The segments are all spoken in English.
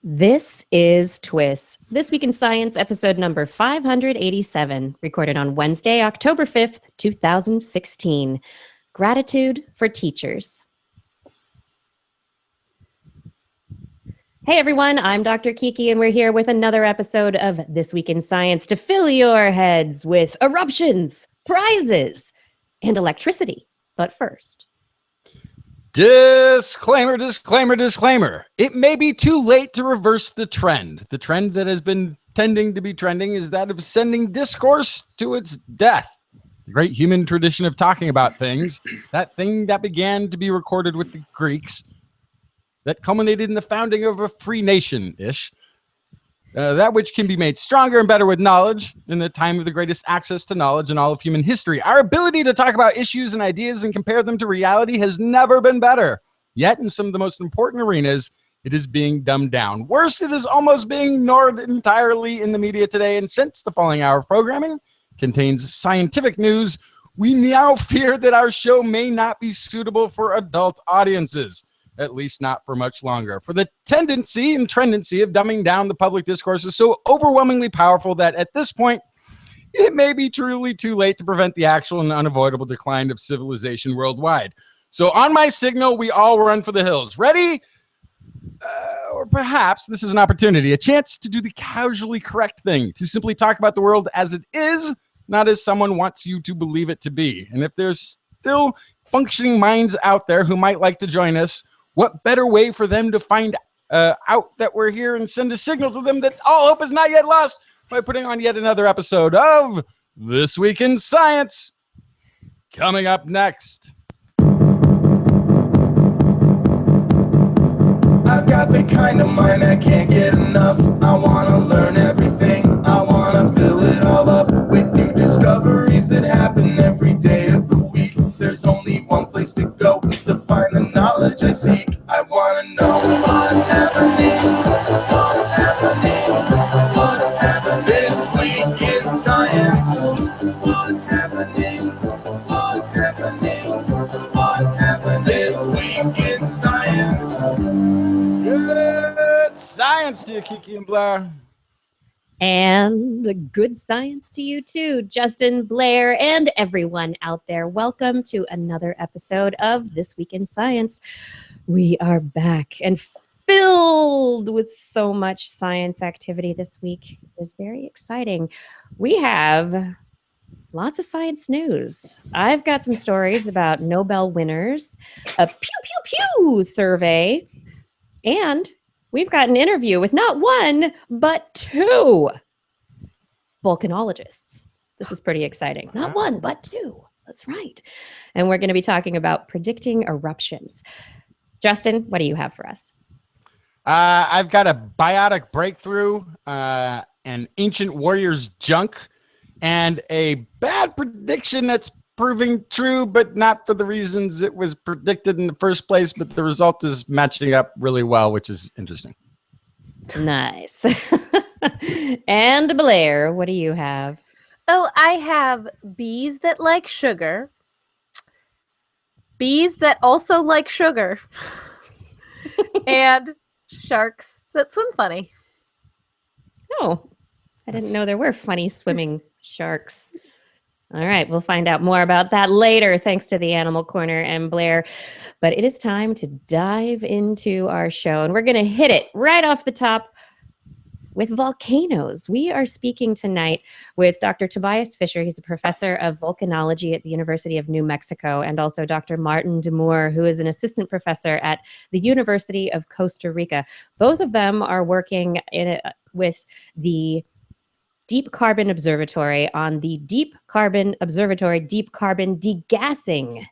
This is TWIS, This Week in Science, episode number 587, recorded on Wednesday, October 5th, 2016. Gratitude for teachers. Hey everyone, I'm Dr. Kiki, and we're here with another episode of This Week in Science to fill your heads with eruptions, prizes, and electricity. But first... Disclaimer, disclaimer, disclaimer. It may be too late to reverse the trend. The trend that has been tending to be trending is that of sending discourse to its death. The great human tradition of talking about things, that thing that began to be recorded with the Greeks, that culminated in the founding of a free nation-ish, that which can be made stronger and better with knowledge in the time of the greatest access to knowledge in all of human history. Our ability to talk about issues and ideas and compare them to reality has never been better. Yet, in some of the most important arenas, it is being dumbed down. Worse, it is almost being ignored entirely in the media today. And since the following hour of programming contains scientific news, we now fear that our show may not be suitable for adult audiences. At least not for much longer. For the tendency and trendency of dumbing down the public discourse is so overwhelmingly powerful that at this point, it may be truly too late to prevent the actual and unavoidable decline of civilization worldwide. So on my signal, we all run for the hills. Ready? Or perhaps this is an opportunity, a chance to do the casually correct thing, to simply talk about the world as it is, not as someone wants you to believe it to be. And if there's still functioning minds out there who might like to join us, what better way for them to find out that we're here and send a signal to them that all hope is not yet lost by putting on yet another episode of This Week in Science. Coming up next. I've got the kind of mind I can't get enough. I want to learn everything. I want to fill it all up with new discoveries that happen every day of the week. There's only one place to go to find the knowledge I seek. I want to know what's happening, what's happening, what's happening this week in science. What's happening, what's happening, what's happening this week in science. Good science to you, Kiki and Blair. And good science to you too, Justin, Blair, and everyone out there. Welcome to another episode of This Week in Science. We are back and filled with so much science activity this week. It is very exciting. We have lots of science news. I've got some stories about Nobel winners, a pew, pew, pew survey, and we've got an interview with not one, but two volcanologists. This is pretty exciting. Not one, but two. That's right. And we're going to be talking about predicting eruptions. Justin, what do you have for us? I've got a biotic breakthrough, an ancient warrior's junk, and a bad prediction that's proving true, but not for the reasons it was predicted in the first place, but the result is matching up really well, which is interesting. Nice. And Blair, what do you have? Oh, I have bees that like sugar, bees that also like sugar, and sharks that swim funny. Oh, I didn't know there were funny swimming sharks. All right, we'll find out more about that later, thanks to the Animal Corner and Blair. But it is time to dive into our show, and we're going to hit it right off the top with volcanoes. We are speaking tonight with Dr. Tobias Fischer. He's a professor of volcanology at the University of New Mexico, and also Dr. Maarten DeMoor, who is an assistant professor at the University of Costa Rica. Both of them are working with the Deep Carbon Observatory on the Deep Carbon Observatory Deep Carbon Degassing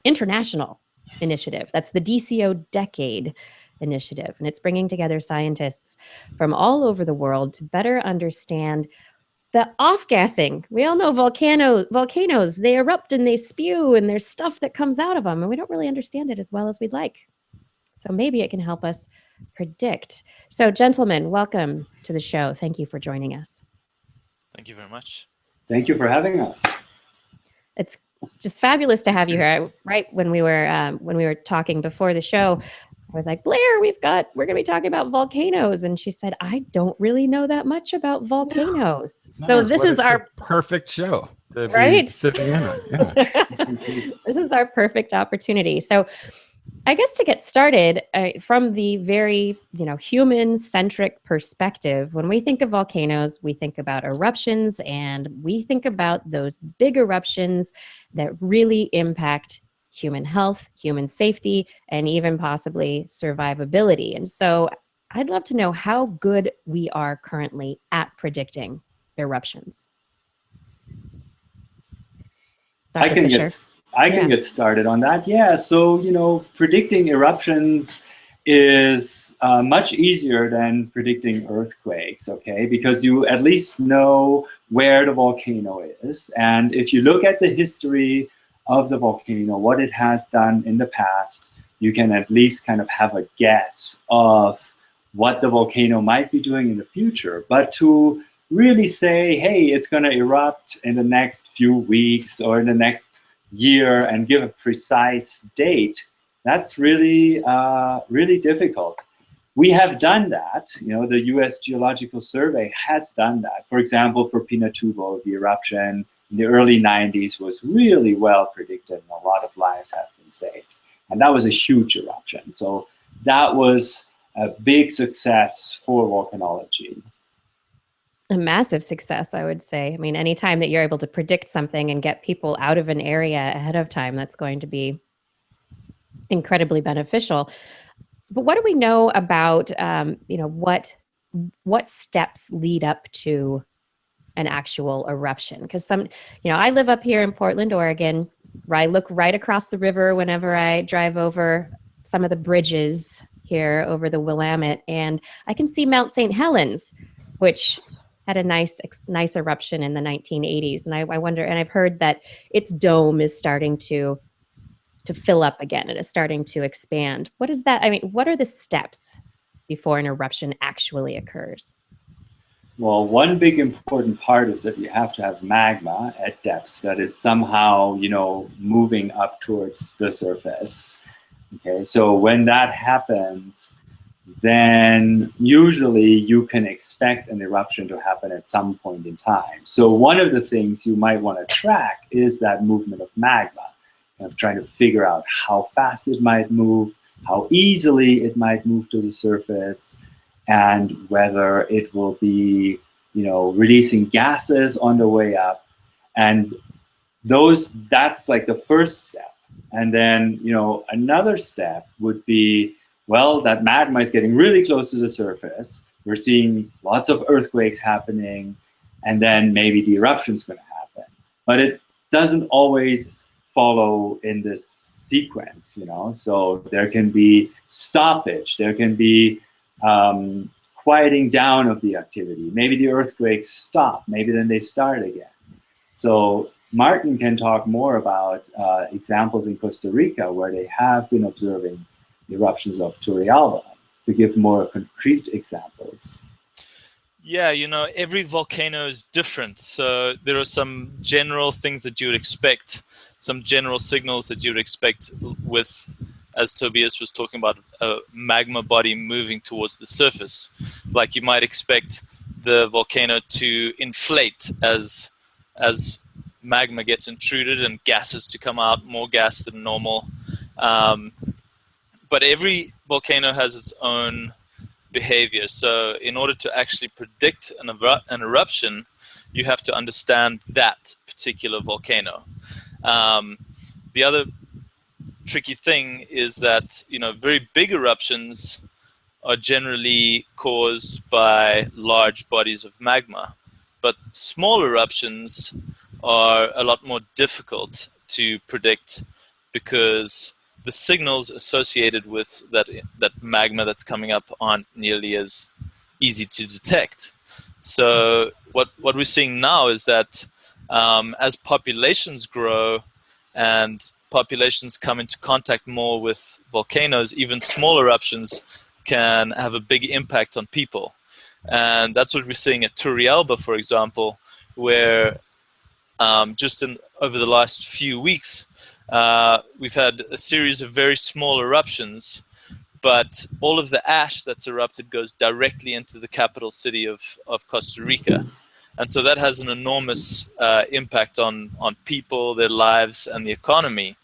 International Initiative. That's the DCO Decade Initiative, and it's bringing together scientists from all over the world to better understand the off-gassing. We all know volcanoes, they erupt and they spew, and there's stuff that comes out of them, and we don't really understand it as well as we'd like. So maybe it can help us predict. So, gentlemen, welcome to the show. Thank you for joining us. Thank you very much. Thank you for having us. It's just fabulous to have you here. Right when we were talking before the show, I was like, Blair, we're going to be talking about volcanoes. And she said, I don't really know that much about volcanoes. So Nice. this What is a our perfect show to be right. sitting in on. Yeah. This is our perfect opportunity. So I guess to get started from the very, human-centric perspective, when we think of volcanoes, we think about eruptions, and we think about those big eruptions that really impact human health, human safety, and even possibly survivability. And so I'd love to know how good we are currently at predicting eruptions. I Dr. can Fischer. get started on that. Yeah, so predicting eruptions is much easier than predicting earthquakes, okay? Because you at least know where the volcano is, and if you look at the history of the volcano, what it has done in the past, you can at least kind of have a guess of what the volcano might be doing in the future. But to really say, hey, it's going to erupt in the next few weeks or in the next year and give a precise date, that's really, really difficult. We have done that. The US Geological Survey has done that. For example, for Pinatubo, the eruption in the early 90s was really well predicted, and a lot of lives have been saved. And that was a huge eruption. So that was a big success for volcanology. A massive success, I would say. I mean, anytime that you're able to predict something and get people out of an area ahead of time, that's going to be incredibly beneficial. But what do we know about, what steps lead up to an actual eruption? Because I live up here in Portland, Oregon, where I look right across the river whenever I drive over some of the bridges here over the Willamette, and I can see Mount St. Helens, which had a nice eruption in the 1980s. And I wonder, and I've heard that its dome is starting to fill up again and it's starting to expand. What is that? I mean, what are the steps before an eruption actually occurs? Well, one big important part is that you have to have magma at depths that is somehow, moving up towards the surface. Okay, so when that happens, then usually you can expect an eruption to happen at some point in time. So one of the things you might want to track is that movement of magma, kind of trying to figure out how fast it might move, how easily it might move to the surface, and whether it will be, releasing gases on the way up. And that's like the first step. And then, another step would be, well, that magma is getting really close to the surface. We're seeing lots of earthquakes happening, and then maybe the eruption's going to happen. But it doesn't always follow in this sequence, So there can be stoppage. There can be quieting down of the activity. Maybe the earthquakes stop. Maybe then they start again. So Maarten can talk more about examples in Costa Rica where they have been observing eruptions of Turrialba, to give more concrete examples. Yeah, every volcano is different. So there are some general things that you would expect, some general signals that you would expect with, as Tobias was talking about, a magma body moving towards the surface. Like you might expect the volcano to inflate as magma gets intruded and gases to come out, more gas than normal. But every volcano has its own behavior. So in order to actually predict an eruption, you have to understand that particular volcano. The other tricky thing is that, very big eruptions are generally caused by large bodies of magma. But small eruptions are a lot more difficult to predict because the signals associated with that magma that's coming up aren't nearly as easy to detect. So what we're seeing now is that as populations grow and populations come into contact more with volcanoes, even small eruptions can have a big impact on people. And that's what we're seeing at Turrialba, for example, where just over the last few weeks, we've had a series of very small eruptions but all of the ash that's erupted goes directly into the capital city of Costa Rica. And so that has an enormous impact on people, their lives, and the economy.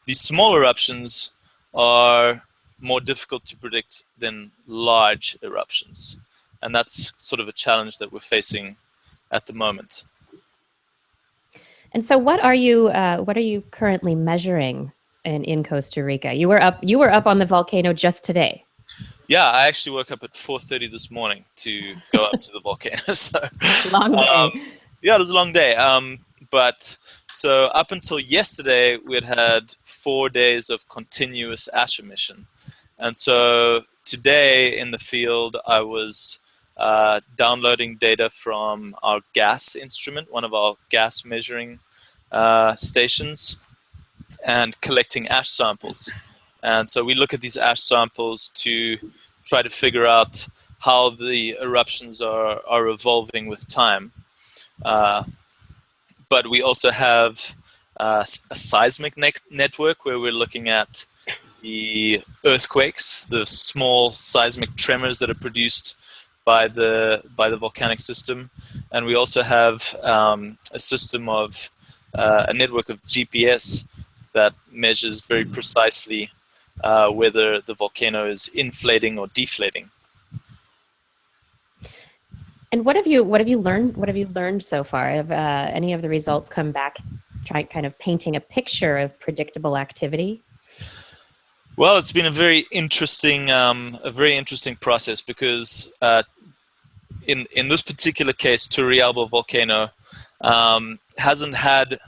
These small eruptions are more difficult to predict than large eruptions. And that's sort of a challenge that we're facing at the moment. And so what are you currently measuring in Costa Rica? You were up on the volcano just today. Yeah, I actually woke up at 4:30 this morning to go up to the volcano. So Long day. yeah, it was a long day. But so up until yesterday, we had 4 days of continuous ash emission. And so today in the field, I was downloading data from our gas instrument, one of our gas measuring stations, and collecting ash samples. And so we look at these ash samples to try to figure out how the eruptions are evolving with time. But we also have a seismic network where we're looking at the earthquakes, the small seismic tremors that are produced by the volcanic system. And we also have a system of a network of GPS that measures very precisely whether the volcano is inflating or deflating. And what have you learned? What have you learned so far? Have any of the results come back, kind of painting a picture of predictable activity? Well, it's been a very interesting process because in this particular case, Turrialba volcano hasn't had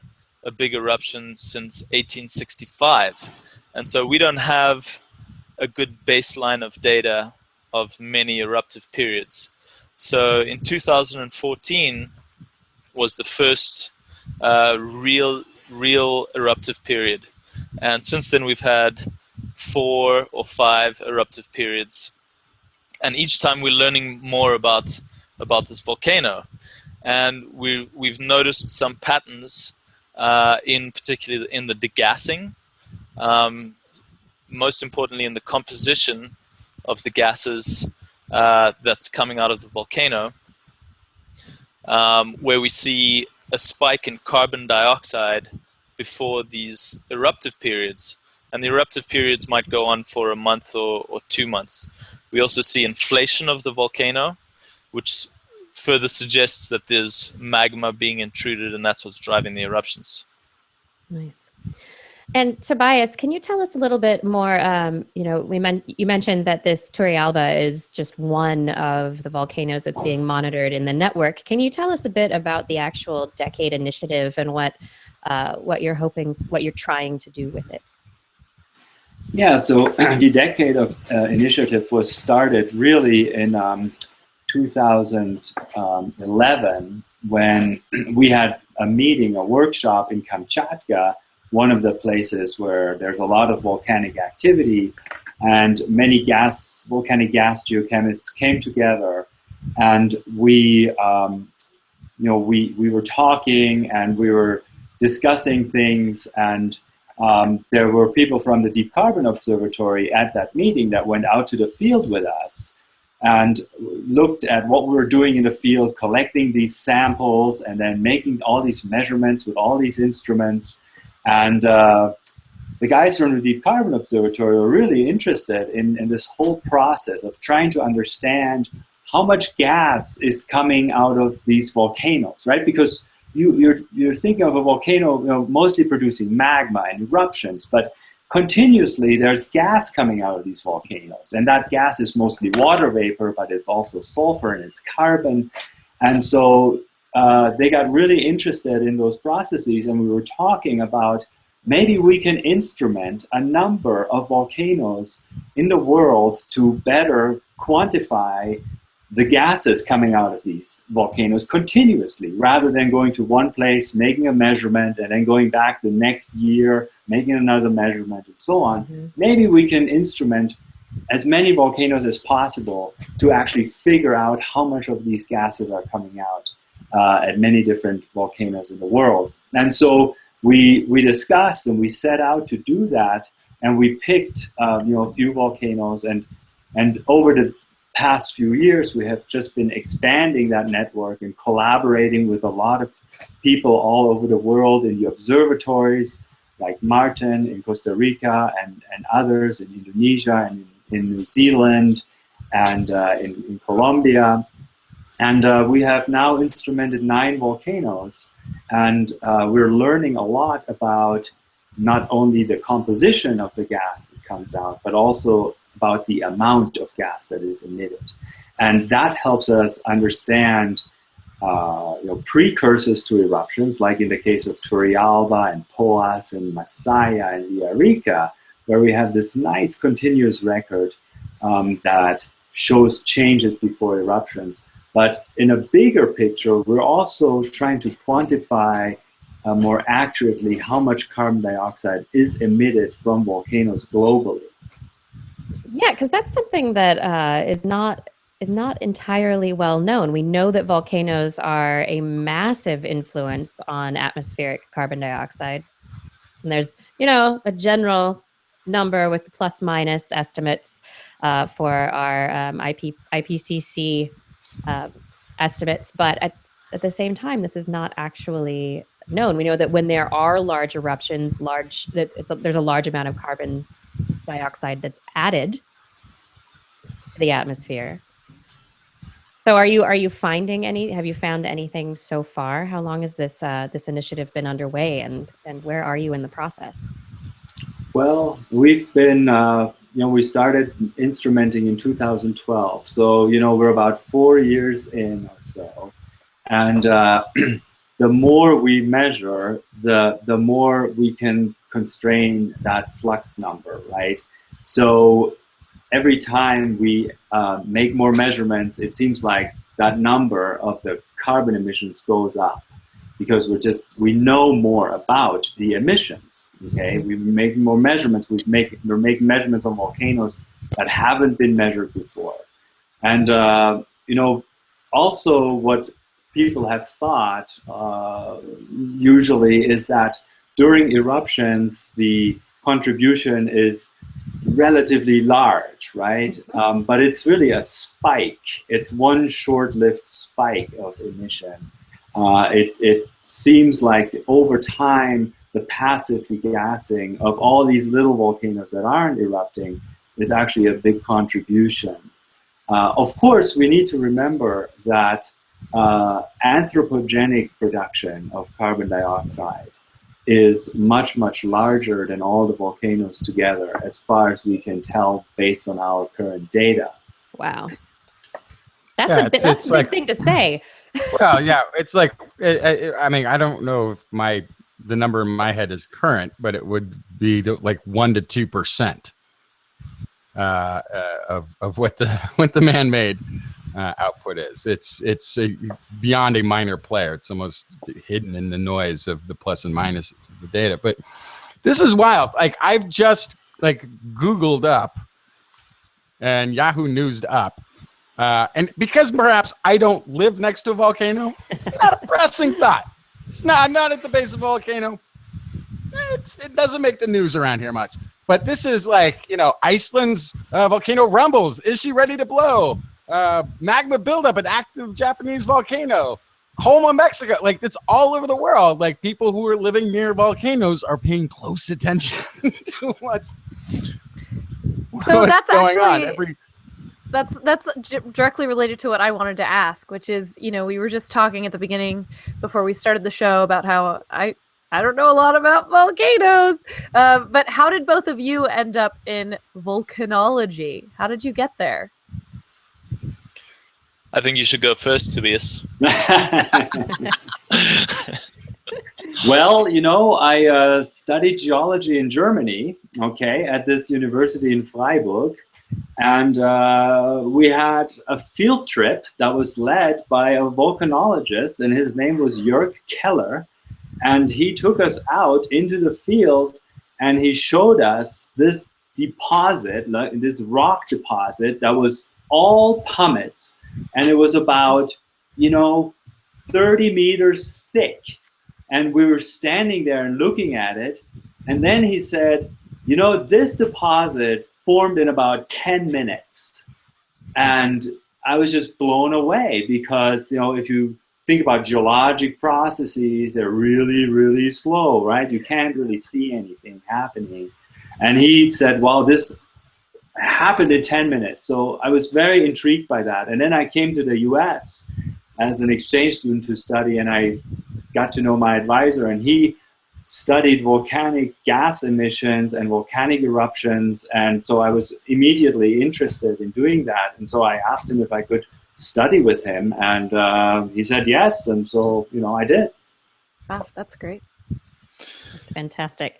a big eruption since 1865, and so we don't have a good baseline of data of many eruptive periods. So in 2014 was the first real eruptive period, and since then we've had 4 or 5 eruptive periods, and each time we're learning more about this volcano, and we've noticed some patterns in particularly in the degassing, most importantly in the composition of the gases that's coming out of the volcano, where we see a spike in carbon dioxide before these eruptive periods. And the eruptive periods might go on for a month or 2 months. We also see inflation of the volcano, which further suggests that there's magma being intruded, and that's what's driving the eruptions. Nice. And Tobias, can you tell us a little bit more? You mentioned that this Turrialba is just one of the volcanoes that's being monitored in the network. Can you tell us a bit about the actual Decade Initiative and what you're trying to do with it? Yeah, so the Decade Initiative was started really in 2011 when we had a meeting, a workshop in Kamchatka, one of the places where there's a lot of volcanic activity, and many volcanic gas geochemists came together, and we were talking and we were discussing things, and there were people from the Deep Carbon Observatory at that meeting that went out to the field with us and looked at what we were doing in the field, collecting these samples and then making all these measurements with all these instruments. And the guys from the Deep Carbon Observatory were really interested in this whole process of trying to understand how much gas is coming out of these volcanoes, right? Because you're thinking of a volcano, mostly producing magma and eruptions, but continuously there's gas coming out of these volcanoes, and that gas is mostly water vapor, but it's also sulfur and it's carbon. And so they got really interested in those processes, and we were talking about maybe we can instrument a number of volcanoes in the world to better quantify the gases coming out of these volcanoes continuously, rather than going to one place, making a measurement, and then going back the next year, making another measurement, and so on. Mm-hmm. Maybe we can instrument as many volcanoes as possible to actually figure out how much of these gases are coming out at many different volcanoes in the world. And so we discussed and we set out to do that, and we picked a few volcanoes, and over the past few years we have just been expanding that network and collaborating with a lot of people all over the world in the observatories like Maarten in Costa Rica and others in Indonesia and in New Zealand and in Colombia. And we have now instrumented 9 volcanoes, and we're learning a lot about not only the composition of the gas that comes out, but also about the amount of gas that is emitted. And that helps us understand precursors to eruptions, like in the case of Turrialba and Poas and Masaya and Villarrica, where we have this nice continuous record that shows changes before eruptions. But in a bigger picture, we're also trying to quantify more accurately how much carbon dioxide is emitted from volcanoes globally. Yeah, because that's something that is not entirely well known. We know that volcanoes are a massive influence on atmospheric carbon dioxide. And there's, a general number with the plus minus estimates for our IPCC estimates. But at the same time, this is not actually known. We know that when there are large eruptions, there's a large amount of carbon dioxide that's added to the atmosphere. So are you finding have you found anything so far? How long has this initiative been underway, and where are you in the process? Well, we've been, we started instrumenting in 2012. So, we're about 4 years in or so. And the more we measure, the more we can constrain that flux number, right? So every time we make more measurements, it seems like that number of the carbon emissions goes up, because we know more about the emissions. Okay, we're making more measurements. We're making measurements on volcanoes that haven't been measured before, and also what people have thought usually is that during eruptions the contribution is relatively large, right? But it's really a spike. It's one short-lived spike of emission. It seems like over time, the passive degassing of all these little volcanoes that aren't erupting is actually a big contribution. Of course, we need to remember that anthropogenic production of carbon dioxide is much, much larger than all the volcanoes together, as far as we can tell based on our current data. Wow. That's a big thing to say. Well, yeah, it's like, I mean, I don't know if the number in my head is current, but it would be like 1 to 2% of what the man-made output is. It's beyond a minor player. It's almost hidden in the noise of the plus and minuses of the data. But this is wild. Like, I've just Googled up and Yahoo Newsed up. And because perhaps I don't live next to a volcano, it's not a pressing thought. No, I'm not at the base of a volcano. It doesn't make the news around here much. But this is Iceland's volcano rumbles. Is she ready to blow? Magma buildup at active Japanese volcano. Colma, Mexico. It's all over the world. People who are living near volcanoes are paying close attention to what's going on. That's directly related to what I wanted to ask, which is, we were just talking at the beginning before we started the show about how I don't know a lot about volcanoes, but how did both of you end up in volcanology? How did you get there? I think you should go first, Tobias. Well, I studied geology in Germany, at this university in Freiburg. And we had a field trip that was led by a volcanologist, and his name was Jörg Keller. And he took us out into the field, and he showed us this deposit, this rock deposit that was all pumice. And it was about, 30 meters thick. And we were standing there and looking at it. And then he said, you know, this deposit formed in about 10 minutes. And I was just blown away because, you know, if you think about geologic processes, they're really, really slow, right? You can't really see anything happening. And he said, well, this happened in 10 minutes. So I was very intrigued by that. And then I came to the US as an exchange student to study, and I got to know my advisor, and he studied volcanic gas emissions and volcanic eruptions. And so I was immediately interested in doing that. And so I asked him if I could study with him, and he said yes. And so, you know, I did. Wow, that's great. That's fantastic.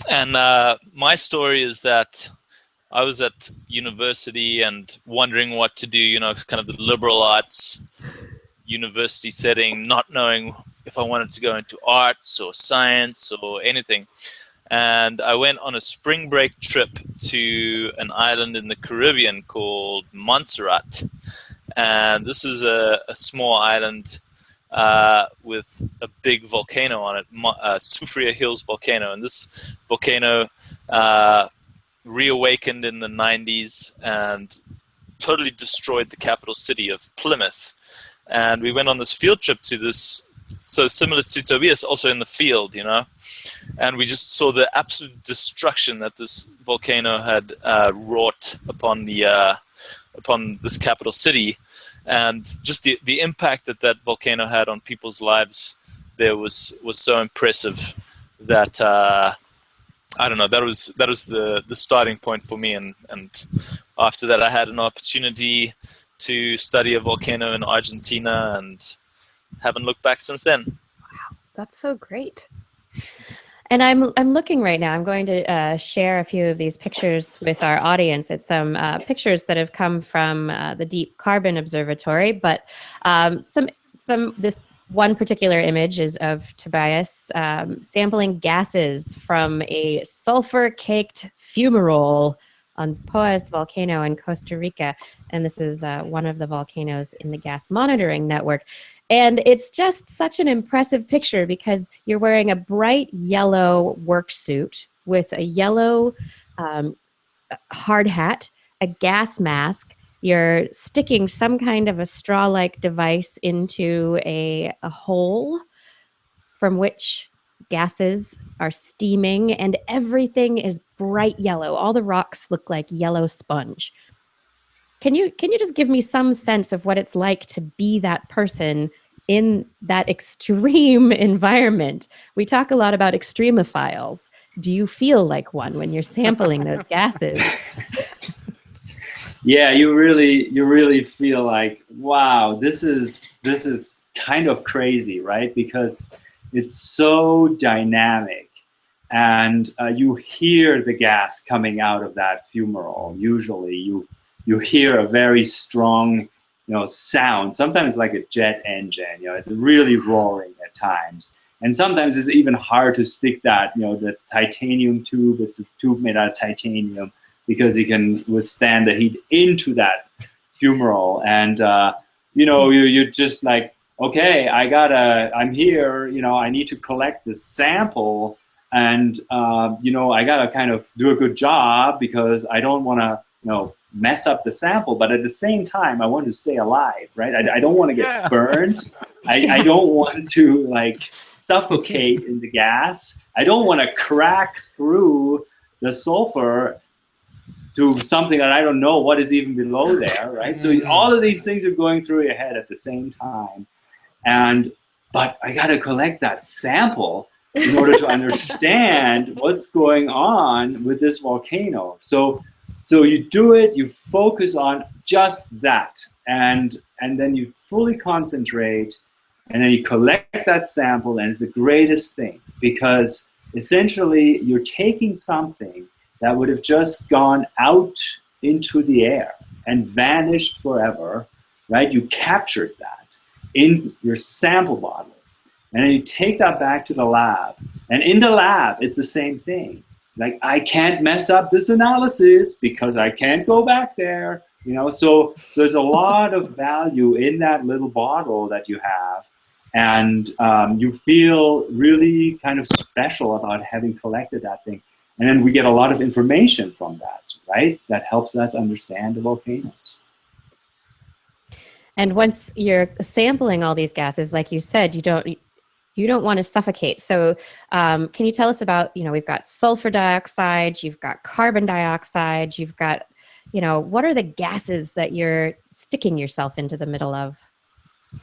And my story is that I was at university and wondering what to do, you know, kind of the liberal arts university setting, not knowing if I wanted to go into arts or science or anything. And I went on a spring break trip to an island in the Caribbean called Montserrat. And this is a small island with a big volcano on it, Soufriere Hills volcano. And this volcano reawakened in the 90s and totally destroyed the capital city of Plymouth. And we went on this field trip to this, so similar to Tobias, also in the field, you know, and we just saw the absolute destruction that this volcano had wrought upon the upon this capital city, and just the impact that that volcano had on people's lives there was so impressive that I don't know, that was the starting point for me, and after that I had an opportunity to study a volcano in Argentina and haven't looked back since then. Wow, that's so great. And I'm looking right now. I'm going to share a few of these pictures with our audience. It's some pictures that have come from the Deep Carbon Observatory, but this one particular image is of Tobias sampling gases from a sulfur-caked fumarole on Poas volcano in Costa Rica. And this is one of the volcanoes in the gas monitoring network. And it's just such an impressive picture because you're wearing a bright yellow work suit with a yellow hard hat, a gas mask. You're sticking some kind of a straw-like device into a hole from which gases are steaming, and everything is bright yellow. All the rocks look like yellow sponge. Can you just give me some sense of what it's like to be that person in that extreme environment? We talk a lot about extremophiles. Do you feel like one when you're sampling those gases? Yeah, you really feel like, wow, this is kind of crazy, right? Because it's so dynamic, and you hear the gas coming out of that fumarole. Usually, you hear a very strong, sound. Sometimes like a jet engine. It's really roaring at times, and sometimes it's even hard to stick that. The titanium tube. It's a tube made out of titanium, because it can withstand the heat into that fumarole. And, you're just like, okay, I'm here, I need to collect the sample, and, I gotta kind of do a good job because I don't wanna, mess up the sample, but at the same time, I want to stay alive, right? I don't want to get burned. I don't want to suffocate in the gas. I don't want to crack through the sulfur to something that I don't know what is even below there, right? So all of these things are going through your head at the same time. But I got to collect that sample in order to understand what's going on with this volcano. So you do it, you focus on just that, and then you fully concentrate, and then you collect that sample, and it's the greatest thing, because essentially you're taking something that would have just gone out into the air and vanished forever, right? You captured that in your sample bottle, and then you take that back to the lab. And in the lab, it's the same thing. Like, I can't mess up this analysis because I can't go back there, So there's a lot of value in that little bottle that you have, and you feel really kind of special about having collected that thing. And then we get a lot of information from that, right? That helps us understand the volcanoes. And once you're sampling all these gases, like you said, you don't want to suffocate. So can you tell us about, we've got sulfur dioxide, you've got carbon dioxide, you've got, what are the gases that you're sticking yourself into the middle of?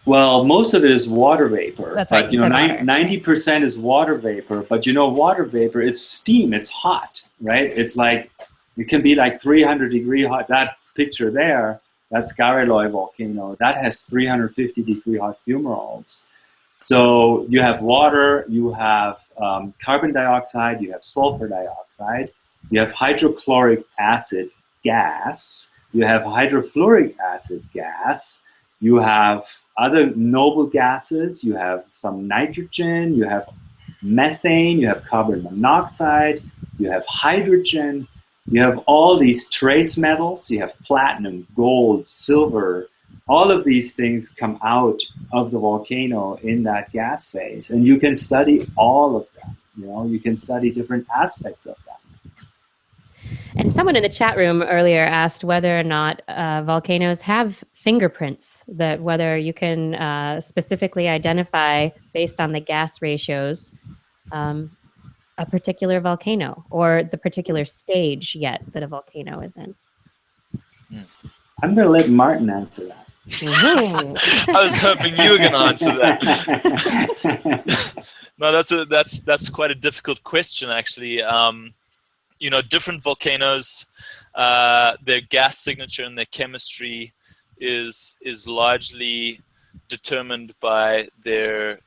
Well, most of it is water vapor. That's right. But, 90% is water vapor. But, water vapor is steam. It's hot, right? It's like, it can be like 300-degree hot. That picture there, that's Gareloi volcano. That has 350-degree hot fumaroles. So you have water, you have carbon dioxide, you have sulfur dioxide, you have hydrochloric acid gas, you have hydrofluoric acid gas, you have other noble gases, you have some nitrogen, you have methane, you have carbon monoxide, you have hydrogen, you have all these trace metals, you have platinum, gold, silver. All of these things come out of the volcano in that gas phase, and you can study all of them. You can study different aspects of them. And someone in the chat room earlier asked whether or not volcanoes have fingerprints, that whether you can specifically identify, based on the gas ratios, a particular volcano or the particular stage yet that a volcano is in. I'm going to let Maarten answer that. I was hoping you were going to answer that. No, that's quite a difficult question, actually. Different volcanoes, their gas signature and their chemistry is largely determined by their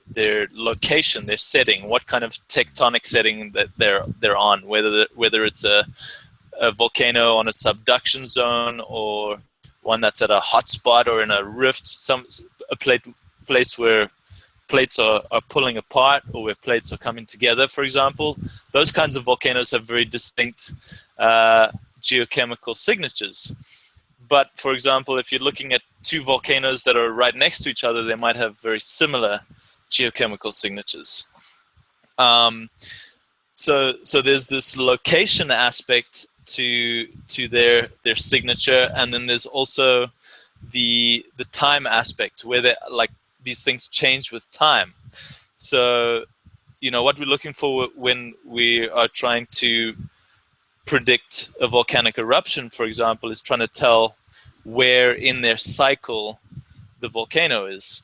location, their setting, what kind of tectonic setting that they're on, whether it's a volcano on a subduction zone or one that's at a hot spot or in a rift, a place where plates are pulling apart or where plates are coming together, for example. Those kinds of volcanoes have very distinct geochemical signatures. But, for example, if you're looking at two volcanoes that are right next to each other, they might have very similar geochemical signatures. So there's this location aspect to their signature, and then there's also the time aspect where these things change with time. So what we're looking for when we are trying to predict a volcanic eruption, for example, is trying to tell where in their cycle the volcano is.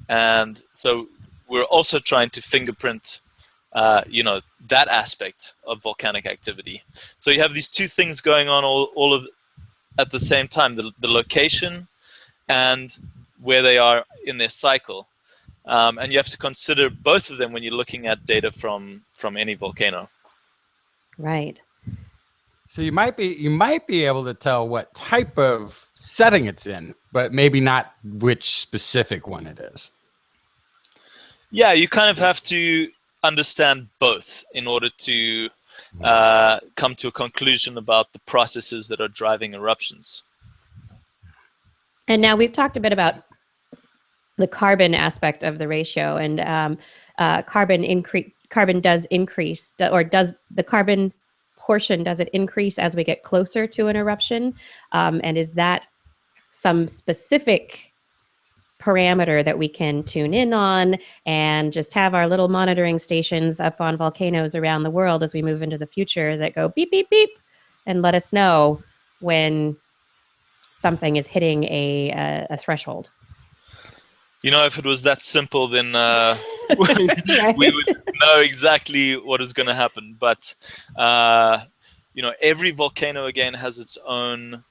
And so we're also trying to fingerprint that aspect of volcanic activity. So you have these two things going on all of at the same time, the location and where they are in their cycle. And you have to consider both of them when you're looking at data from any volcano. Right. So you might be able to tell what type of setting it's in, but maybe not which specific one it is. Yeah, you kind of have to understand both in order to come to a conclusion about the processes that are driving eruptions. And now we've talked a bit about the carbon aspect of the ratio, and carbon does increase, or does the carbon portion, does it increase as we get closer to an eruption? And is that some specific parameter that we can tune in on and just have our little monitoring stations up on volcanoes around the world as we move into the future that go beep, beep, beep, and let us know when something is hitting a threshold? If it was that simple, then we would know exactly what is going to happen. But every volcano again has its own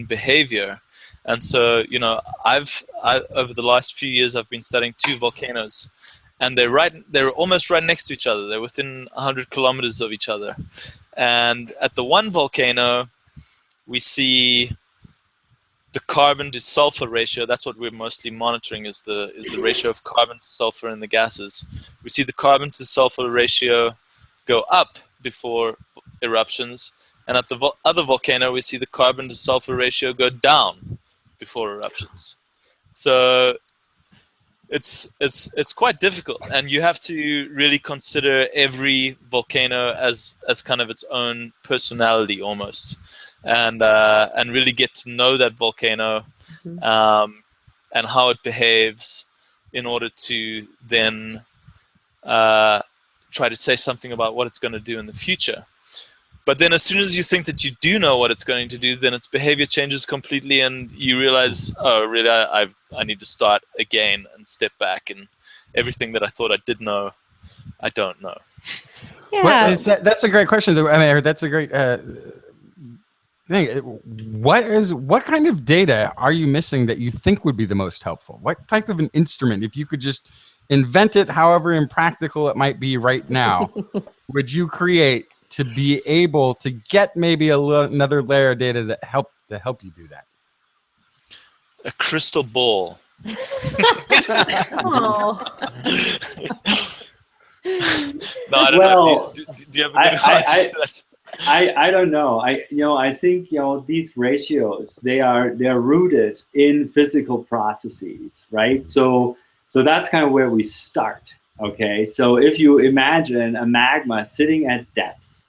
behavior, and so over the last few years I've been studying two volcanoes, and they're almost right next to each other. They're within 100 kilometers of each other, and at the one volcano we see the carbon to sulfur ratio. That's what we're mostly monitoring, is the ratio of carbon to sulfur in the gases. We see the carbon to sulfur ratio go up before eruptions, and at the other volcano we see the carbon to sulfur ratio go down before eruptions. So it's quite difficult, and you have to really consider every volcano as kind of its own personality almost, and really get to know that volcano, and how it behaves, in order to then try to say something about what it's going to do in the future. But then as soon as you think that you do know what it's going to do, then its behavior changes completely, and you realize, oh, really, I need to start again and step back, and everything that I thought I did know, I don't know. Yeah. That's a great question. I mean, that's a great thing. What kind of data are you missing that you think would be the most helpful? What type of an instrument, if you could just invent it, however impractical it might be right now, would you create to be able to get maybe another layer of data that help you do that? A crystal ball. Oh. No, I don't know. Do you have a good answer to that? I don't know. I think these ratios, they are rooted in physical processes, right? So that's kind of where we start. Okay, so if you imagine a magma sitting at depth,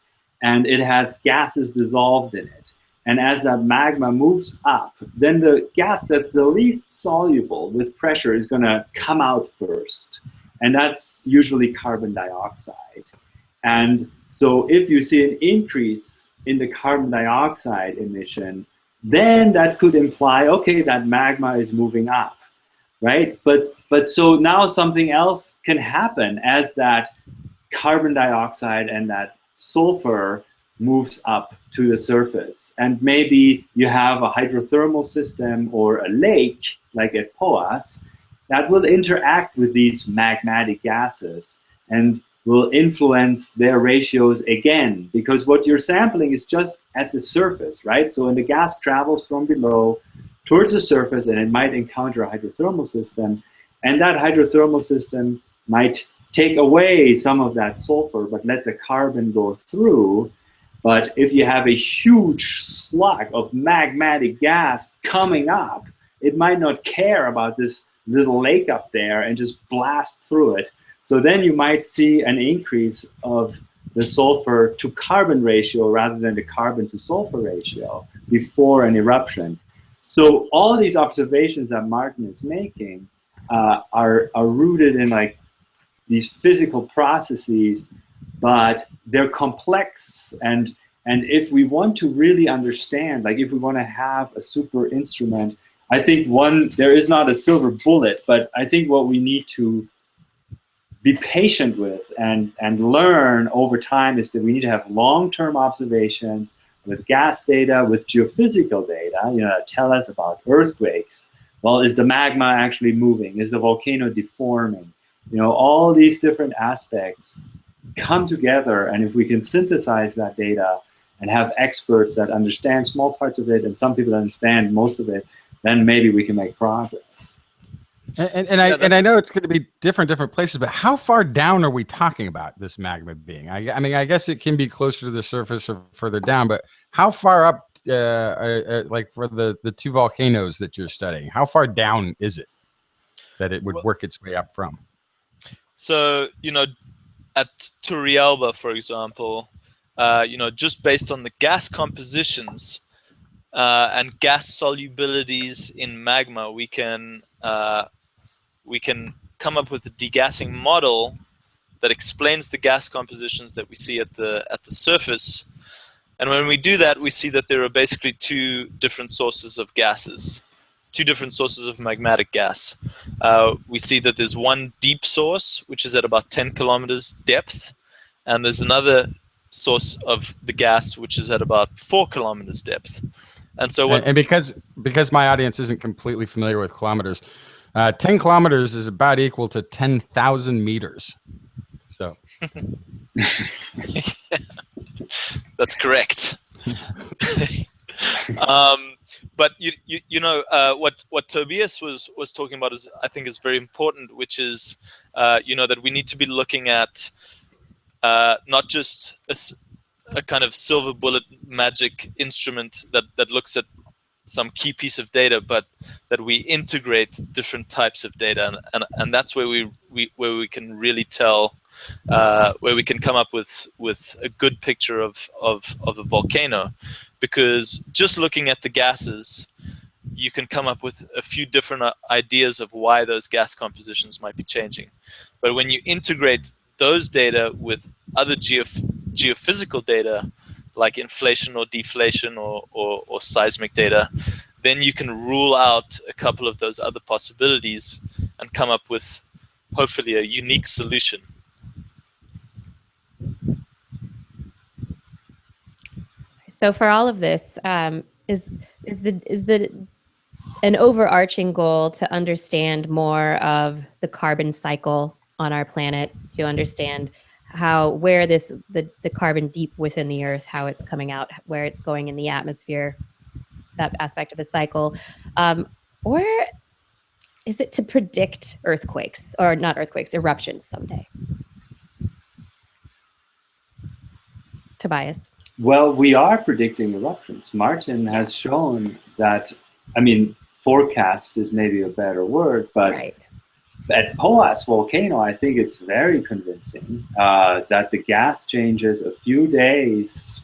and it has gases dissolved in it, and as that magma moves up, then the gas that's the least soluble with pressure is going to come out first, and that's usually carbon dioxide. And so if you see an increase in the carbon dioxide emission, then that could imply, okay, that magma is moving up, right? But so now something else can happen as that carbon dioxide and that sulfur moves up to the surface. And maybe you have a hydrothermal system or a lake, like at POAS, that will interact with these magmatic gases and will influence their ratios again, because what you're sampling is just at the surface, right? So when the gas travels from below towards the surface, and it might encounter a hydrothermal system, and that hydrothermal system might take away some of that sulfur, but let the carbon go through. But if you have a huge slug of magmatic gas coming up, it might not care about this little lake up there and just blast through it. So then you might see an increase of the sulfur to carbon ratio rather than the carbon to sulfur ratio before an eruption. So all these observations that Maarten is making are rooted in like these physical processes, but they're complex. And if we want to really understand, like if we want to have a super instrument, I think there is not a silver bullet, but I think what we need to be patient with and learn over time is that we need to have long-term observations with gas data, with geophysical data, that tell us about earthquakes. Well, is the magma actually moving? Is the volcano deforming? All these different aspects come together, and if we can synthesize that data and have experts that understand small parts of it and some people understand most of it, then maybe we can make progress. And I know it's going to be different places, but how far down are we talking about this magma being? I mean, I guess it can be closer to the surface or further down, but how far up, like for the two volcanoes that you're studying, how far down is it that it would work its way up from? So, at Turrialba, for example, just based on the gas compositions and gas solubilities in magma, we can come up with a degassing model that explains the gas compositions that we see at the surface. And when we do that, we see that there are basically two different sources of gases, two different sources of magmatic gas. We see that there's one deep source, which is at about 10 kilometers depth, and there's another source of the gas, which is at about 4 kilometers depth. And so and because my audience isn't completely familiar with kilometers, 10 kilometers is about equal to 10,000 meters. So that's correct. But what Tobias was talking about is, I think, is very important, which is that we need to be looking at not just a kind of silver bullet magic instrument that looks at some key piece of data, but that we integrate different types of data, and that's where we can really tell, where we can come up with a good picture of a volcano, because just looking at the gases, you can come up with a few different ideas of why those gas compositions might be changing. But when you integrate those data with other geophysical data, like inflation or deflation or seismic data, then you can rule out a couple of those other possibilities and come up with hopefully a unique solution. So for all of this, is an overarching goal to understand more of the carbon cycle on our planet, to understand where the carbon deep within the earth, how it's coming out, where it's going in the atmosphere, that aspect of the cycle, or is it to predict earthquakes, or not earthquakes, eruptions someday? Tobias. Well, we are predicting eruptions. Maarten has shown that, I mean, forecast is maybe a better word, but right. At TWIS volcano, I think it's very convincing that the gas changes a few days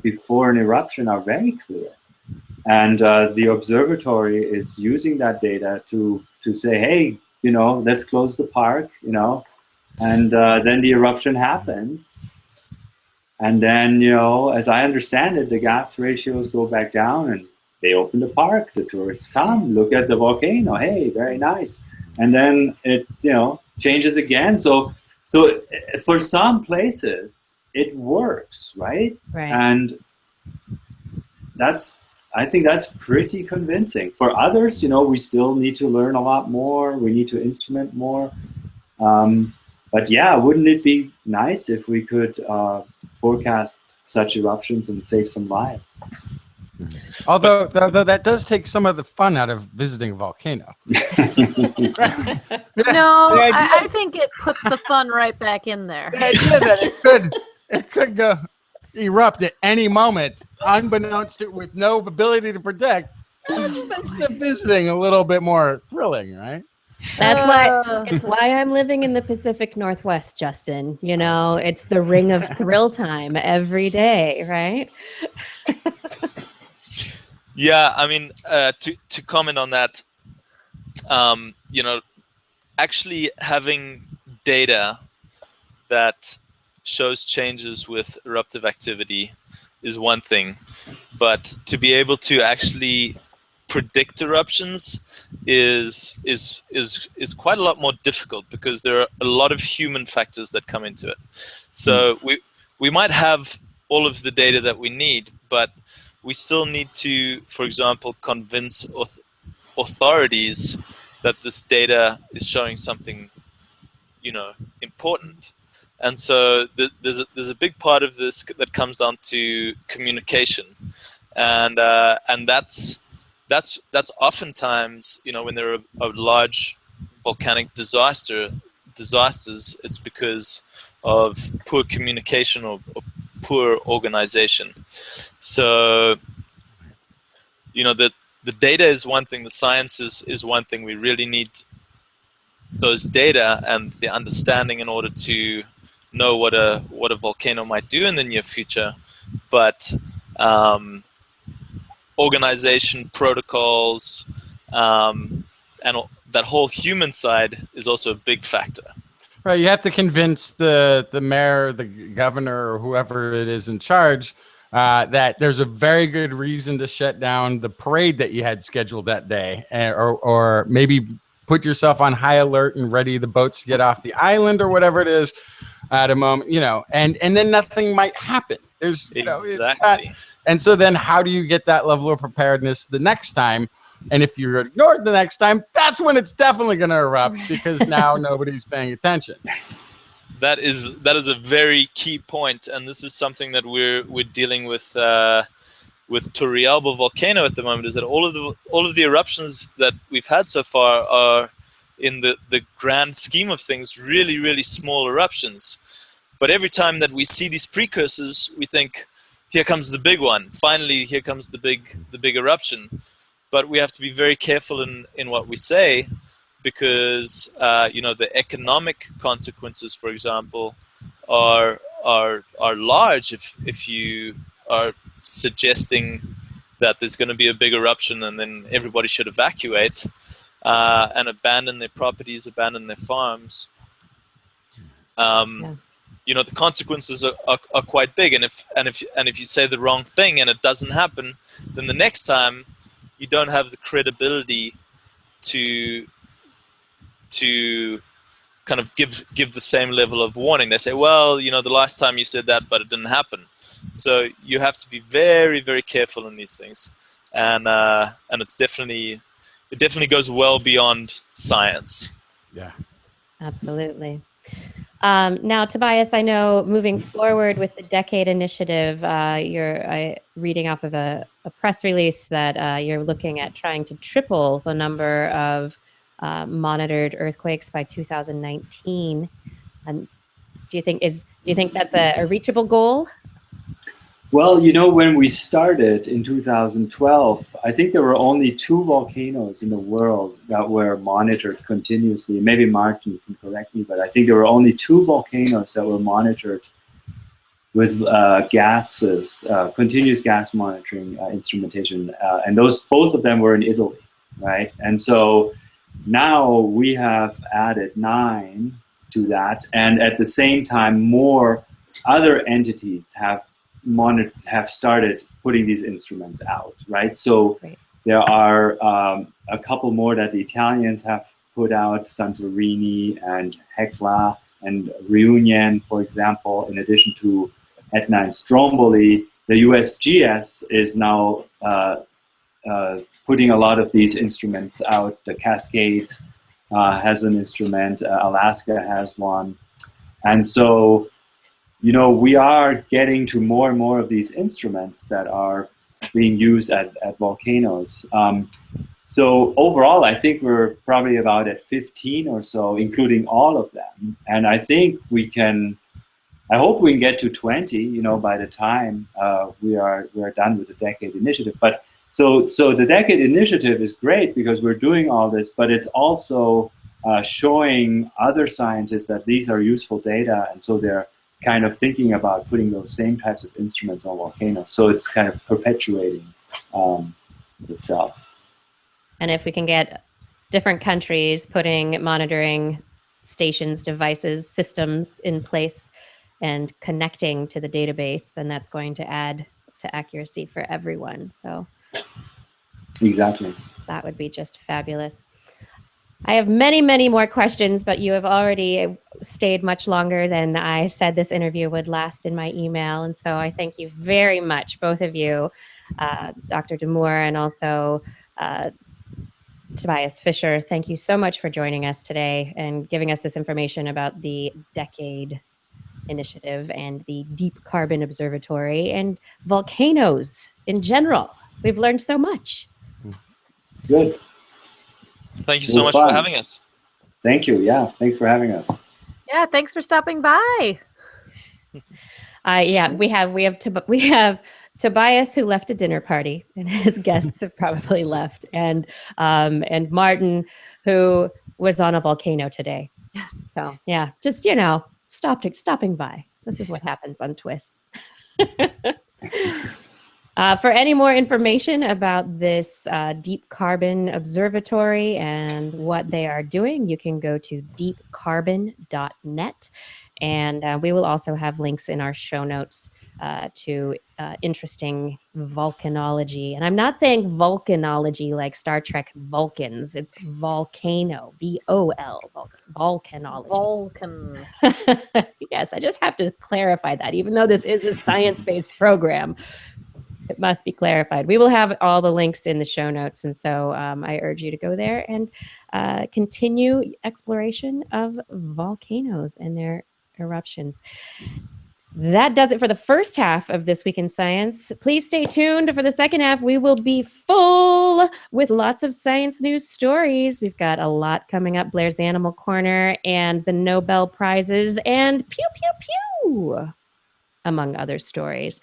before an eruption are very clear. And the observatory is using that data to say, hey, let's close the park, and then the eruption happens. And then, as I understand it, the gas ratios go back down and they open the park. The tourists come, look at the volcano. Hey, very nice. And then it, changes again. So for some places, it works, right? Right. And I think that's pretty convincing. For others, we still need to learn a lot more. We need to instrument more. But yeah, wouldn't it be nice if we could forecast such eruptions and save some lives? Although that does take some of the fun out of visiting a volcano. No, I think it puts the fun right back in there. The idea that it could go erupt at any moment, unbeknownst to, with no ability to predict, makes the visiting a little bit more thrilling, right? It's why I'm living in the Pacific Northwest, Justin. It's the ring of thrill time every day, right? Yeah, I mean, to comment on that, actually having data that shows changes with eruptive activity is one thing, but to be able to actually predict eruptions is quite a lot more difficult, because there are a lot of human factors that come into it. So we might have all of the data that we need, but we still need to, for example, convince authorities that this data is showing something, important. And so there's a big part of this that comes down to communication, and that's oftentimes, when there are a large volcanic disasters, it's because of poor communication or poor organization. So, the data is one thing, the science is one thing. We really need those data and the understanding in order to know what a volcano might do in the near future. But organization, protocols, and that whole human side is also a big factor. Right, you have to convince the mayor, the governor, or whoever it is in charge that there's a very good reason to shut down the parade that you had scheduled that day, or maybe put yourself on high alert and ready the boats to get off the island or whatever it is at a moment, and then nothing might happen. There's exactly. And so then how do you get that level of preparedness the next time? And if you're ignored the next time, that's when it's definitely going to erupt, because now nobody's paying attention. That is a very key point, and this is something that we're dealing with Vitriol volcano at the moment. Is that all of the eruptions that we've had so far are, in the grand scheme of things, really, really small eruptions. But every time that we see these precursors, we think, here comes the big one. Finally, here comes the big eruption. But we have to be very careful in what we say, because the economic consequences, for example, are large if you are suggesting that there's going to be a big eruption and then everybody should evacuate and abandon their properties, abandon their farms. The consequences are quite big, and if you say the wrong thing and it doesn't happen, then the next time you don't have the credibility to kind of give the same level of warning. They say, well, the last time you said that, but it didn't happen. So you have to be very, very careful in these things, and it definitely goes well beyond science. Yeah, absolutely. Now, Tobias, I know moving forward with the Decade Initiative, you're reading off of a press release that you're looking at trying to triple the number of monitored earthquakes by 2019. Do you think that's a reachable goal? Well, when we started in 2012, I think there were only 2 volcanoes in the world that were monitored continuously. Maybe Maarten can correct me, but I think there were only 2 volcanoes that were monitored with gases, continuous gas monitoring instrumentation, and both of them were in Italy, right? And so now we have added 9 to that, and at the same time, more other entities have started putting these instruments out, right? So there are a couple more that the Italians have put out, Santorini and Hecla and Reunion, for example, in addition to Etna and Stromboli. The USGS is now putting a lot of these instruments out. The Cascades has an instrument, Alaska has one. And so we are getting to more and more of these instruments that are being used at volcanoes. So overall, I think we're probably about at 15 or so, including all of them. And I think I hope we can get to 20, by the time we are done with the Decade Initiative. But so the Decade Initiative is great because we're doing all this, but it's also showing other scientists that these are useful data, and so they're kind of thinking about putting those same types of instruments on volcanoes. So it's kind of perpetuating itself. And if we can get different countries putting monitoring stations, devices, systems in place and connecting to the database, then that's going to add to accuracy for everyone. So exactly, that would be just fabulous. I have many, many more questions, but you have already stayed much longer than I said this interview would last in my email. And so I thank you very much, both of you, Dr. DeMoor and also Tobias Fischer. Thank you so much for joining us today and giving us this information about the Decade Initiative and the Deep Carbon Observatory and volcanoes in general. We've learned so much. Good. Thank you so much for having us. Thank you. Yeah, thanks for having us. Yeah, thanks for stopping by. We have Tobias, who left a dinner party, and his guests have probably left, and Maarten, who was on a volcano today. Yes. So yeah, just stopping by. This is what happens on TWIS. For any more information about this Deep Carbon Observatory and what they are doing, you can go to deepcarbon.net. And we will also have links in our show notes to interesting volcanology. And I'm not saying volcanology like Star Trek Vulcans. It's volcano, V-O-L, volcanology. Vulcan. Yes, I just have to clarify that. Even though this is a science-based program, it must be clarified. We will have all the links in the show notes. And so I urge you to go there and continue exploration of volcanoes and their eruptions. That does it for the first half of This Week in Science. Please stay tuned for the second half. We will be full with lots of science news stories. We've got a lot coming up. Blair's Animal Corner and the Nobel Prizes and pew, pew, pew, among other stories.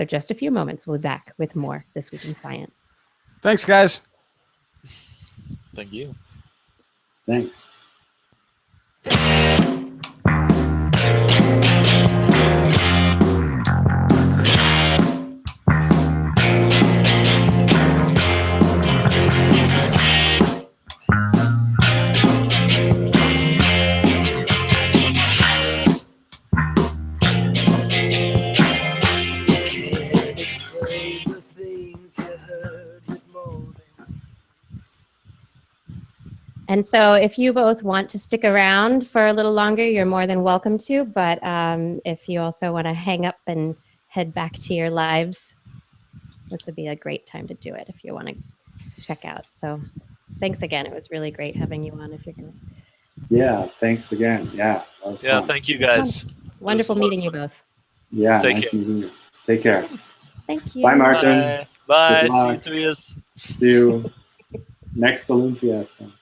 So just a few moments, we'll be back with more This Week in Science. Thanks, guys. Thank you. Thanks. And so if you both want to stick around for a little longer, you're more than welcome to. But if you also want to hang up and head back to your lives, this would be a great time to do it if you want to check out. So thanks again. It was really great having you on. If you're going to. Yeah, thanks again. Yeah, that was fun. Thank you guys. Wonderful meeting you both. Yeah, Take nice care. meeting you. Take care. Thank you. Bye, Maarten. Bye. Good See you, luck. Tobias. See you next Balloon Fiesta.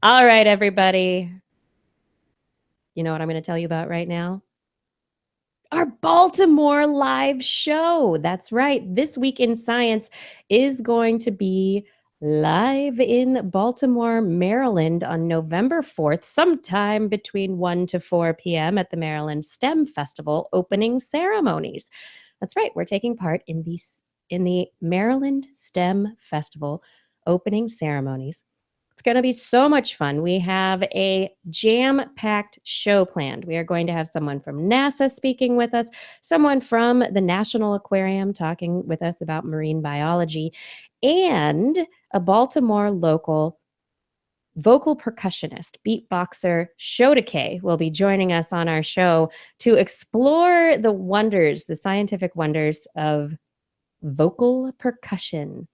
All right, everybody. You know what I'm going to tell you about right now? Our Baltimore live show. That's right. This Week in Science is going to be live in Baltimore, Maryland on November 4th, sometime between 1 to 4 p.m. at the Maryland STEM Festival opening ceremonies. That's right. We're taking part in the Maryland STEM Festival opening ceremonies. It's going to be so much fun. We have a jam-packed show planned. We are going to have someone from NASA speaking with us, someone from the National Aquarium talking with us about marine biology, and a Baltimore local vocal percussionist, beatboxer Shodake will be joining us on our show to explore the wonders, the scientific wonders of vocal percussion.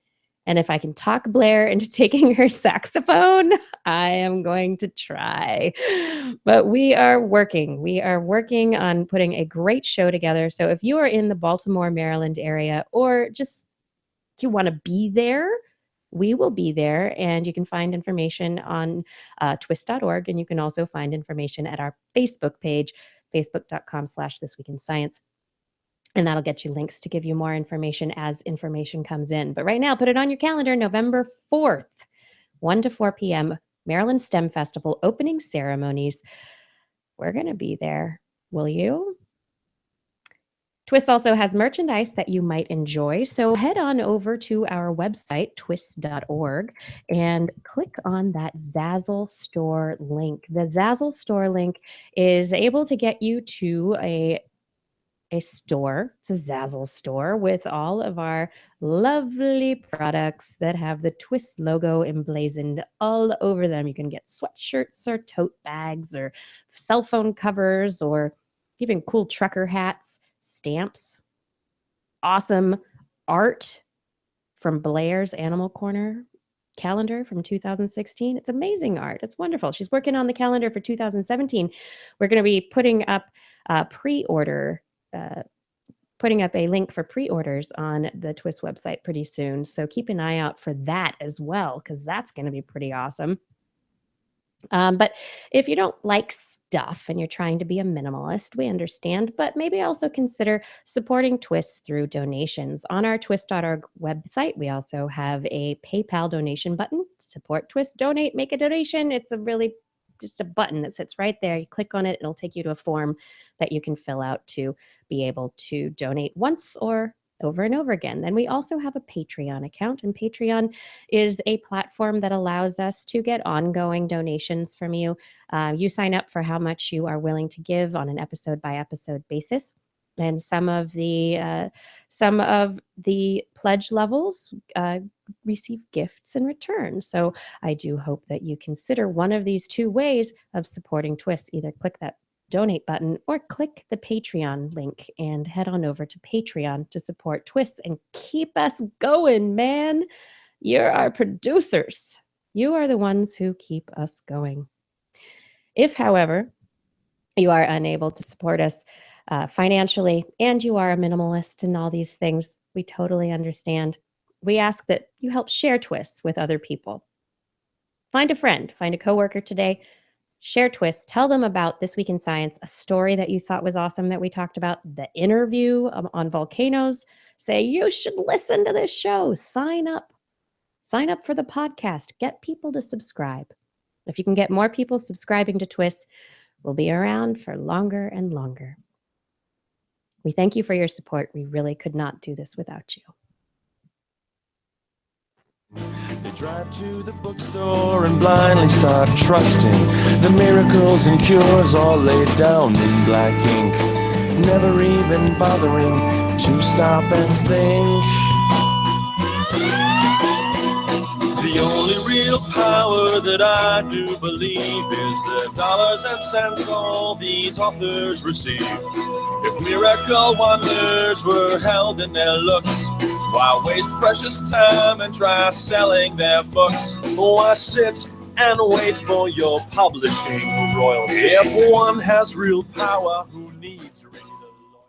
And if I can talk Blair into taking her saxophone, I am going to try. But we are working on putting a great show together. So if you are in the Baltimore, Maryland area, or just you want to be there, we will be there. And you can find information on TWIS.org. And you can also find information at our Facebook page, facebook.com/thisweekinscience. And that'll get you links to give you more information as information comes in. But right now, put it on your calendar, November 4th, 1 to 4 p.m., Maryland STEM Festival opening ceremonies. We're going to be there. Will you? TWIS also has merchandise that you might enjoy. So head on over to our website, twis.org, and click on that Zazzle store link. The Zazzle store link is able to get you to a store. It's a Zazzle store with all of our lovely products that have the TWIS logo emblazoned all over them. You can get sweatshirts or tote bags or cell phone covers or even cool trucker hats, stamps, awesome art from Blair's Animal Corner calendar from 2016. It's amazing art. It's wonderful. She's working on the calendar for 2017. We're going to be putting up putting up a link for pre-orders on the TWIS website pretty soon. So keep an eye out for that as well, because that's going to be pretty awesome. But if you don't like stuff and you're trying to be a minimalist, we understand, but maybe also consider supporting TWIS through donations. On our twis.org website, we also have a PayPal donation button. Support TWIS, donate, make a donation. It's just a button that sits right there. You click on it, it'll take you to a form that you can fill out to be able to donate once or over and over again. Then we also have a Patreon account, and Patreon is a platform that allows us to get ongoing donations from you. You sign up for how much you are willing to give on an episode by episode basis. And some of the pledge levels receive gifts in return. So I do hope that you consider one of these two ways of supporting TWIS. Either click that donate button or click the Patreon link and head on over to Patreon to support TWIS and keep us going, man. You're our producers. You are the ones who keep us going. If, however, you are unable to support us financially and you are a minimalist and all these things, we totally understand. We ask that you help share TWIS with other people. Find a friend, find a coworker today, Share TWIS. Tell them about This Week in Science, a story that you thought was awesome that we talked about, the interview on volcanoes. Say, you should listen to this show. Sign up. Sign up for the podcast. Get people to subscribe. If you can get more people subscribing to TWIS, we'll be around for longer and longer. We thank you for your support. We really could not do this without you. They drive to the bookstore and blindly start trusting the miracles and cures all laid down in black ink, never even bothering to stop and think. The only real power that I do believe is the dollars and cents all these authors receive. If miracle wonders were held in their looks, why waste precious time and try selling their books? Why sit and wait for your publishing royalty? If one has real power, who needs real loyalty?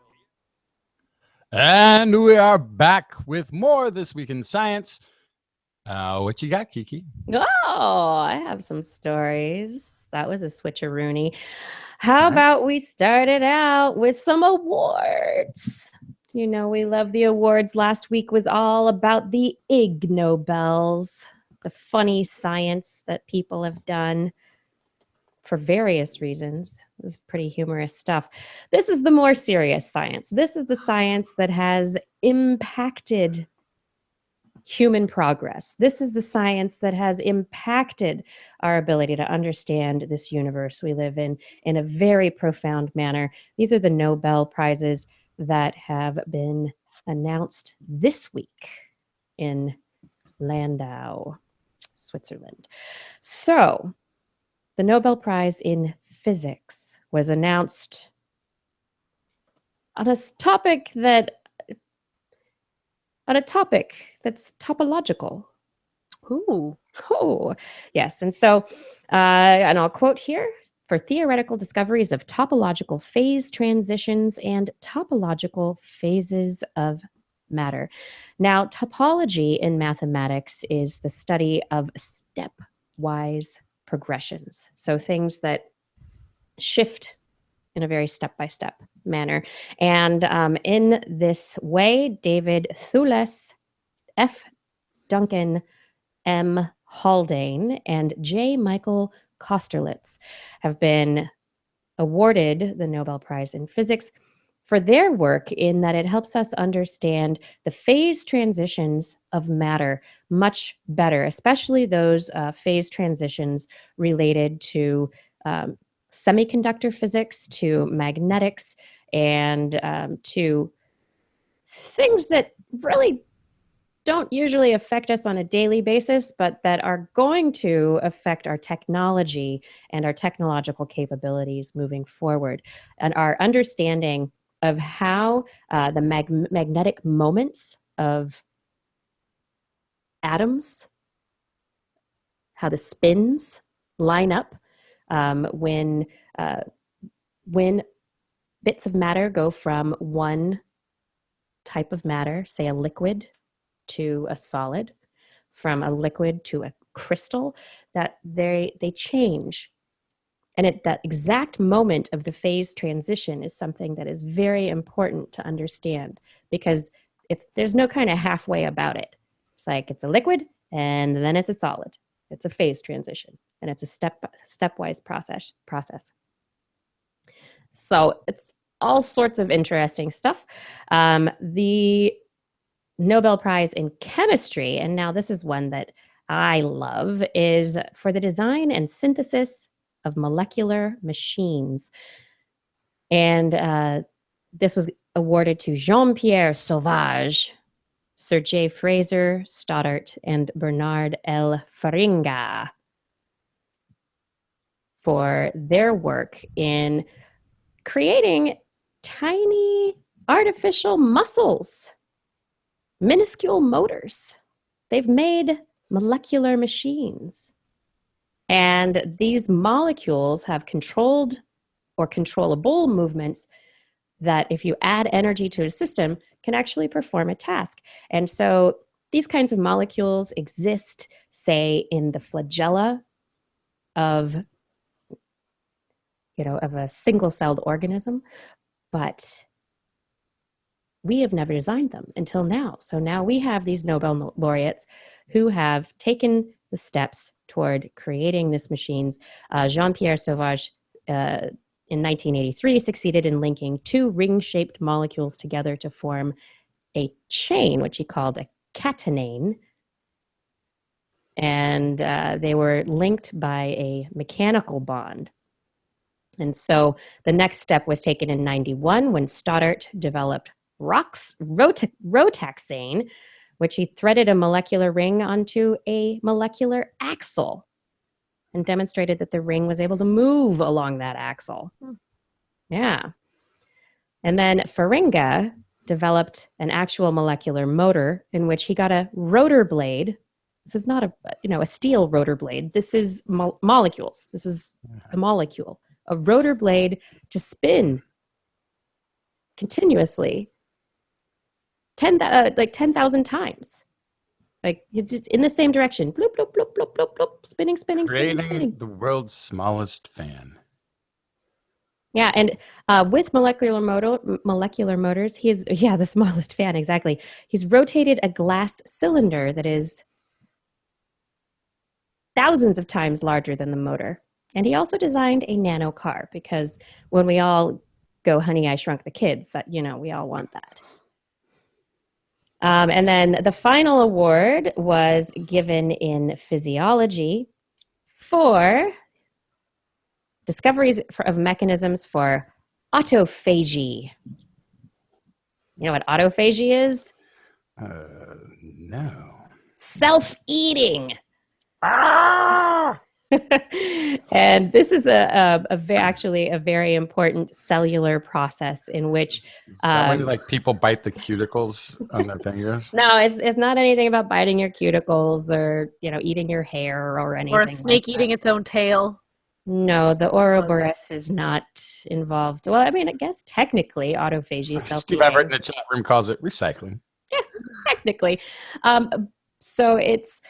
And we are back with more This Week in Science. What you got, Kiki? Oh, I have some stories. That was a switcheroony. How about we start it out with some awards? You know, we love the awards. Last week was all about the Ig Nobels, the funny science that people have done for various reasons. It was pretty humorous stuff. This is the more serious science. This is the science that has impacted human progress. This is the science that has impacted our ability to understand this universe we live in a very profound manner. These are the Nobel Prizes that have been announced this week in Landau, Switzerland. So, the Nobel Prize in Physics was announced on a topic that's topological. Ooh. Oh, yes. And so, and I'll quote here, for theoretical discoveries of topological phase transitions and topological phases of matter. Now, topology in mathematics is the study of stepwise progressions. So things that shift in a very step-by-step manner. And in this way, David Thules, F. Duncan, M. Haldane, and J. Michael Kosterlitz have been awarded the Nobel Prize in Physics for their work in that it helps us understand the phase transitions of matter much better, especially those phase transitions related to semiconductor physics, to magnetics, and to things that really don't usually affect us on a daily basis, but that are going to affect our technology and our technological capabilities moving forward. And our understanding of how the magnetic moments of atoms, how the spins line up when bits of matter go from one type of matter, say a liquid, to a solid, from a liquid to a crystal, that they change. And at that exact moment of the phase transition is something that is very important to understand, because there's no kind of halfway about it. It's like it's a liquid and then it's a solid. It's a phase transition, and it's a stepwise process. So it's all sorts of interesting stuff. The Nobel Prize in Chemistry, and now this is one that I love, is for the design and synthesis of molecular machines. And this was awarded to Jean-Pierre Sauvage, Sergei Fraser Stoddart, and Bernard L. Faringa for their work in creating tiny artificial muscles, minuscule motors. They've made molecular machines. And these molecules have controlled or controllable movements that, if you add energy to a system, can actually perform a task. And so these kinds of molecules exist, say, in the flagella of of a single-celled organism, but we have never designed them until now. So now we have these Nobel laureates who have taken the steps toward creating these machines. Jean-Pierre Sauvage in 1983 succeeded in linking two ring-shaped molecules together to form a chain, which he called a catenane. And they were linked by a mechanical bond. And so the next step was taken in 91 when Stoddart developed rotaxane, which he threaded a molecular ring onto a molecular axle and demonstrated that the ring was able to move along that axle. Yeah. And then Feringa developed an actual molecular motor in which he got a rotor blade. This is not a steel rotor blade. This is molecules. This is a molecule, a rotor blade to spin continuously 10,000 times. Like it's just in the same direction. Bloop, bloop, bloop, bloop, bloop, bloop, spinning, Creating the world's smallest fan. Yeah, and with molecular motors, he's the smallest fan, exactly. He's rotated a glass cylinder that is thousands of times larger than the motor. And he also designed a nano car, because when we all go Honey, I Shrunk the Kids, that we all want that. And then the final award was given in physiology for discoveries of mechanisms for autophagy. You know what autophagy is? No. Self-eating. And this is actually a very important cellular process in which Is that when like people bite the cuticles on their fingers? No, it's not anything about biting your cuticles or eating your hair or anything. Or a snake like eating its own tail. No, the Ouroboros is not involved. Well, I mean, I guess technically autophagy is self-eating. Steve Everett in the chat room calls it recycling. Yeah, technically. So it's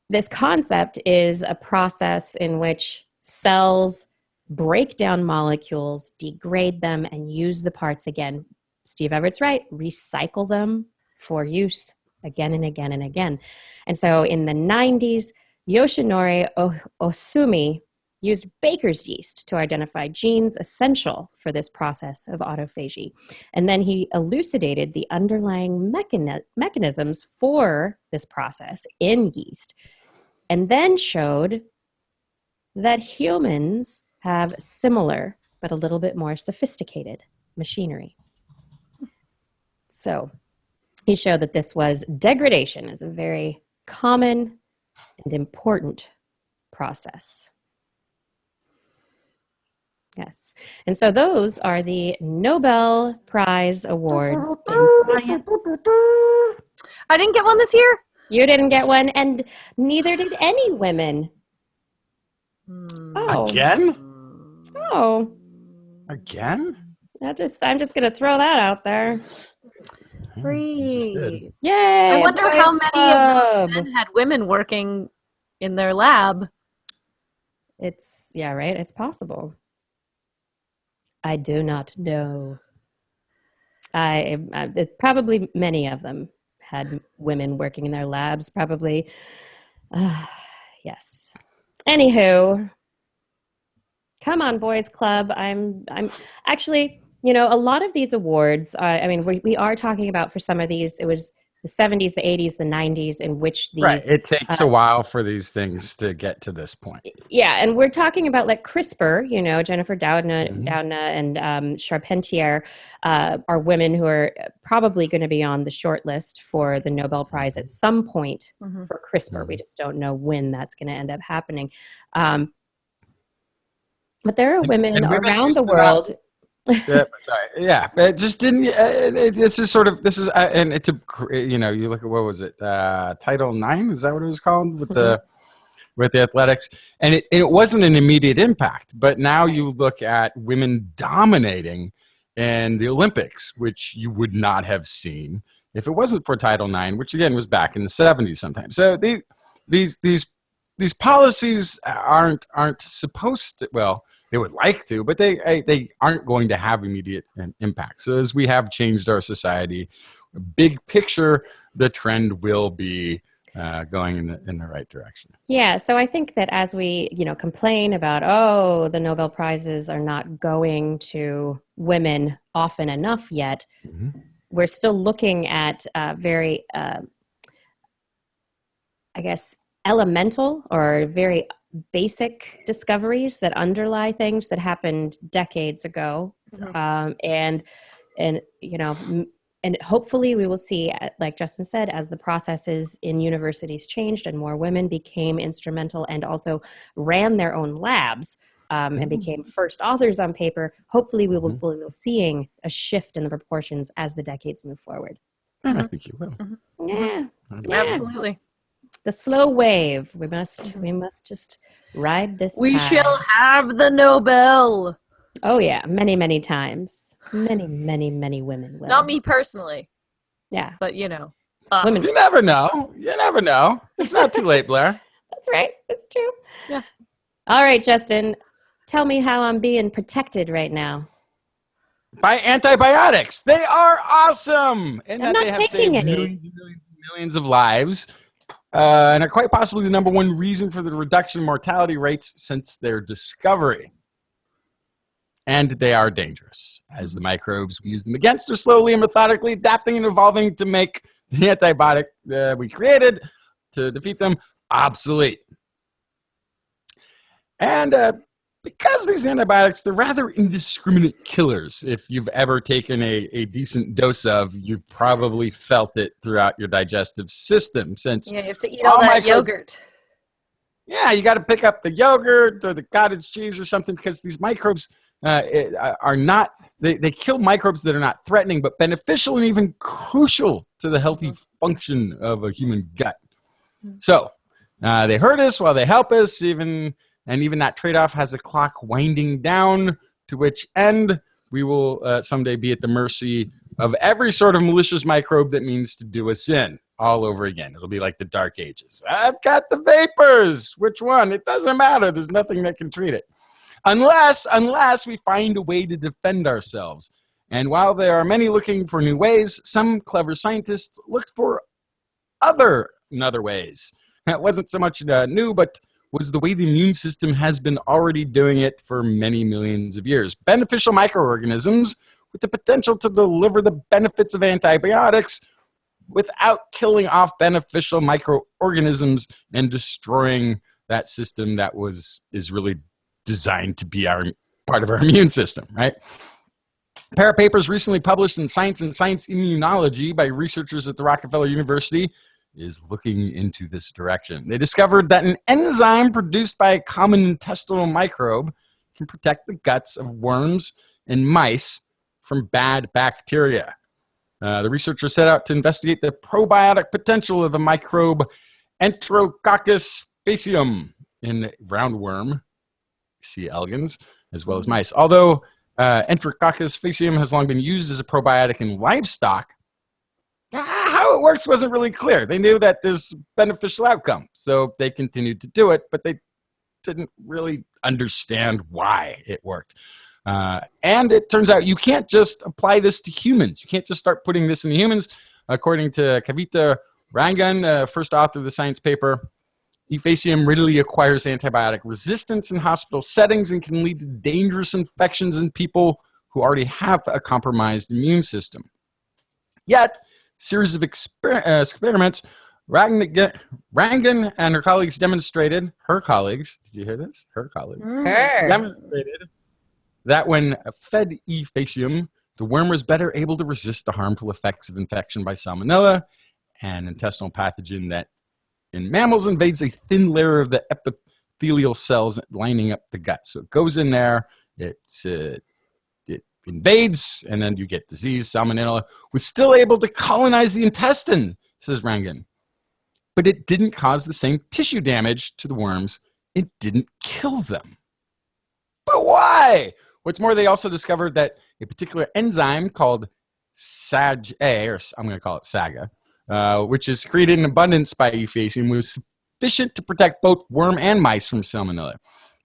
this concept is a process in which cells break down molecules, degrade them, and use the parts again. Steve Everett's right, recycle them for use again and again and again. And so in the 90s, Yoshinori Osumi used baker's yeast to identify genes essential for this process of autophagy. And then he elucidated the underlying mechanisms for this process in yeast, and then showed that humans have similar, but a little bit more sophisticated machinery. So he showed that this was degradation is a very common and important process. Yes. And so those are the Nobel Prize Awards in science. I didn't get one this year. You didn't get one, and neither did any women. Oh. Again? Oh. Again? I'm just going to throw that out there. Free. Yay! I wonder boys how many club. of those men had women working in their lab. It's right. It's possible. I do not know. Probably many of them had women working in their labs. Probably. Yes. Anywho, come on, boys club. I'm actually. A lot of these awards, I mean, we are talking about for some of these, it was the 70s, the 80s, the 90s, in which these... Right, it takes a while for these things to get to this point. Yeah, and we're talking about like CRISPR, Jennifer Doudna and Charpentier are women who are probably going to be on the short list for the Nobel Prize at some point for CRISPR. We just don't know when that's going to end up happening. But there are women around the world... Yeah, sorry. Yeah, it just didn't. This is, and it you look at what was it? Title IX, is that what it was called with the athletics? And it wasn't an immediate impact, but now you look at women dominating in the Olympics, which you would not have seen if it wasn't for Title IX, which again was back in the 70s sometimes. So these policies aren't supposed to. Well, They would like to, but they aren't going to have immediate impact. So as we have changed our society, big picture, the trend will be going in the right direction. Yeah, so I think that as we, complain about, oh, the Nobel Prizes are not going to women often enough yet, we're still looking at very, I guess, elemental or very basic discoveries that underlie things that happened decades ago. And hopefully we will see, like Justin said, as the processes in universities changed and more women became instrumental and also ran their own labs and became first authors on paper, hopefully we will be seeing a shift in the proportions as the decades move forward. And I think you will. Yeah. Absolutely. The slow wave. We must just ride this We tide. shall have the Nobel. Oh yeah, many, many times. Many, many, many women will. Not me personally, Yeah. but us. Women. You never know. You never know. It's not too late, Blair. That's right. That's true. Yeah. All right, Justin. Tell me how I'm being protected right now. By antibiotics. They are awesome. And I'm that not they have taking saved any. millions and millions and millions of lives. And are quite possibly the number one reason for the reduction in mortality rates since their discovery. And they are dangerous, as the microbes we use them against are slowly and methodically adapting and evolving to make the antibiotic we created to defeat them obsolete. And because these antibiotics, they're rather indiscriminate killers. If you've ever taken a decent dose of, you've probably felt it throughout your digestive system. Since you have to eat all that yogurt. Yeah, you got to pick up the yogurt or the cottage cheese or something, because these microbes are not, they kill microbes that are not threatening, but beneficial and even crucial to the healthy function of a human gut. So they hurt us while they help us, even that trade-off has a clock winding down, to which end we will someday be at the mercy of every sort of malicious microbe that means to do us in all over again. It'll be like the Dark Ages. I've got the vapors. Which one? It doesn't matter. There's nothing that can treat it. Unless we find a way to defend ourselves. And while there are many looking for new ways, some clever scientists looked for other ways. That wasn't so much new, but was the way the immune system has been already doing it for many millions of years. Beneficial microorganisms with the potential to deliver the benefits of antibiotics without killing off beneficial microorganisms and destroying that system that is really designed to be part of our immune system, right? A pair of papers recently published in Science and Science Immunology by researchers at the Rockefeller University is looking into this direction. They discovered that an enzyme produced by a common intestinal microbe can protect the guts of worms and mice from bad bacteria. The researchers set out to investigate the probiotic potential of the microbe Enterococcus faecium in roundworm, C. elegans, as well as mice. Although Enterococcus faecium has long been used as a probiotic in livestock, how it works wasn't really clear. They knew that there's beneficial outcome, so they continued to do it, but they didn't really understand why it worked. And it turns out you can't just apply this to humans. You can't just start putting this in the humans. According to Kavita Rangan, first author of the science paper, E. faecium readily acquires antibiotic resistance in hospital settings and can lead to dangerous infections in people who already have a compromised immune system. Yet, series of experiments, Rangan and her colleagues demonstrated, did you hear this? Her colleagues demonstrated that when fed E. faecium, the worm was better able to resist the harmful effects of infection by salmonella, an intestinal pathogen that in mammals invades a thin layer of the epithelial cells lining up the gut. So it goes in there, it invades, and then you get disease. Salmonella was still able to colonize the intestine, says Rangan. But it didn't cause the same tissue damage to the worms. It didn't kill them. But why? What's more, they also discovered that a particular enzyme called SAG-A, or I'm going to call it SAGA, which is created in abundance by E. faecium, was sufficient to protect both worm and mice from salmonella.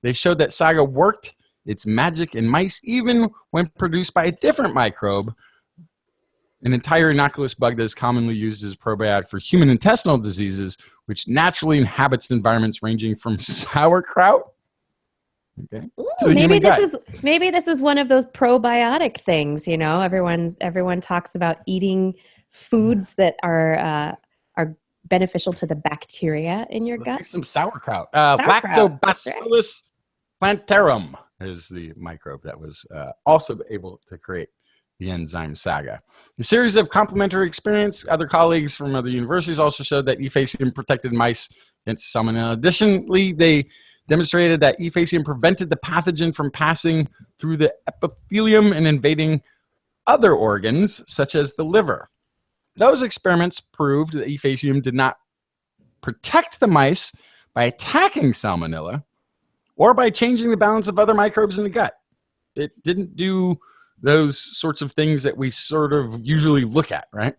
They showed that SAGA worked its magic in mice, even when produced by a different microbe, an entire innocuous bug that is commonly used as probiotic for human intestinal diseases, which naturally inhabits environments ranging from sauerkraut, okay, Ooh, to the human gut. maybe this is one of those probiotic things. You know, everyone talks about eating foods that are beneficial to the bacteria in your Let's see gut. some sauerkraut. Sauerkraut, that's right. Lactobacillus plantarum is the microbe that was also able to create the enzyme saga. A series of complementary experiments, other colleagues from other universities also showed that ephasium protected mice against salmonella. Additionally, they demonstrated that ephasium prevented the pathogen from passing through the epithelium and invading other organs, such as the liver. Those experiments proved that ephasium did not protect the mice by attacking salmonella or by changing the balance of other microbes in the gut. It didn't do those sorts of things that we sort of usually look at, right?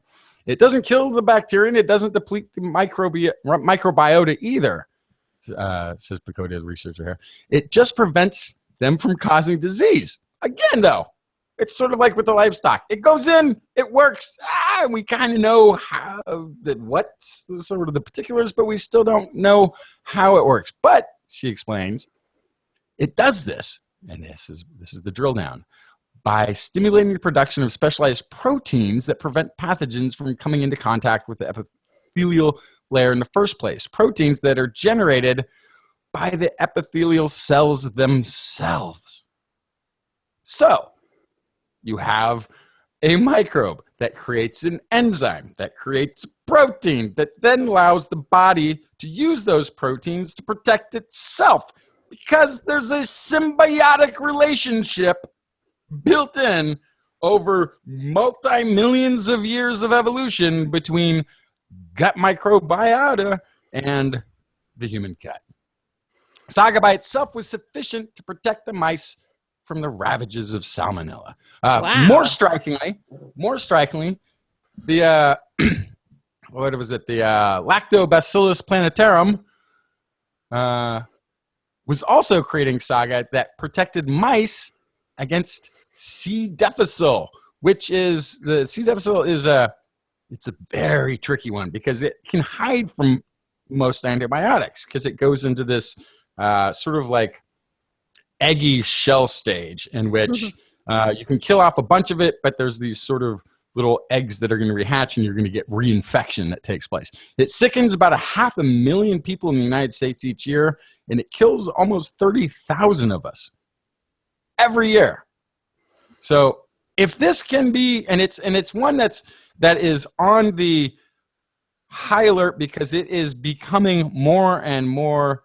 It doesn't kill the bacteria, and it doesn't deplete the microbiota either, says Pacoda, the researcher here. It just prevents them from causing disease. Again, though, it's sort of like with the livestock. It goes in, it works, and we kind of know what's sort of the particulars, but we still don't know how it works. But, she explains, it does this, and this is the drill down, by stimulating the production of specialized proteins that prevent pathogens from coming into contact with the epithelial layer in the first place. Proteins that are generated by the epithelial cells themselves. So, you have a microbe that creates an enzyme, that creates protein, that then allows the body to use those proteins to protect itself, because there's a symbiotic relationship built in over multi-millions of years of evolution between gut microbiota and the human gut. Saga by itself was sufficient to protect the mice from the ravages of salmonella. Wow. More strikingly, the what was it? The Lactobacillus plantarum was also creating saga that protected mice against C. difficile, which is the C. difficile is it's a very tricky one because it can hide from most antibiotics because it goes into this sort of like eggy shell stage in which you can kill off a bunch of it, but there's these sort of little eggs that are going to rehatch and you're going to get reinfection that takes place. It sickens about 500,000 people in the United States each year, and it kills almost 30,000 of us every year. So if this can be, and it's one that is on the high alert because it is becoming more and more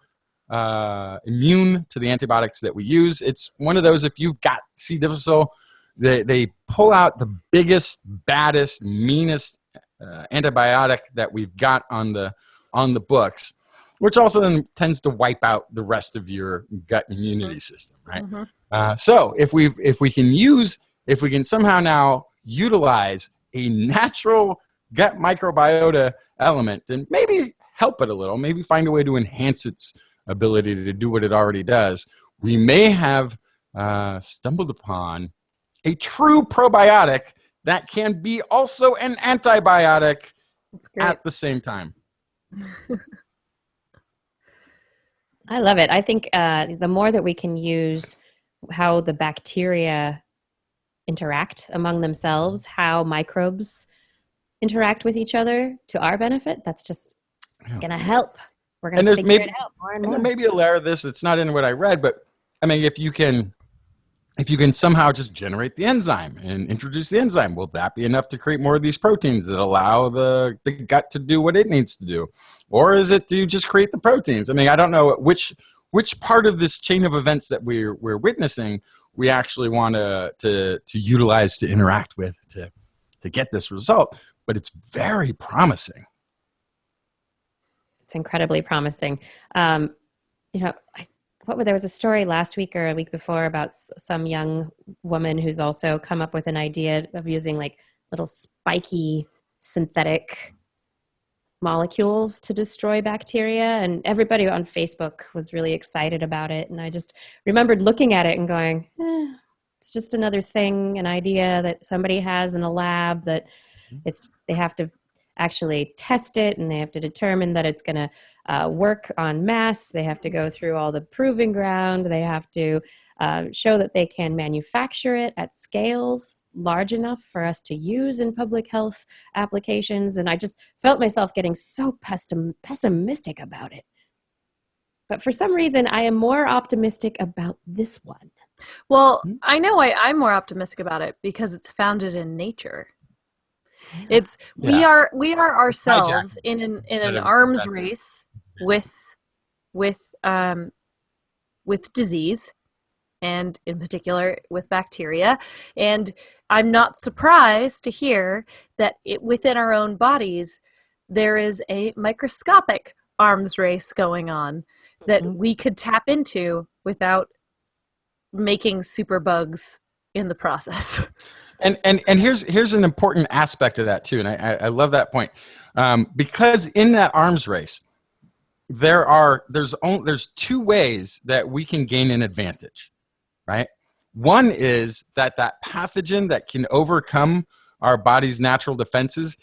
immune to the antibiotics that we use. It's one of those, if you've got C. difficile, they pull out the biggest, baddest, meanest antibiotic that we've got on the books, which also then tends to wipe out the rest of your gut immunity system, right? Mm-hmm. So if we can somehow now utilize a natural gut microbiota element, then maybe help it a little, maybe find a way to enhance its ability to do what it already does, we may have stumbled upon a true probiotic that can be also an antibiotic at the same time. I love it. I think the more that we can use how the bacteria interact among themselves, how microbes interact with each other to our benefit, that's just going to help. We're going to figure it out more and more. And there may be a layer of this. It's not in what I read, but I mean, if you can somehow just generate the enzyme and introduce the enzyme, will that be enough to create more of these proteins that allow the gut to do what it needs to do? Or is it to just create the proteins? I mean, I don't know which part of this chain of events that we're witnessing we actually want to utilize to interact with to get this result, but it's very promising. It's incredibly promising. There was a story last week or a week before about some young woman who's also come up with an idea of using like little spiky synthetic molecules to destroy bacteria. And everybody on Facebook was really excited about it. And I just remembered looking at it and going, it's just another thing, an idea that somebody has in a lab that they have to actually test it, and they have to determine that it's going to work en masse. They have to go through all the proving ground. They have to show that they can manufacture it at scales large enough for us to use in public health applications. And I just felt myself getting so pessimistic about it. But for some reason, I am more optimistic about this one. Well, I know I'm more optimistic about it because it's founded in nature. It's we are ourselves in an arms race with disease, and in particular with bacteria. And I'm not surprised to hear that within our own bodies there is a microscopic arms race going on that we could tap into without making super bugs in the process. And here's an important aspect of that too, and I love that point, because in that arms race, there's two ways that we can gain an advantage, right? One is that pathogen that can overcome our body's natural defenses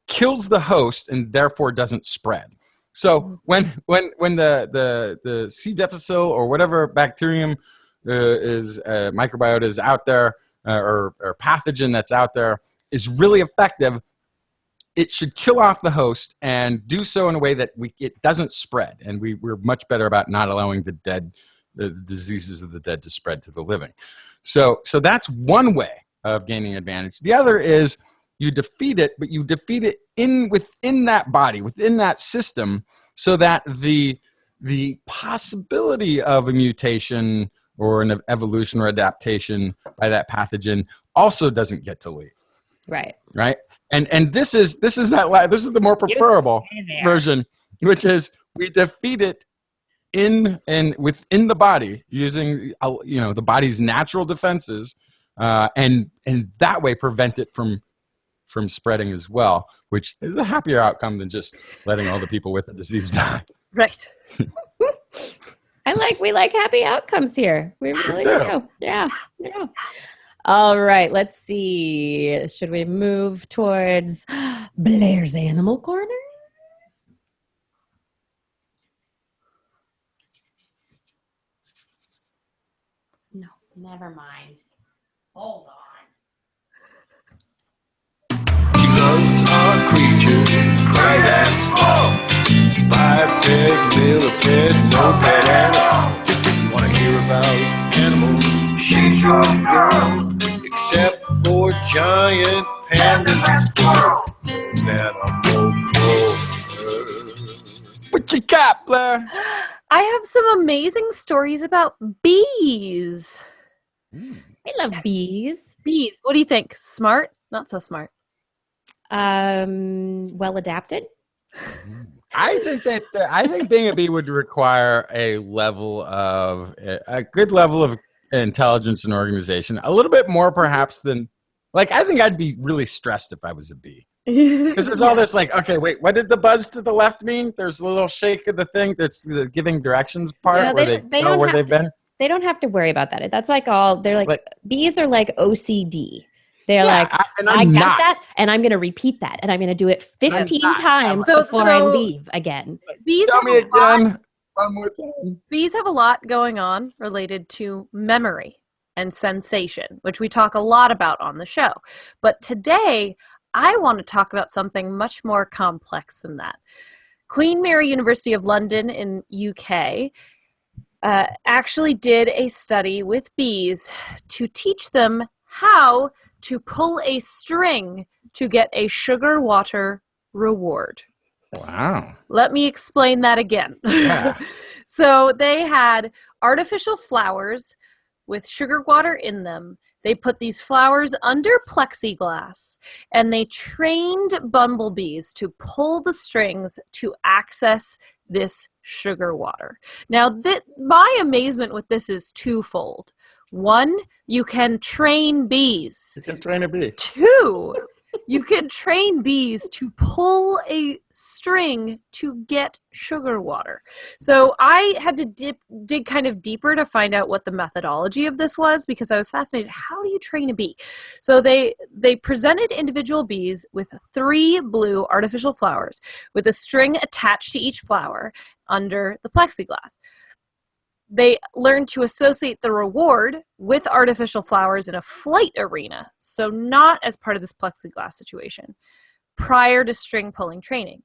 kills the host and therefore doesn't spread. So when the C. difficile or whatever bacterium microbiota is out there, or pathogen that's out there is really effective, it should kill off the host and do so in a way that it doesn't spread. And we're much better about not allowing the diseases of the dead to spread to the living. So that's one way of gaining advantage. The other is you defeat it, but you defeat it within that body, within that system, so that the possibility of a mutation or an evolution or adaptation by that pathogen also doesn't get to leave. Right. And this is the more preferable version, which is we defeat it within the body using the body's natural defenses, and that way prevent it from spreading as well, which is a happier outcome than just letting all the people with the disease die. Right. We like happy outcomes here. We really do. Yeah. All right, let's see. Should we move towards Blair's Animal Corner? No, never mind. Hold on. She loves our creatures, bright and small. Biped, millipede, no pet at all. If you want to hear about animals, she's your girl. Except for giant pandas and squirrels. What you got, Blair? I have some amazing stories about bees. I love bees. Bees. What do you think? Smart? Not so smart. Well adapted. I think being a bee would require a good level of intelligence and organization, a little bit more perhaps than, I think I'd be really stressed if I was a bee, because there's all this okay, wait, what did the buzz to the left mean? There's a little shake of the thing that's the giving directions part where they know where they've been. They don't have to worry about that. That's bees are like OCD. They're I got that, and I'm going to repeat that, and I'm going to do it 15 times before I leave again. Bees Tell me again. One more time. Bees have a lot going on related to memory and sensation, which we talk a lot about on the show. But today, I want to talk about something much more complex than that. Queen Mary University of London in UK actually did a study with bees to teach them how to pull a string to get a sugar water reward. Wow. Let me explain that again. Yeah. So they had artificial flowers with sugar water in them. They put these flowers under plexiglass, and they trained bumblebees to pull the strings to access this sugar water. Now, my amazement with this is twofold. One, you can train bees. You can train a bee. Two, You can train bees to pull a string to get sugar water. So I had to dig kind of deeper to find out what the methodology of this was, because I was fascinated. How do you train a bee? So they presented individual bees with 3 blue artificial flowers with a string attached to each flower under the plexiglass. They learned to associate the reward with artificial flowers in a flight arena, so not as part of this plexiglass situation, prior to string pulling training.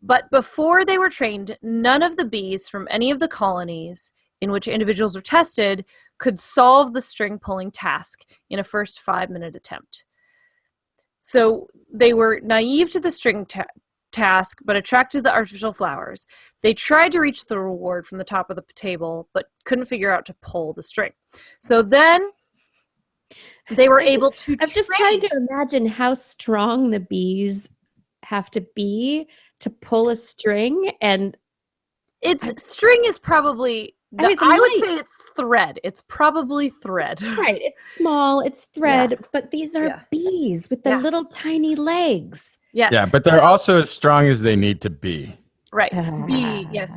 But before they were trained, none of the bees from any of the colonies in which individuals were tested could solve the string pulling task in a first 5-minute attempt. So they were naive to the string task, but attracted to the artificial flowers. They tried to reach the reward from the top of the table, but couldn't figure out to pull the string. So then they were able to I'm just trying to imagine how strong the bees have to be to pull a string, and string is probably I would say it's thread. It's probably thread. Right. It's small, it's thread, but these are bees with the little tiny legs. Yes. Yeah, but they're also as strong as they need to be. Right. Yes.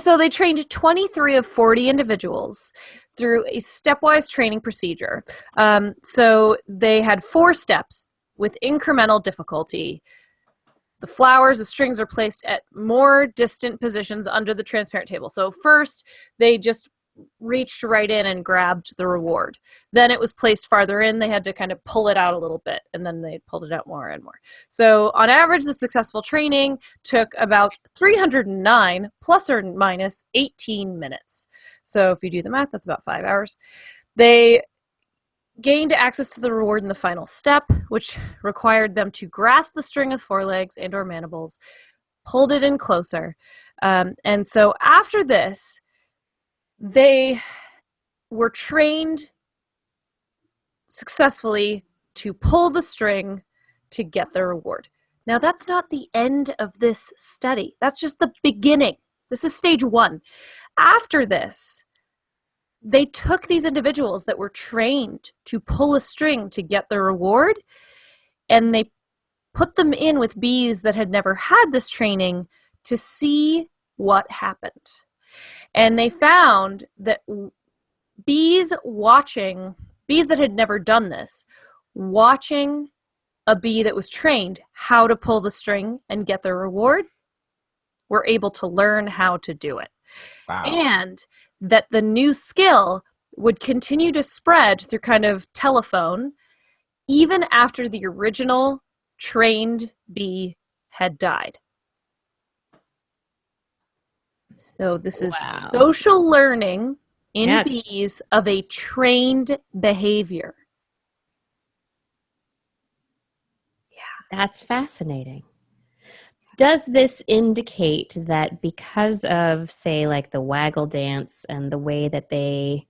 So they trained 23 of 40 individuals through a stepwise training procedure. So they had 4 steps with incremental difficulty. The flowers, the strings are placed at more distant positions under the transparent table. So first, they just reached right in and grabbed the reward. Then it was placed farther in. They had to kind of pull it out a little bit, and then they pulled it out more and more. So on average, the successful training took about 309 plus or minus 18 minutes. So if you do the math, that's about 5 hours. They gained access to the reward in the final step, which required them to grasp the string with forelegs and or mandibles, pulled it in closer. And so after this, they were trained successfully to pull the string to get the reward. Now, that's not the end of this study. That's just the beginning. This is stage 1. After this, they took these individuals that were trained to pull a string to get the reward, and they put them in with bees that had never had this training to see what happened. And they found that bees that had never done this, watching a bee that was trained how to pull the string and get the reward, were able to learn how to do it. Wow. And that the new skill would continue to spread through kind of telephone even after the original trained bee had died. So this is social learning in bees of a trained behavior. Yeah. That's fascinating. Does this indicate that because of, say, like the waggle dance and the way that they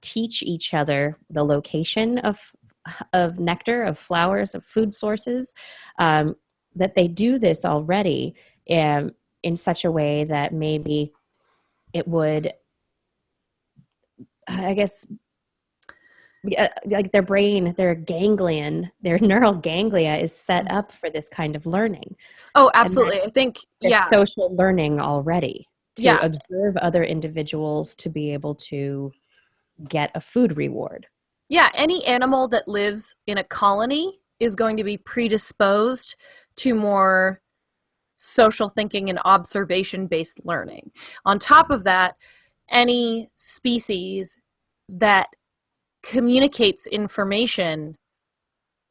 teach each other the location of nectar, of flowers, of food sources, that they do this already in such a way that maybe it would, I guess, like their brain, their neural ganglia is set up for this kind of learning. Oh, absolutely. I think, social learning already to observe other individuals to be able to get a food reward. Yeah, any animal that lives in a colony is going to be predisposed to more social thinking and observation-based learning. On top of that, any species that communicates information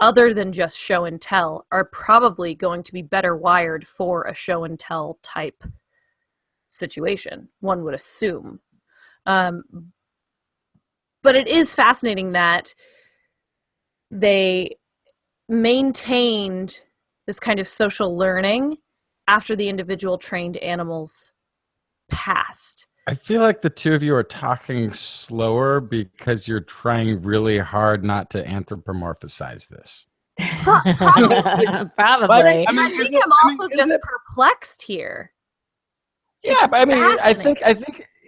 other than just show and tell are probably going to be better wired for a show and tell type situation, one would assume. But it is fascinating that they maintained this kind of social learning after the individual trained animals passed. I feel like the two of you are talking slower because you're trying really hard not to anthropomorphize this. Probably. I think I'm also just perplexed here. Yeah, but I mean, I think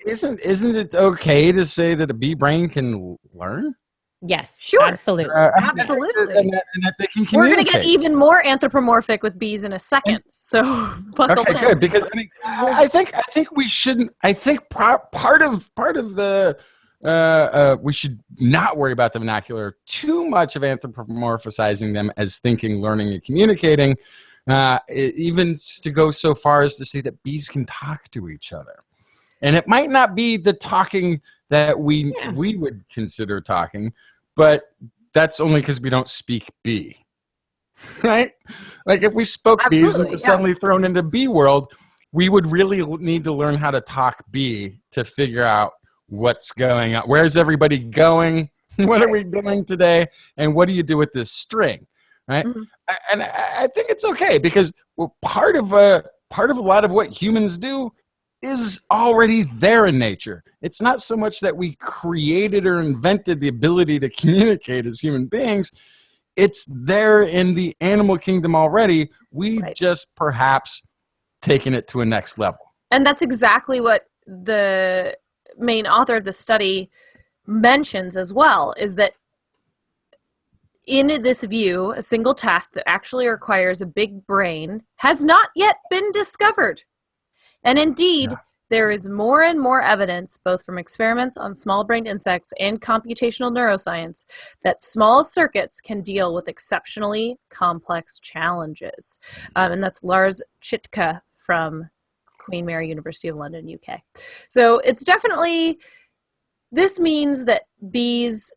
isn't it okay to say that a bee brain can learn? Yes, Sure. absolutely. Absolutely. And that they can We're going to communicate. get even more anthropomorphic with bees in a second. So buckle Okay, in. good. Because I mean, I think we shouldn't. I think part of the we should not worry about the vernacular too much of anthropomorphizing them as thinking, learning, and communicating. Even to go so far as to say that bees can talk to each other, and it might not be the talking that we would consider talking, but that's only because we don't speak bee. Right? Like if we spoke bees and were suddenly thrown into bee world, we would really need to learn how to talk bee to figure out what's going on. Where's everybody going? What are we doing today? And what do you do with this string? Right? Mhm. And I think it's okay because part of a lot of what humans do is already there in nature. It's not so much that we created or invented the ability to communicate as human beings. It's there in the animal kingdom already. We've just perhaps taken it to a next level. And that's exactly what the main author of the study mentions as well, is that in this view, a single task that actually requires a big brain has not yet been discovered. And indeed, there is more and more evidence, both from experiments on small-brained insects and computational neuroscience, that small circuits can deal with exceptionally complex challenges. And that's Lars Chitka from Queen Mary University of London, UK. So it's definitely, this means that bees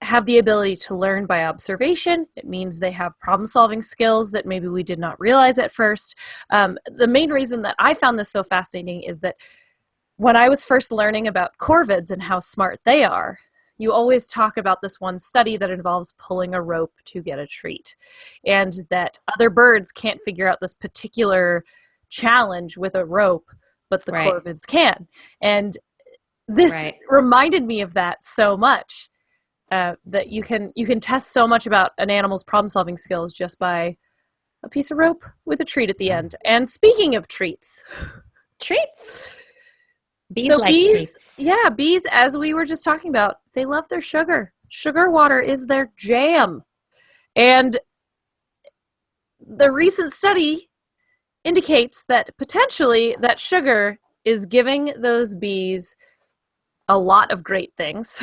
have the ability to learn by observation. It means they have problem-solving skills that maybe we did not realize at first. The main reason that I found this so fascinating is that when I was first learning about corvids and how smart they are, you always talk about this one study that involves pulling a rope to get a treat, and that other birds can't figure out this particular challenge with a rope, but the corvids can. And this reminded me of that so much. That you can test so much about an animal's problem-solving skills just by a piece of rope with a treat at the end. And speaking of treats, bees like treats. Yeah, bees, as we were just talking about, they love their sugar. Sugar water is their jam. And the recent study indicates that potentially that sugar is giving those bees a lot of great things.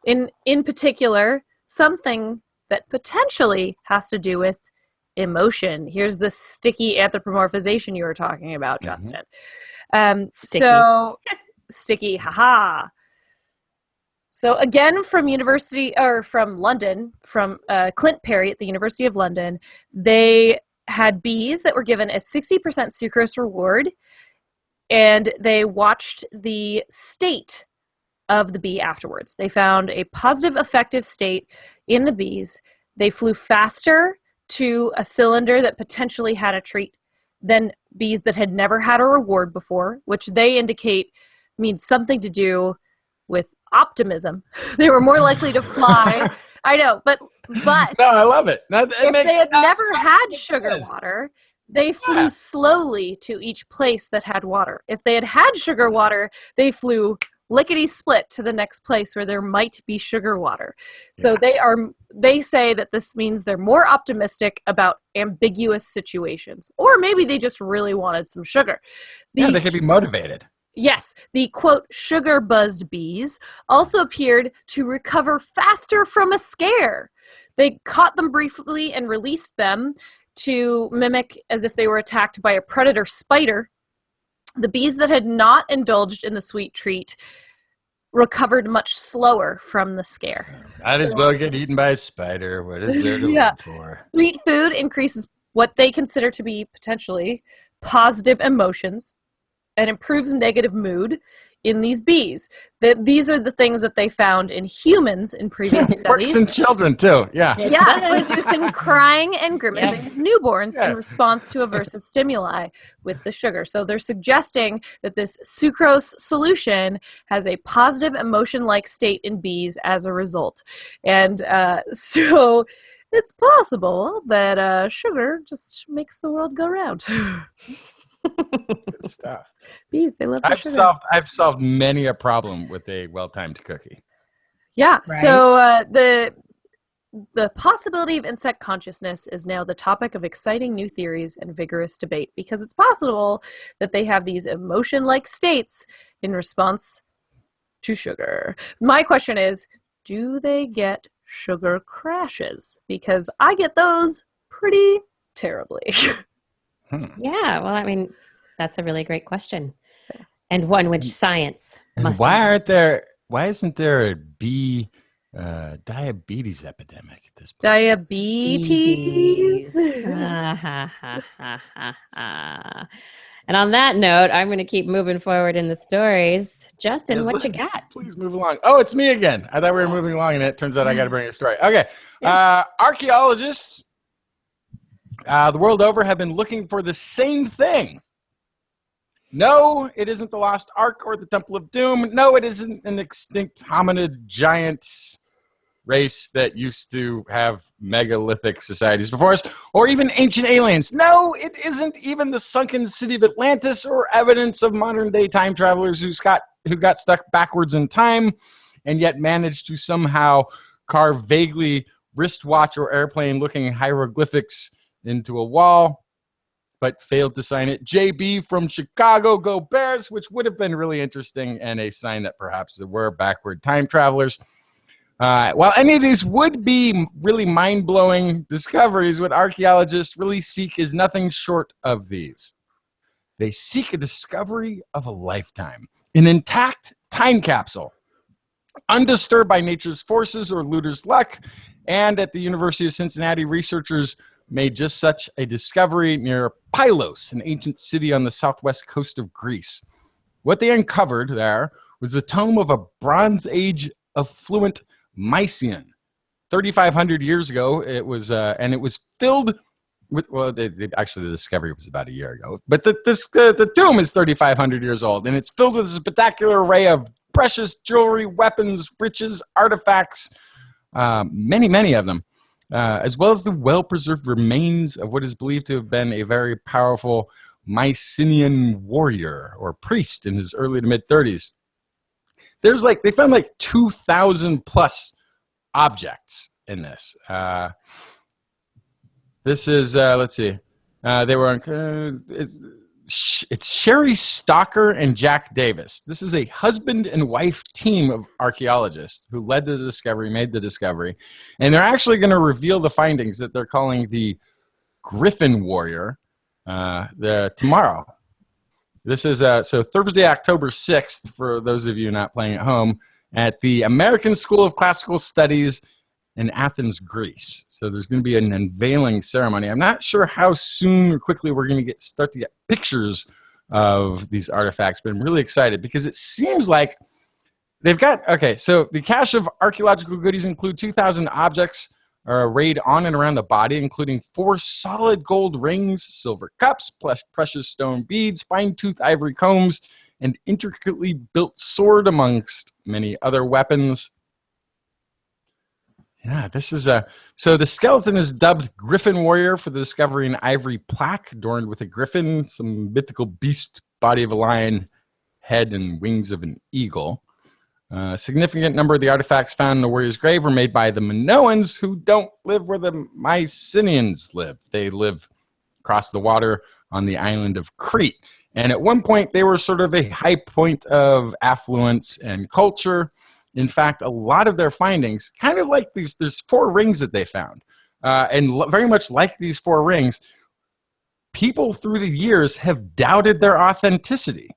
In particular, something that potentially has to do with emotion. Here's the sticky anthropomorphization you were talking about, Justin. Sticky. So sticky, haha. So again, from London, from Clint Perry at the University of London, they had bees that were given a 60% sucrose reward, and they watched the state of the bee afterwards. They found a positive affective state in the bees. They flew faster to a cylinder that potentially had a treat than bees that had never had a reward before, which they indicate means something to do with optimism. They were more likely to fly. I know, but no, I love it. If they had never had sugar water, they flew slowly to each place that had water. If they had had sugar water, they flew lickety-split to the next place where there might be sugar water. So they say that this means they're more optimistic about ambiguous situations. Or maybe they just really wanted some sugar. They could be motivated. Yes, the, quote, sugar-buzzed bees also appeared to recover faster from a scare. They caught them briefly and released them to mimic as if they were attacked by a predator spider. The bees that had not indulged in the sweet treat recovered much slower from the scare. Might as well get eaten by a spider. What is there to live for? Sweet food increases what they consider to be potentially positive emotions and improves negative mood in these bees. These are the things that they found in humans in previous studies. Works in children too. Reducing crying and grimacing of newborns in response to aversive stimuli with the sugar. So they're suggesting that this sucrose solution has a positive emotion-like state in bees as a result. And so it's possible that sugar just makes the world go round. Good stuff. Bees, they love their sugar. I've solved many a problem with a well-timed cookie. Yeah. Right. So the possibility of insect consciousness is now the topic of exciting new theories and vigorous debate, because it's possible that they have these emotion-like states in response to sugar. My question is, do they get sugar crashes? Because I get those pretty terribly. Yeah, well, I mean, that's a really great question, and one which science And must. why isn't there a bee diabetes epidemic at this point? Diabetes. And on that note, I'm going to keep moving forward in the stories. Justin, Yes, what you got? Please move along. Oh, it's me again. I thought we were moving along, and it turns out I got to bring a story. Okay. Archaeologists the world over have been looking for the same thing. No, it isn't the Lost Ark or the Temple of Doom. No, it isn't an extinct hominid giant race that used to have megalithic societies before us, or even ancient aliens. No, it isn't even the sunken city of Atlantis or evidence of modern-day time travelers who got stuck backwards in time and yet managed to somehow carve vaguely wristwatch or airplane-looking hieroglyphics into a wall, but failed to sign it. JB from Chicago, go Bears, which would have been really interesting and a sign that perhaps there were backward time travelers. While any of these would be really mind-blowing discoveries, what archaeologists really seek is nothing short of these. They seek a discovery of a lifetime, an intact time capsule, undisturbed by nature's forces or looter's luck. And at the University of Cincinnati, researchers made just such a discovery near Pylos, an ancient city on the southwest coast of Greece. What they uncovered there was the tomb of a Bronze Age affluent Mycenaean. 3,500 years ago, it was filled with, well, actually the discovery was about a year ago, but the tomb is 3,500 years old, and it's filled with a spectacular array of precious jewelry, weapons, riches, artifacts, many of them, as well as the well-preserved remains of what is believed to have been a very powerful Mycenaean warrior or priest in his early to mid-30s. They found like 2,000 plus objects in this. This is, let's see, they were on, it's Sherry Stalker and Jack Davis. This is a husband and wife team of archaeologists who made the discovery, and they're actually going to reveal the findings that they're calling the Griffin Warrior tomorrow. This is so Thursday, October 6th, for those of you not playing at home, at the American School of Classical Studies in Athens, Greece. So there's going to be an unveiling ceremony. I'm not sure how soon or quickly we're going to start to get pictures of these artifacts, but I'm really excited because it seems like they've got, okay, so the cache of archaeological goodies include 2,000 objects are arrayed on and around the body, including 4 solid gold rings, silver cups, precious stone beads, fine-toothed ivory combs, and intricately built sword, amongst many other weapons. Yeah, this is so the skeleton is dubbed Griffin Warrior for the discovery an ivory plaque adorned with a griffin, some mythical beast, body of a lion, head and wings of an eagle. A significant number of the artifacts found in the warrior's grave were made by the Minoans, who don't live where the Mycenaeans live. They live across the water on the island of Crete. And at one point, they were sort of a high point of affluence and culture. In fact, a lot of their findings, kind of like these, there's 4 rings that they found. And very much like these 4 rings, people through the years have doubted their authenticity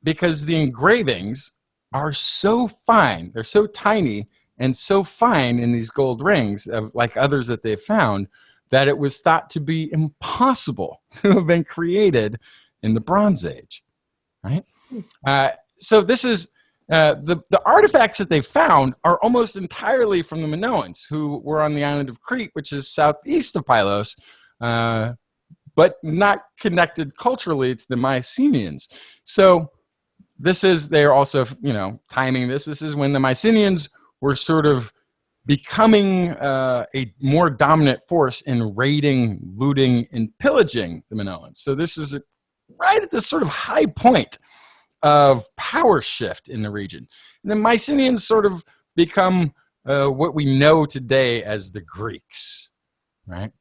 because the engravings are so fine, they're so tiny and so fine in these gold rings, like others that they've found, that it was thought to be impossible to have been created in the Bronze Age, right? So this is, the artifacts that they found are almost entirely from the Minoans, who were on the island of Crete, which is southeast of Pylos, but not connected culturally to the Mycenaeans. So they're also, timing this. This is when the Mycenaeans were sort of becoming a more dominant force in raiding, looting, and pillaging the Minoans. So this is right at this sort of high point of power shift in the region. And the Mycenaeans sort of become what we know today as the Greeks, right?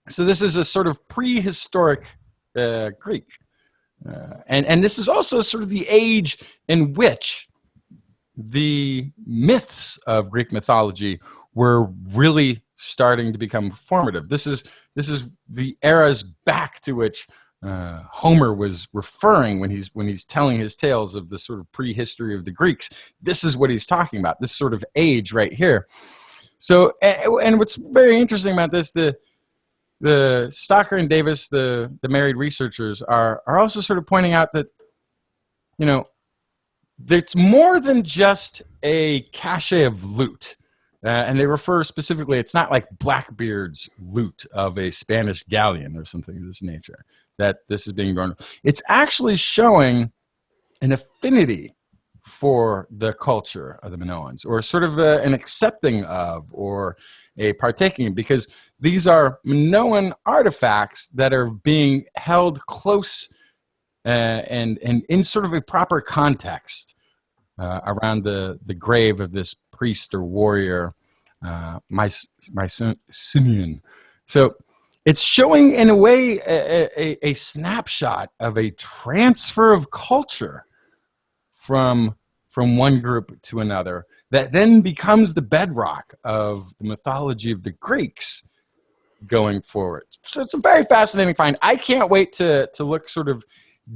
So this is a sort of prehistoric Greek. And this is also sort of the age in which the myths of Greek mythology were really starting to become formative. This is the eras back to which Homer was referring when he's telling his tales of the sort of prehistory of the Greeks. This is what he's talking about, this sort of age right here. So, and what's very interesting about this, the Stocker and Davis, the married researchers, are also sort of pointing out that, you know, it's more than just a cache of loot. And they refer specifically, it's not like Blackbeard's loot of a Spanish galleon or something of this nature that this is being born. It's actually showing an affinity for the culture of the Minoans, or sort of an accepting of, or a partaking, because these are Minoan artifacts that are being held close and in sort of a proper context around the grave of this priest or warrior, Mycenaean. So it's showing, in a way, a snapshot of a transfer of culture from one group to another that then becomes the bedrock of the mythology of the Greeks going forward. So it's a very fascinating find. I can't wait to look sort of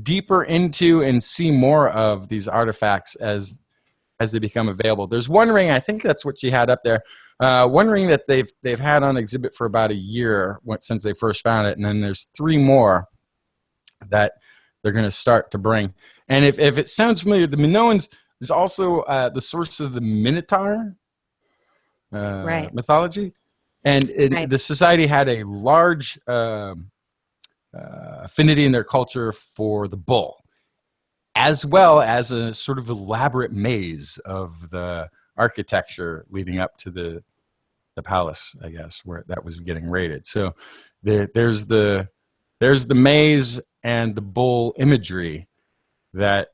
deeper into and see more of these artifacts as they become available. There's one ring, I think that's what she had up there, one ring that they've had on exhibit for about a year since they first found it, and then there's 3 more that they're going to start to bring. And if it sounds familiar, the Minoans is also the source of the Minotaur mythology. And the society had a large affinity in their culture for the bull, as well as a sort of elaborate maze of the architecture leading up to the palace, I guess, where that was getting raided. So there's the maze and the bull imagery that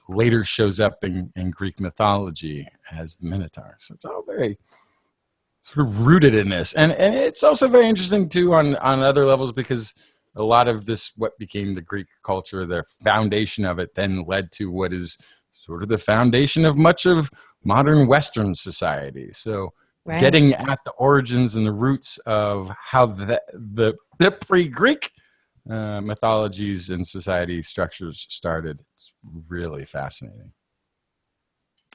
later shows up in Greek mythology as the Minotaur. So it's all very sort of rooted in this. And it's also very interesting, too, on other levels, because a lot of this, what became the Greek culture, the foundation of it, then led to what is sort of the foundation of much of modern Western society. So getting at the origins and the roots of how the pre-Greek mythologies and society structures started, it's really fascinating.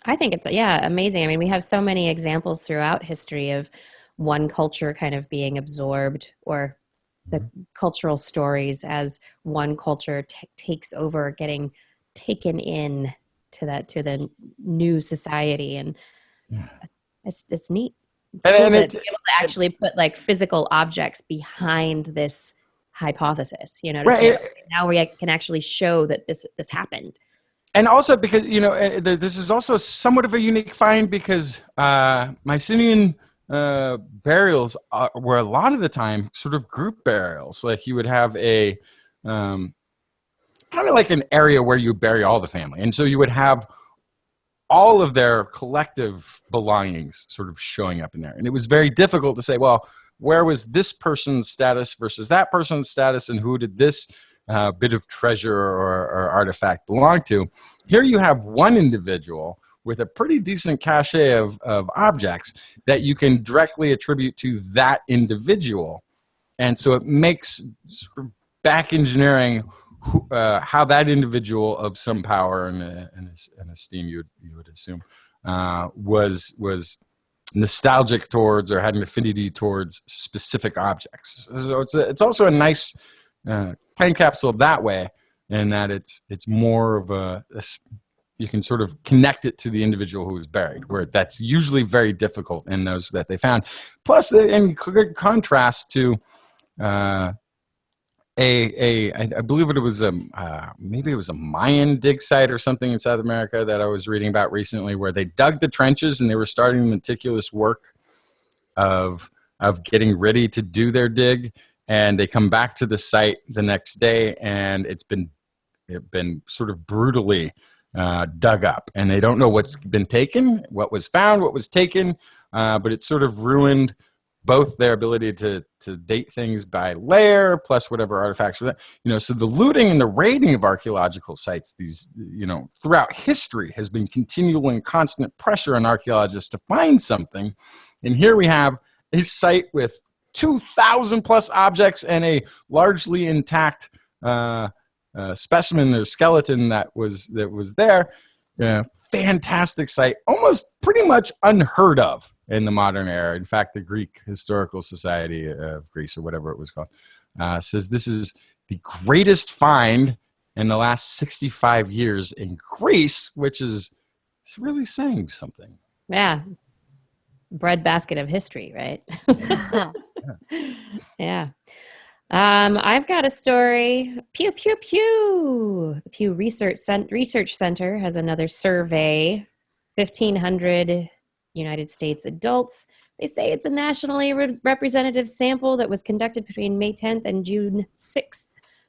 I think it's amazing. I mean, we have so many examples throughout history of one culture kind of being absorbed, or the cultural stories as one culture takes over, getting taken in to the new society, and it's neat. It's cool to be able to actually put like physical objects behind this hypothesis. You know, now we can actually show that this happened. And also because, you know, this is also somewhat of a unique find, because Mycenaean burials were a lot of the time sort of group burials. Like you would have a kind of like an area where you bury all the family. And so you would have all of their collective belongings sort of showing up in there. And it was very difficult to say, well, where was this person's status versus that person's status, and who did this bit of treasure or artifact belong to? Here you have one individual with a pretty decent cache of objects that you can directly attribute to that individual. And so it makes sort of back engineering how that individual of some power and esteem, you would assume, was nostalgic towards, or had an affinity towards, specific objects. So it's also a nice time capsule that way, in that it's more of you can sort of connect it to the individual who was buried, where that's usually very difficult in those that they found. Plus, in good contrast to I believe it was maybe it was a Mayan dig site or something in South America that I was reading about recently, where they dug the trenches and they were starting the meticulous work of getting ready to do their dig. And they come back to the site the next day, and it's been sort of brutally dug up, and they don't know what's been taken, what was found, what was taken, but it sort of ruined both their ability to date things by layer plus whatever artifacts were there. So the looting and the raiding of archaeological sites, these, throughout history has been continual and constant pressure on archaeologists to find something. And here we have a site with 2,000 plus objects and a largely intact specimen or skeleton that was there. Fantastic site, almost pretty much unheard of in the modern era. In fact, the Greek Historical Society of Greece, or whatever it was called, says this is the greatest find in the last 65 years in Greece, which is really saying something. Yeah. Breadbasket of history, right? Yeah. I've got a story. Pew, pew, pew. The Pew Research Center has another survey. 1,500 United States adults. They say it's a nationally representative sample that was conducted between May 10th and June 6th,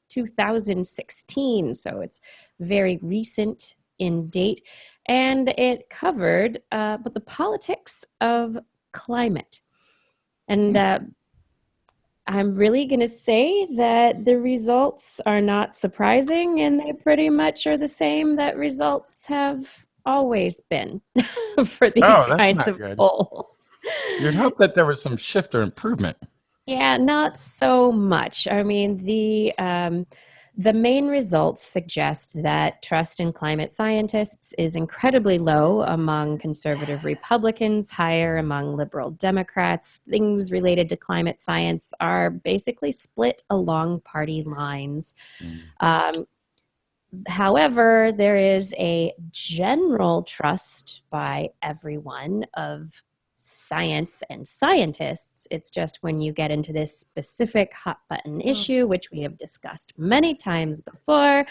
2016. So it's very recent in date. And it covered but the politics of climate. And I'm really going to say that the results are not surprising, and they pretty much are the same that results have always been for these kinds of polls. You'd hope that there was some shift or improvement. Yeah, not so much. I mean, the main results suggest that trust in climate scientists is incredibly low among conservative Republicans, higher among liberal Democrats. Things related to climate science are basically split along party lines. However, there is a general trust by everyone of science and scientists. It's just when you get into this specific hot button issue, which we have discussed many times before,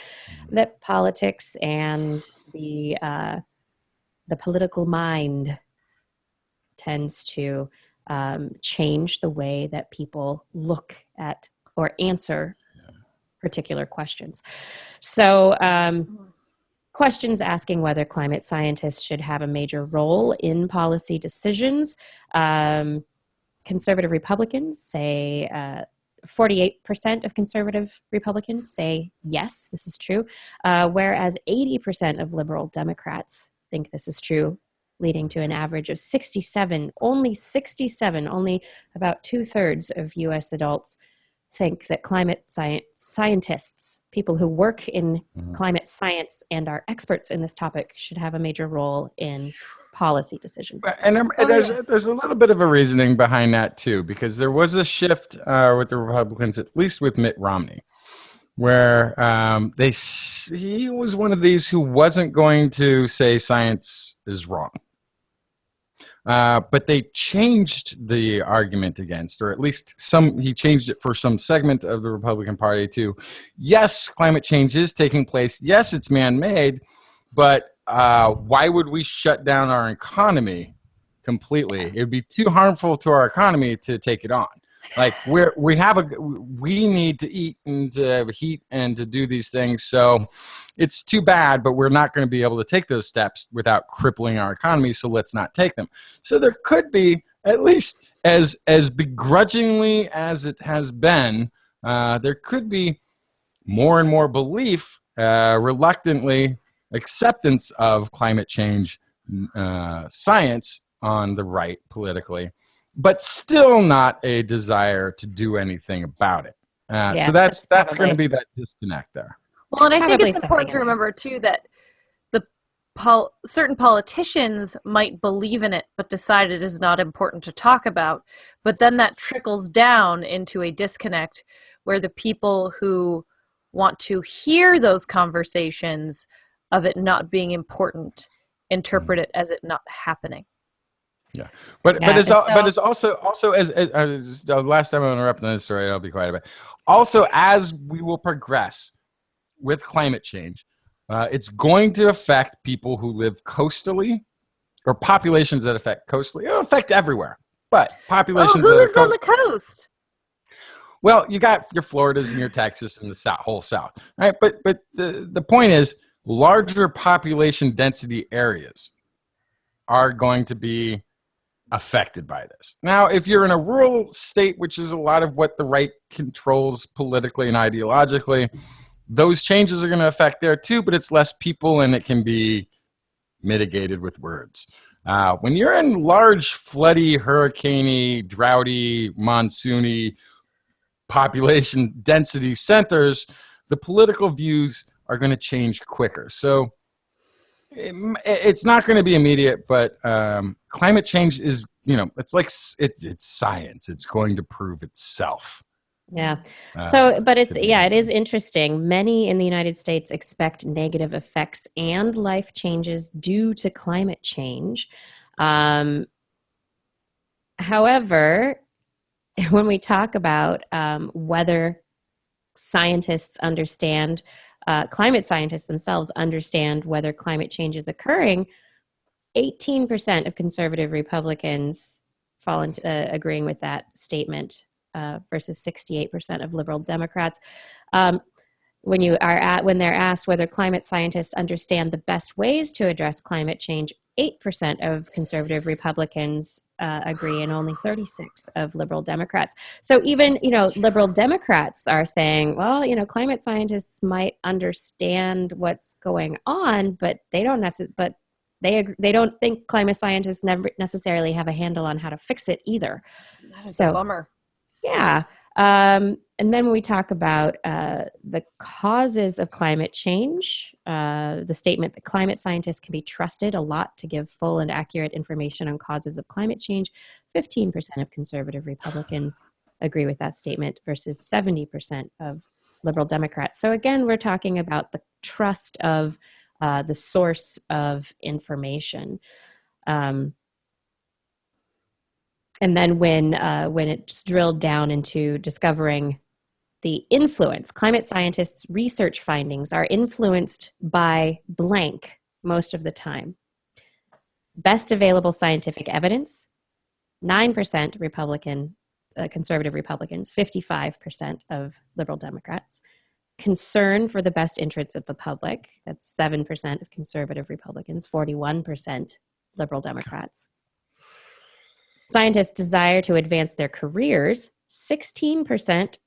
that politics and the political mind tends to change the way that people look at or answer particular questions. So questions asking whether climate scientists should have a major role in policy decisions. Conservative Republicans say 48% of conservative Republicans say yes, this is true, whereas 80% of liberal Democrats think this is true, leading to an average of 67, only about 2/3 of U.S. adults think that climate scientists, people who work in climate science and are experts in this topic, should have a major role in policy decisions. And there's a little bit of a reasoning behind that too, because there was a shift with the Republicans, at least with Mitt Romney, where he was one of these who wasn't going to say science is wrong. But they changed the argument against, or at least he changed it for some segment of the Republican Party to, yes, climate change is taking place. Yes, it's man-made, but why would we shut down our economy completely? It would be too harmful to our economy to take it on. Like we need to eat and to have heat and to do these things. So it's too bad, but we're not going to be able to take those steps without crippling our economy. So let's not take them. So there could be, at least as begrudgingly as it has been, there could be more and more belief, reluctantly acceptance of climate change science on the right politically, but still not a desire to do anything about it. So that's going to be that disconnect there. Well, and I think it's important to remember too that certain politicians might believe in it, but decide it is not important to talk about. But then that trickles down into a disconnect where the people who want to hear those conversations of it not being important interpret it as it not happening. Yeah, but it's also as the last time I interrupt on this story, I'll be quiet about it. Also, as we will progress with climate change, it's going to affect people who live coastally, or populations that affect coastally. It'll affect everywhere, but populations who lives on the coast? Well, you got your Floridas and your Texas and the whole South, right? But the point is, larger population density areas are going to be affected by this. Now, if you're in a rural state, which is a lot of what the right controls politically and ideologically, those changes are going to affect there too, but it's less people and it can be mitigated with words. When you're in large, floody, hurricane-y, droughty, monsoony population density centers, the political views are going to change quicker. So it's not going to be immediate, but climate change is, it's like it's science. It's going to prove itself. Yeah. So, but it is interesting. Many in the United States expect negative effects and life changes due to climate change. However, when we talk about whether scientists understand, climate scientists themselves understand whether climate change is occurring, 18% of conservative Republicans fall into agreeing with that statement. Versus 68% of liberal Democrats. When they're asked whether climate scientists understand the best ways to address climate change, 8% of conservative Republicans agree, and only 36% of liberal Democrats. So even liberal Democrats are saying, well, climate scientists might understand what's going on, but they don't they don't think climate scientists never necessarily have a handle on how to fix it either. That is a bummer. Yeah. And then when we talk about the causes of climate change, the statement that climate scientists can be trusted a lot to give full and accurate information on causes of climate change, 15% of conservative Republicans agree with that statement versus 70% of liberal Democrats. So again, we're talking about the trust of the source of information. And then when it's drilled down into discovering the influence, climate scientists' research findings are influenced by blank most of the time. Best available scientific evidence, 9% conservative Republicans, 55% of liberal Democrats. Concern for the best interests of the public, that's 7% of conservative Republicans, 41% liberal Democrats. Scientists' desire to advance their careers, 16%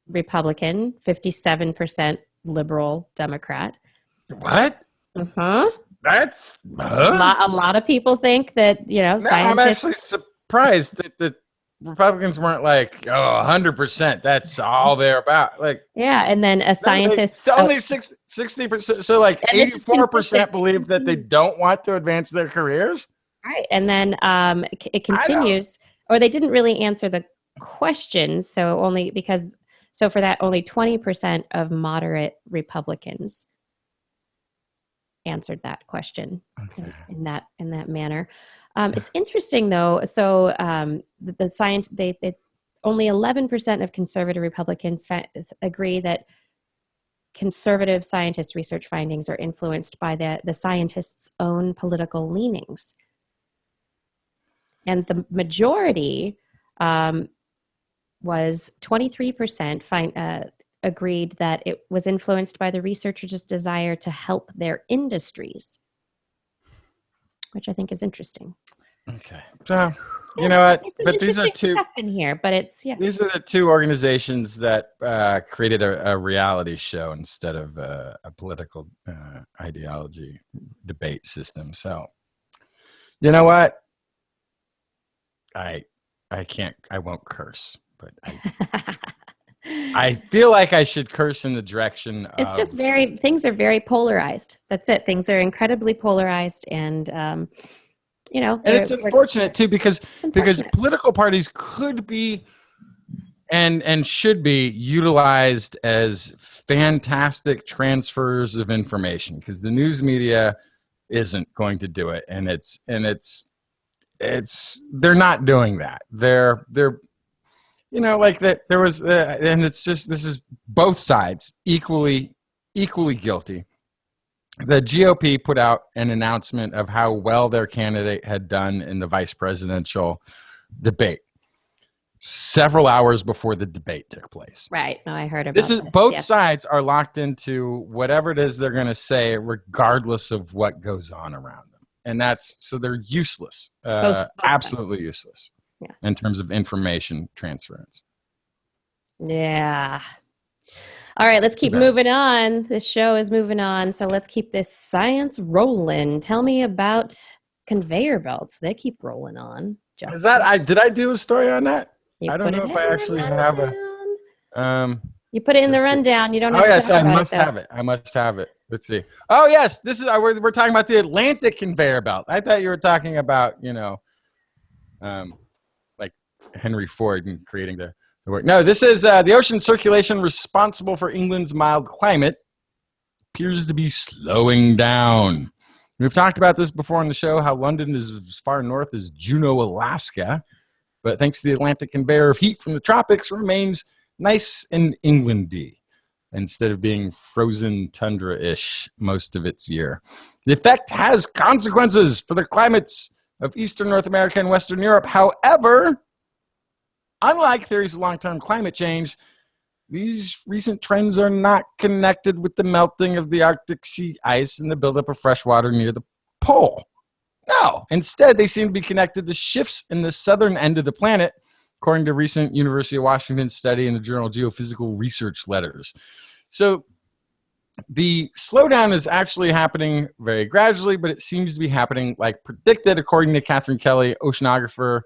Republican, 57% liberal Democrat. What? That's a lot of people think that scientists. I'm actually surprised that the Republicans weren't like 100%. That's all they're about. Like, yeah, and then a scientist. Only 60%. So like 84% believe that they don't want to advance their careers. Right. And then it continues, or they didn't really answer the questions. So for that, only 20% of moderate Republicans answered that question in that manner. It's interesting though. So the science, they only 11% of conservative Republicans agree that conservative scientists' research findings are influenced by the scientists' own political leanings. And the majority was 23% agreed that it was influenced by the researchers' desire to help their industries, which I think is interesting. Okay. So, you know what? But these are two stuff in here, but these are the two organizations that created a reality show instead of a political ideology debate system. So, you know what? I won't curse, but I feel like I should curse in the direction it's just things are very polarized. That's it. Things are incredibly polarized, and and it's unfortunate too because political parties could be and should be utilized as fantastic transfers of information, because the news media isn't going to do it, and they're not doing that. They're like that. There was and it's just, this is both sides equally guilty. The GOP put out an announcement of how well their candidate had done in the vice presidential debate. several hours before the debate took place. Right. No, I heard about This this. is both Yes. sides are locked into whatever it is they're going to say, regardless of what goes on around them, and so they're useless, Both absolutely useless, Yeah. in terms of information transference. Yeah. All right, let's keep moving on. This show is moving on, so let's keep this science rolling. Tell me about conveyor belts. They keep rolling on. Is that did I do a story on that? You I don't know if I actually have a. You put it in the let's see. rundown. You don't have Oh to yes, talk I about must it, though. have it. I must have it. Let's see. Oh yes, this is we're talking about the Atlantic conveyor belt. I thought you were talking about like Henry Ford and creating the work. No, this is the ocean circulation responsible for England's mild climate appears to be slowing down. We've talked about this before on the show, how London is as far north as Juneau, Alaska, but thanks to the Atlantic conveyor of heat from the tropics remains nice and Englandy instead of being frozen tundra-ish most of its year. The effect has consequences for the climates of Eastern North America and Western Europe. However, unlike theories of long-term climate change, these recent trends are not connected with the melting of the Arctic sea ice and the buildup of fresh water near the pole. No, instead, they seem to be connected to shifts in the southern end of the planet, according to recent University of Washington study in the journal Geophysical Research Letters. So the slowdown is actually happening very gradually, but it seems to be happening like predicted, according to Catherine Kelly, oceanographer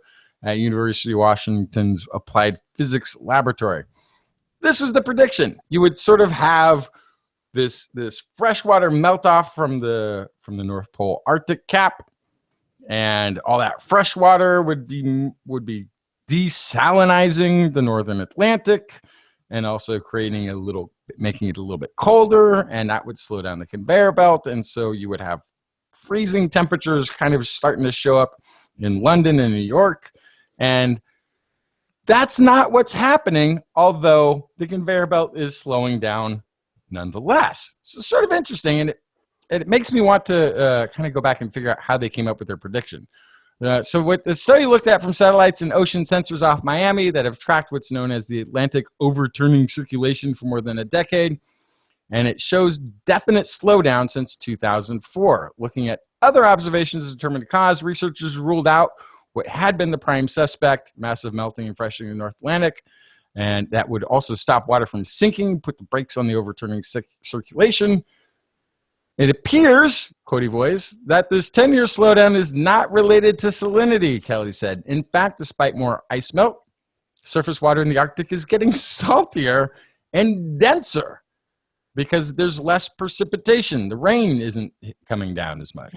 at University of Washington's Applied Physics Laboratory. This was the prediction. You would sort of have this freshwater melt off from the North Pole Arctic cap, and all that fresh water would be desalinizing the northern Atlantic and also making it a little bit colder, and that would slow down the conveyor belt. And so you would have freezing temperatures kind of starting to show up in London and New York. And that's not what's happening, although the conveyor belt is slowing down nonetheless. So it's sort of interesting, and it makes me want to kind of go back and figure out how they came up with their prediction. So what the study looked at from satellites and ocean sensors off Miami that have tracked what's known as the Atlantic overturning circulation for more than a decade, and it shows definite slowdown since 2004. Looking at other observations to determine the cause, researchers ruled out what had been the prime suspect, massive melting and freshening in the North Atlantic, and that would also stop water from sinking, put the brakes on the overturning circulation. It appears, quotey voice, that this 10-year slowdown is not related to salinity, Kelly said. In fact, despite more ice melt, surface water in the Arctic is getting saltier and denser because there's less precipitation. The rain isn't coming down as much.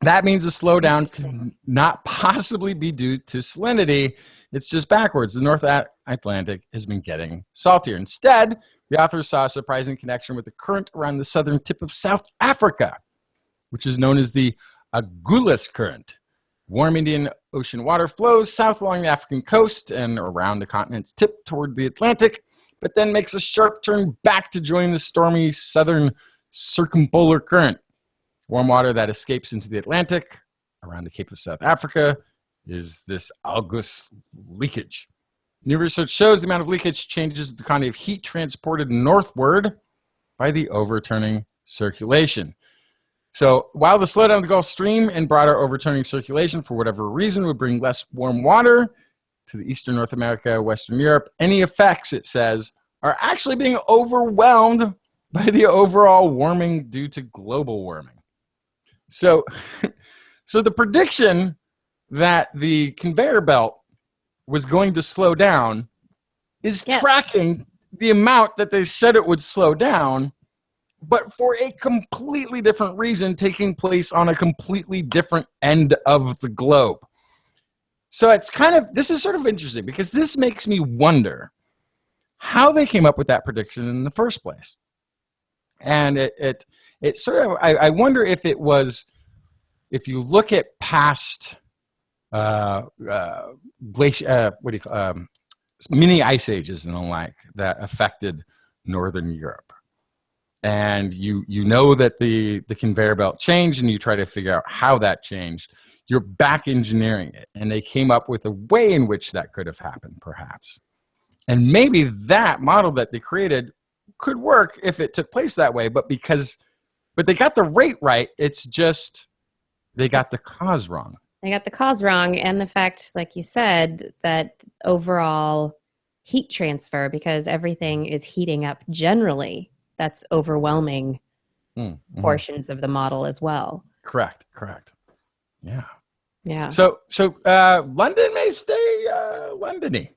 That means the slowdown can not possibly be due to salinity. It's just backwards. The North Atlantic has been getting saltier. Instead, the authors saw a surprising connection with the current around the southern tip of South Africa, which is known as the Agulhas Current. Warm Indian Ocean water flows south along the African coast and around the continent's tip toward the Atlantic, but then makes a sharp turn back to join the stormy southern circumpolar current. Warm water that escapes into the Atlantic around the Cape of South Africa is this August leakage. New research shows the amount of leakage changes the quantity of heat transported northward by the overturning circulation. So while the slowdown of the Gulf Stream and broader overturning circulation for whatever reason would bring less warm water to the Eastern North America, Western Europe, any effects, it says, are actually being overwhelmed by the overall warming due to global warming. So the prediction that the conveyor belt was going to slow down is tracking the amount that they said it would slow down, but for a completely different reason, taking place on a completely different end of the globe. So this is sort of interesting because this makes me wonder how they came up with that prediction in the first place. And it sort of, I wonder if it was, if you look at past mini ice ages and the like that affected Northern Europe, and you know that the conveyor belt changed, and you try to figure out how that changed, you're back engineering it. And they came up with a way in which that could have happened, perhaps. And maybe that model that they created could work if it took place that way. But they got the rate right. It's just they got the cause wrong. They got the cause wrong. And the fact, like you said, that overall heat transfer, because everything is heating up generally, that's overwhelming portions of the model as well. Correct. Yeah. Yeah. So London may stay Londony.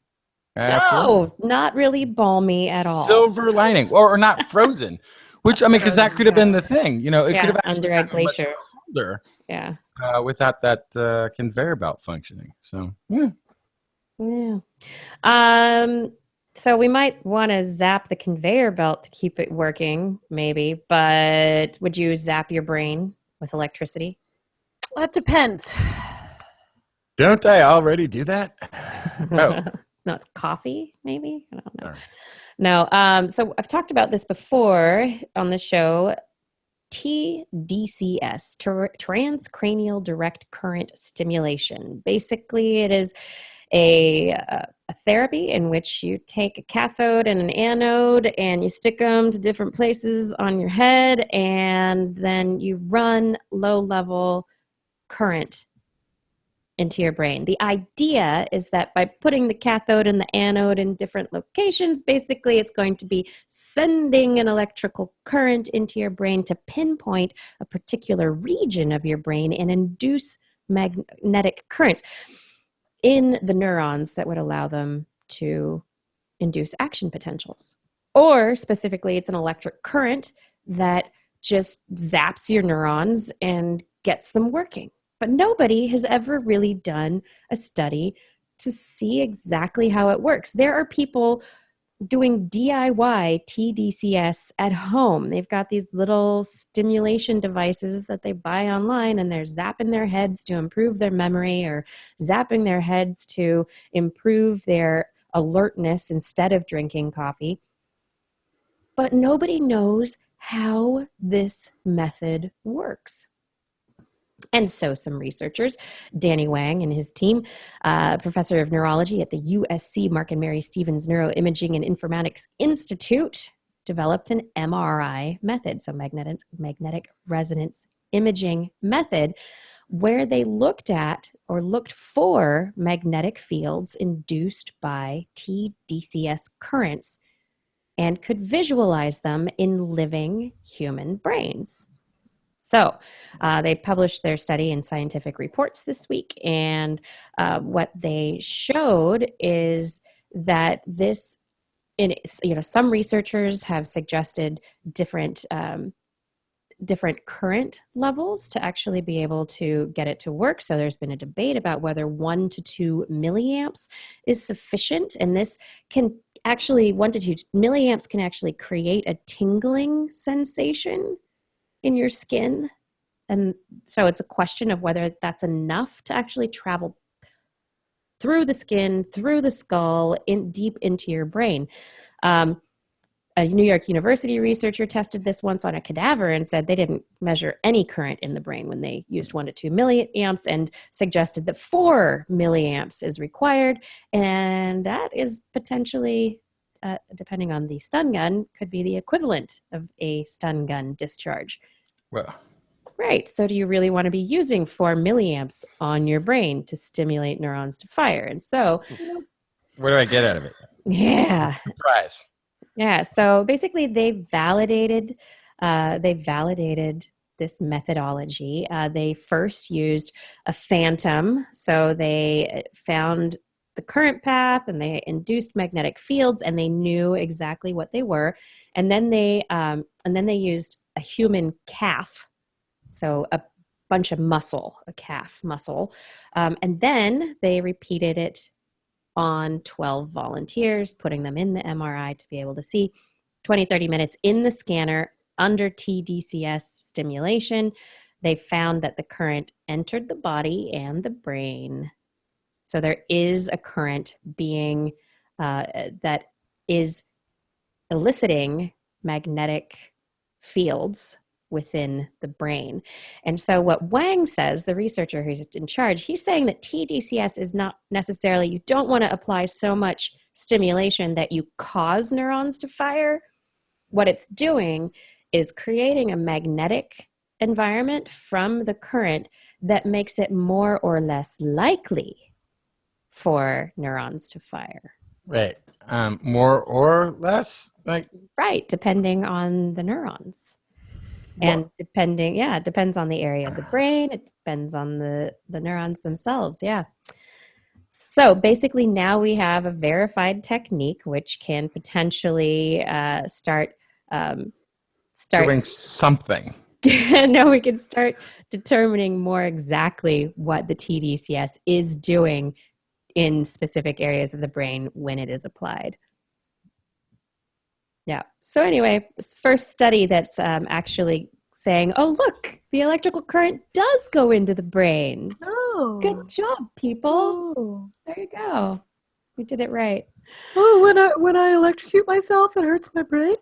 No, not really balmy at all. Silver lining, or not frozen, which, I mean, because that could have been the thing. You know, it could have actually under a gotten much glacier. colder. Yeah. Without that conveyor belt functioning. So, Yeah. So we might want to zap the conveyor belt to keep it working, maybe. But would you zap your brain with electricity? That depends. don't I already do that? Oh. No, it's coffee, maybe? I don't know. All right. No. So I've talked about this before on the show. TDCS, transcranial direct current stimulation. Basically, it is a therapy in which you take a cathode and an anode and you stick them to different places on your head, and then you run low-level current into your brain. The idea is that by putting the cathode and the anode in different locations, basically it's going to be sending an electrical current into your brain to pinpoint a particular region of your brain and induce magnetic currents in the neurons that would allow them to induce action potentials. Or specifically, it's an electric current that just zaps your neurons and gets them working. But nobody has ever really done a study to see exactly how it works. There are people doing DIY TDCS at home. They've got these little stimulation devices that they buy online, and they're zapping their heads to improve their memory, or zapping their heads to improve their alertness instead of drinking coffee. But nobody knows how this method works. And so some researchers, Danny Wang and his team, professor of neurology at the USC Mark and Mary Stevens Neuroimaging and Informatics Institute, developed an MRI method, so magnetic resonance imaging method, where they looked for magnetic fields induced by TDCS currents and could visualize them in living human brains. So they published their study in Scientific Reports this week, and what they showed is that some researchers have suggested different current levels to actually be able to get it to work. So there's been a debate about whether 1 to 2 milliamps is sufficient, and this can actually 1 to 2 milliamps can actually create a tingling sensation in your skin. And so it's a question of whether that's enough to actually travel through the skin, through the skull, deep into your brain. A New York University researcher tested this once on a cadaver and said they didn't measure any current in the brain when they used 1 to 2 milliamps, and suggested that 4 milliamps is required. And that is potentially, depending on the stun gun, could be the equivalent of a stun gun discharge. Well, right. So do you really want to be using 4 milliamps on your brain to stimulate neurons to fire? And so, what do I get out of it? Yeah. Surprise. Yeah. So basically, they validated this methodology. They first used a phantom. So they found the current path and they induced magnetic fields, and they knew exactly what they were. And then they used a human calf, so a bunch of muscle, a calf muscle, and then they repeated it on 12 volunteers, putting them in the MRI to be able to see 20-30 minutes in the scanner under TDCS stimulation. They found that the current entered the body and the brain. So there is a current being that is eliciting magnetic fields within the brain. And so what Wang says, the researcher who's in charge, he's saying that TDCS is not necessarily, you don't want to apply so much stimulation that you cause neurons to fire. What it's doing is creating a magnetic environment from the current that makes it more or less likely for neurons to fire. Right. More or less? Like, right, depending on the neurons. And it depends on the area of the brain. It depends on the neurons themselves. Yeah. So basically now we have a verified technique which can potentially start doing something. No, we can start determining more exactly what the TDCS is doing in specific areas of the brain when it is applied. Yeah. So anyway, this first study that's actually saying, oh, look, the electrical current does go into the brain. Oh. Good job, people. Oh. There you go. We did it right. Oh, when I electrocute myself, it hurts my brain.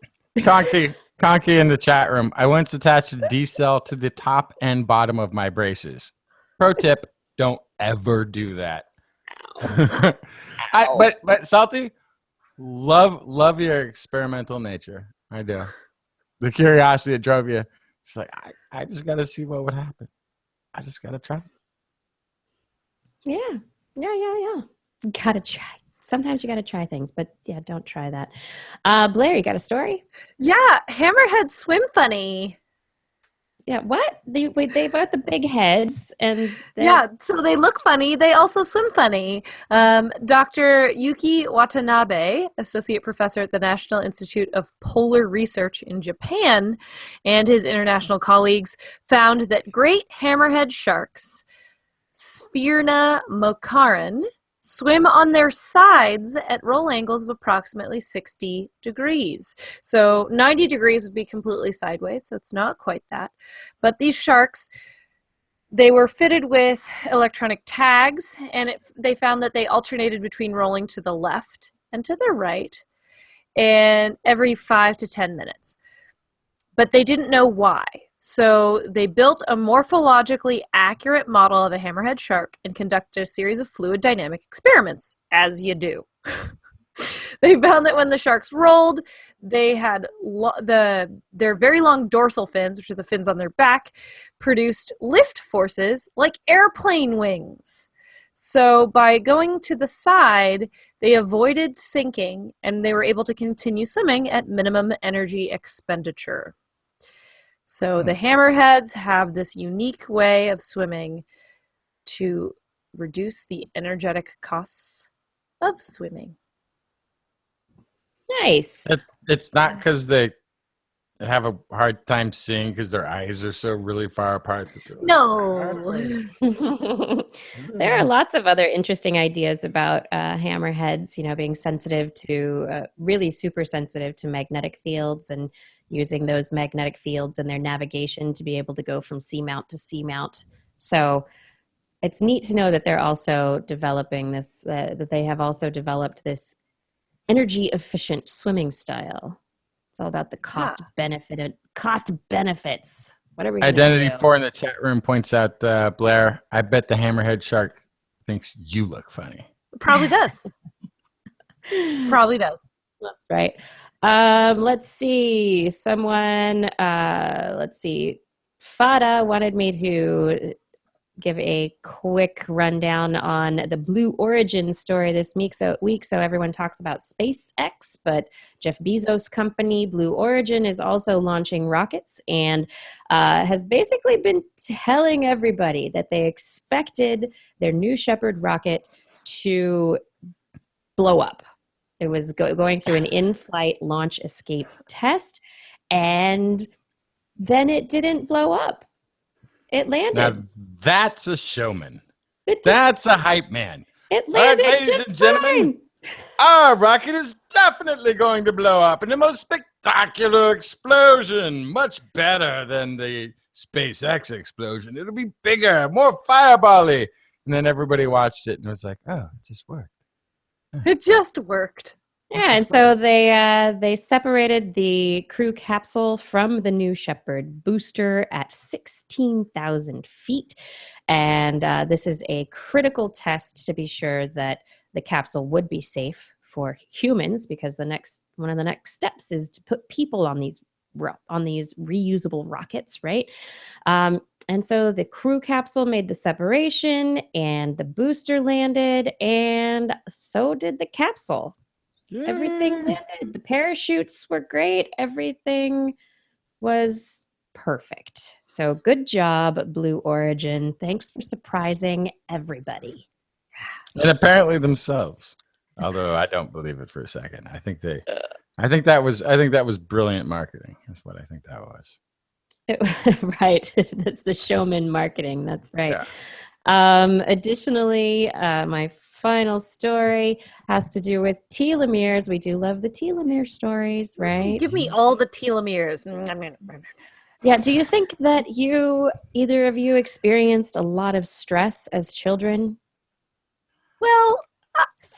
Conky in the chat room. I once attached a D cell to the top and bottom of my braces. Pro tip, don't ever do that. But Salty, love your experimental nature. I do. The curiosity that drove you. It's like, I just got to see what would happen. I just got to try. Yeah. You got to try. Sometimes you got to try things, but yeah, don't try that. Blair, you got a story? Yeah, hammerheads swim funny. Yeah, what? They both the big heads and so they look funny. They also swim funny. Dr. Yuki Watanabe, associate professor at the National Institute of Polar Research in Japan, and his international colleagues found that great hammerhead sharks, Sphyrna mocarin, swim on their sides at roll angles of approximately 60 degrees. So 90 degrees would be completely sideways, so it's not quite that. But these sharks, they were fitted with electronic tags, and they found that they alternated between rolling to the left and to the right, and every 5 to 10 minutes. But they didn't know why. So they built a morphologically accurate model of a hammerhead shark and conducted a series of fluid dynamic experiments, as you do. They found that when the sharks rolled, they had their very long dorsal fins, which are the fins on their back, produced lift forces like airplane wings. So by going to the side, they avoided sinking, and they were able to continue swimming at minimum energy expenditure. So the hammerheads have this unique way of swimming to reduce the energetic costs of swimming. Nice. It's not because they have a hard time seeing because their eyes are so really far apart. No. There are lots of other interesting ideas about hammerheads, being sensitive to, really super sensitive to magnetic fields and using those magnetic fields in their navigation to be able to go from seamount to seamount. So it's neat to know that they're also developing this, that they have also developed this energy efficient swimming style. It's all about the cost benefits. What are we gonna Identity do? 4 in the chat room points out, Blair, I bet the hammerhead shark thinks you look funny. Probably does. Probably does. That's right. Let's see. Fada wanted me to give a quick rundown on the Blue Origin story this week. So everyone talks about SpaceX, but Jeff Bezos' company, Blue Origin, is also launching rockets and has basically been telling everybody that they expected their New Shepard rocket to blow up. It was going through an in-flight launch escape test, and then it didn't blow up. It landed. Now, that's a showman. That's a hype man. It landed, all right, ladies just and gentlemen, our rocket is definitely going to blow up in the most spectacular explosion, much better than the SpaceX explosion. It'll be bigger, more fireball-y. And then everybody watched it and was like, oh, it just worked. It just worked. Yeah, and so they separated the crew capsule from the New Shepard booster at 16,000 feet, and this is a critical test to be sure that the capsule would be safe for humans, because one of the next steps is to put people on these reusable rockets, right? And so the crew capsule made the separation, and the booster landed, and so did the capsule. Everything landed. The parachutes were great. Everything was perfect. So good job, Blue Origin. Thanks for surprising everybody. And apparently themselves. Although I don't believe it for a second. I think that was brilliant marketing. That's what I think that was. Right. That's the showman marketing. That's right. Yeah. Additionally, my final story has to do with telomeres. We do love the telomere stories, right? Give me all the telomeres. Yeah. Do you think that either of you experienced a lot of stress as children? Well,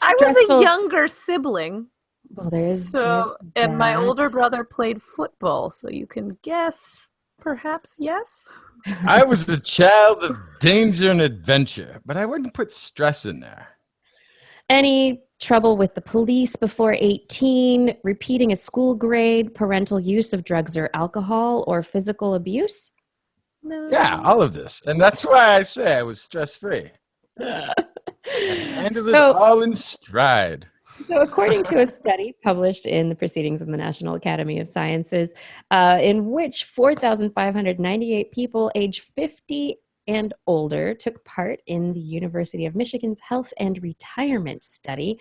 I was a younger sibling. Well, there's and my that. older brother played football, so you can guess, perhaps yes. I was a child of danger and adventure, but I wouldn't put stress in there. Any trouble with the police before 18, repeating a school grade, parental use of drugs or alcohol, or physical abuse? No. Yeah, all of this. And that's why I say I was stress-free. And it was all in stride. So according to a study published in the Proceedings of the National Academy of Sciences, in which 4,598 people age 50 and older took part in the University of Michigan's Health and Retirement Study,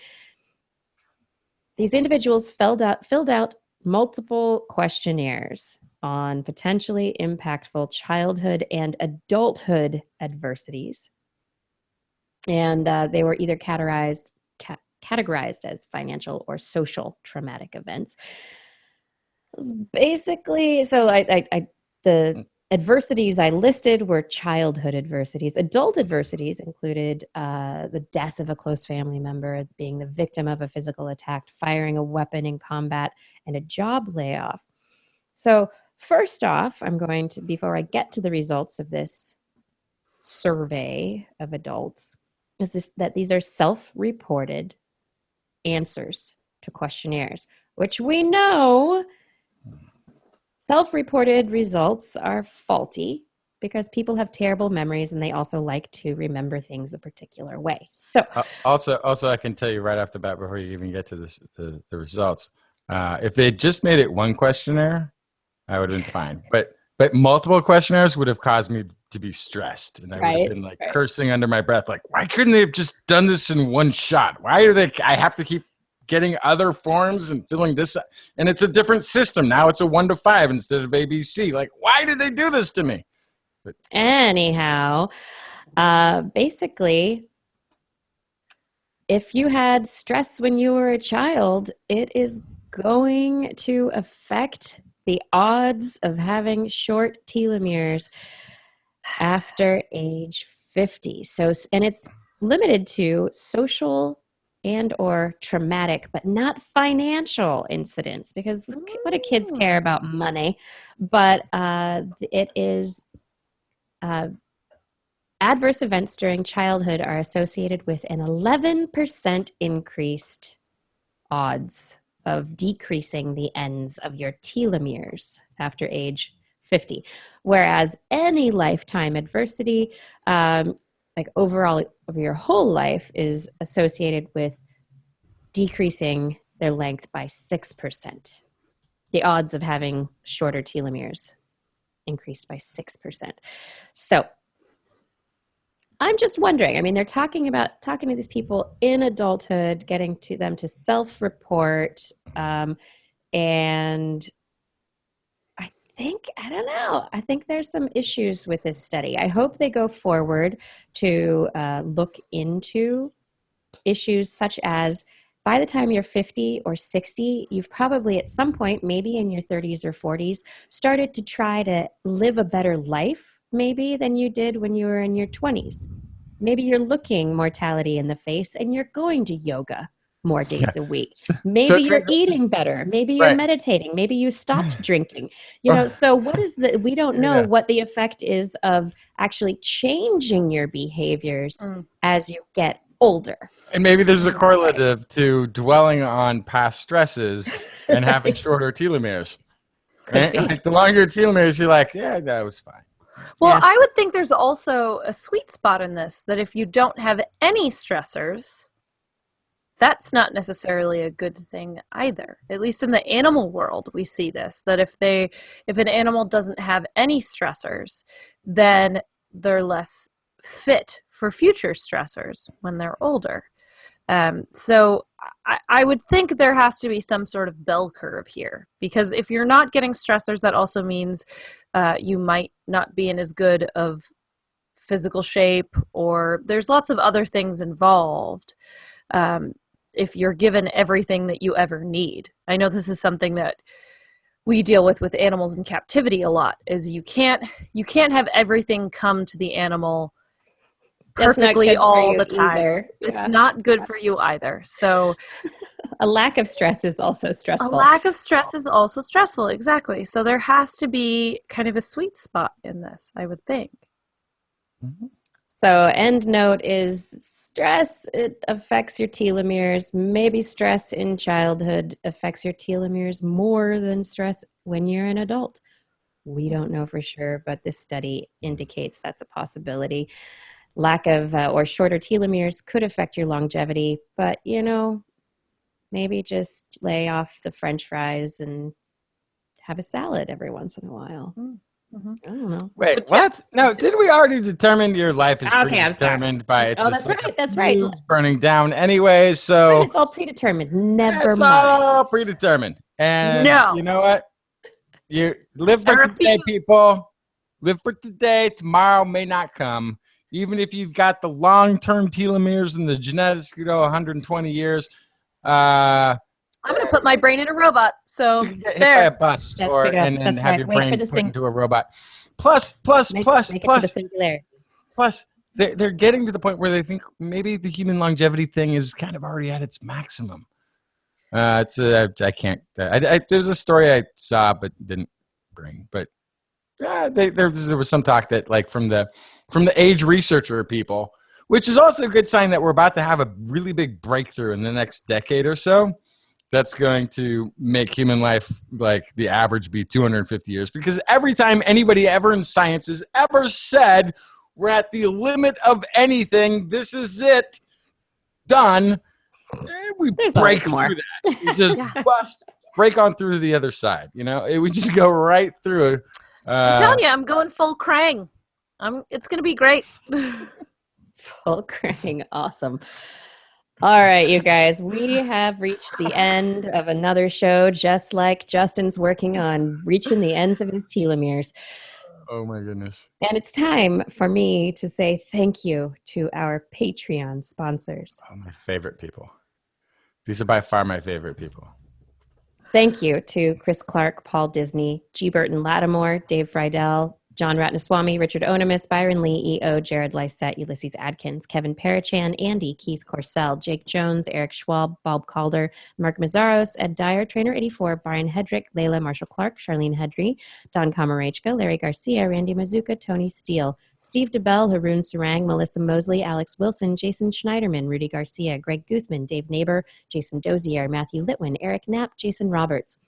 these individuals filled out multiple questionnaires on potentially impactful childhood and adulthood adversities. And they were either categorized as financial or social traumatic events. Basically, so the adversities I listed were childhood adversities. Adult adversities included the death of a close family member, being the victim of a physical attack, firing a weapon in combat, and a job layoff. So first off, I'm going to, before I get to the results of this survey of adults, is that these are self-reported answers to questionnaires, which we know self-reported results are faulty because people have terrible memories and they also like to remember things a particular way. So also I can tell you right off the bat before you even get to the results, if they just made it one questionnaire, I would have been fine. But multiple questionnaires would have caused me to be stressed, and I would have been cursing under my breath, like, why couldn't they have just done this in one shot? Why do I have to keep getting other forms and filling this up? And it's a different system now. It's a 1 to 5 instead of ABC. Like, why did they do this to me? But anyhow, basically, if you had stress when you were a child, it is going to affect the odds of having short telomeres after age 50. So, and it's limited to social and or traumatic, but not financial incidents, because what do kids care about money? But it is adverse events during childhood are associated with an 11% increased odds of decreasing the ends of your telomeres after age 50, whereas any lifetime adversity, like overall of your whole life, is associated with decreasing their length by 6%. The odds of having shorter telomeres increased by 6%. So I'm just wondering, I mean, they're talking to these people in adulthood, getting to them to self-report, and I don't know. I think there's some issues with this study. I hope they go forward to look into issues such as, by the time you're 50 or 60, you've probably at some point, maybe in your 30s or 40s, started to try to live a better life, maybe, than you did when you were in your 20s. Maybe you're looking mortality in the face and you're going to yoga, more days a week. So Maybe it you're turns out- eating better. Maybe you're Right. meditating. Maybe you stopped drinking. You know, so what is we don't know Yeah. what the effect is of actually changing your behaviors as you get older. And maybe there's a correlative to dwelling on past stresses and having shorter telomeres. Could be. Like the longer telomeres, you're like, yeah, that was fine. Well, Yeah. I would think there's also a sweet spot in this, that if you don't have any stressors, that's not necessarily a good thing either. At least in the animal world, we see this, that if an animal doesn't have any stressors, then they're less fit for future stressors when they're older. So I would think there has to be some sort of bell curve here, because if you're not getting stressors, that also means you might not be in as good of physical shape, or there's lots of other things involved. If you're given everything that you ever need. I know this is something that we deal with animals in captivity a lot, is you can't have everything come to the animal That's not perfectly good for all you the time. either. It's Yeah. not good for you either. So A lack of stress is also a stressful. lack of stress is also stressful. Exactly. So there has to be kind of a sweet spot in this, I would think. So end note is stress, it affects your telomeres. Maybe stress in childhood affects your telomeres more than stress when you're an adult. We don't know for sure, but this study indicates that's a possibility. Lack of or shorter telomeres could affect your longevity, but maybe just lay off the French fries and have a salad every once in a while. Mm-hmm. I don't know. Wait, what? No, didn't we already determine your life is Okay, I'm sorry. predetermined by its Oh, that's right. That's right. fuse burning down anyway, so It's all predetermined. Never it's mind. all predetermined. And No. you know what? You live for I today, refuse. people. Live for today. Tomorrow may not come. Even if you've got the long-term telomeres and the genetics could go 120 years, I'm going to put my brain in a robot. So you could get hit there. by a bus That's or good. and That's have right. your Wait for brain the put into a robot. Plus, Make it to the singularity. they're getting to the point where they think maybe the human longevity thing is kind of already at its maximum. I can't. There's a story I saw but didn't bring, but there was some talk that like from the age researcher people, which is also a good sign that we're about to have a really big breakthrough in the next decade or so. That's going to make human life, like the average, be 250 years. Because every time anybody ever in science has ever said we're at the limit of anything, this is it, done, we There's break always more. through that. We just break on through to the other side. We just go right through. I'm telling you, I'm going full Krang. It's going to be great. Full Krang. Awesome. All right, you guys, we have reached the end of another show, just like Justin's working on reaching the ends of his telomeres. Oh my goodness. And it's time for me to say thank you to our Patreon sponsors. Oh, my favorite people. These are by far my favorite people. Thank you to Chris Clark, Paul Disney, G. Burton Lattimore, Dave Friedel, John Ratnaswamy, Richard Onimus, Byron Lee, E.O., Jared Lysette, Ulysses Adkins, Kevin Parachan, Andy, Keith Corsell, Jake Jones, Eric Schwab, Bob Calder, Mark Mazzaros, Ed Dyer, Trainer 84, Brian Hedrick, Layla Marshall Clark, Charlene Hedry, Don Kamarechka, Larry Garcia, Randy Mazuka, Tony Steele, Steve DeBell, Haroon Sarang, Melissa Mosley, Alex Wilson, Jason Schneiderman, Rudy Garcia, Greg Guthman, Dave Neighbor, Jason Dozier, Matthew Litwin, Eric Knapp, Jason Roberts,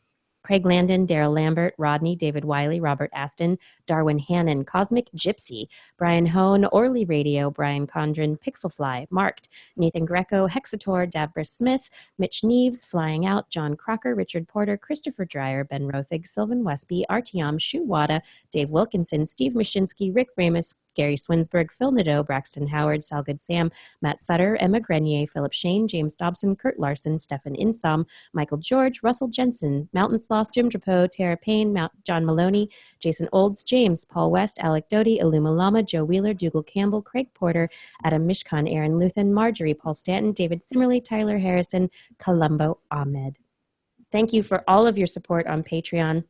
Craig Landon, Daryl Lambert, Rodney, David Wiley, Robert Aston, Darwin Hannon, Cosmic Gypsy, Brian Hone, Orly Radio, Brian Condren, Pixelfly, Marked, Nathan Greco, Hexator, Dabra Smith, Mitch Neves, Flying Out, John Crocker, Richard Porter, Christopher Dreyer, Ben Rothig, Sylvan Westby, Artyom Shuwada, Dave Wilkinson, Steve Mashinsky, Rick Ramus, Gary Swinsberg, Phil Nadeau, Braxton Howard, Salgood Sam, Matt Sutter, Emma Grenier, Philip Shane, James Dobson, Kurt Larson, Stefan Insom, Michael George, Russell Jensen, Mountain Sloth, Jim Drapeau, Tara Payne, John Maloney, Jason Olds, James, Paul West, Alec Doty, Illuma Lama, Joe Wheeler, Dougal Campbell, Craig Porter, Adam Mishkan, Aaron Luthen, Marjorie, Paul Stanton, David Simmerly, Tyler Harrison, Columbo Ahmed. Thank you for all of your support on Patreon.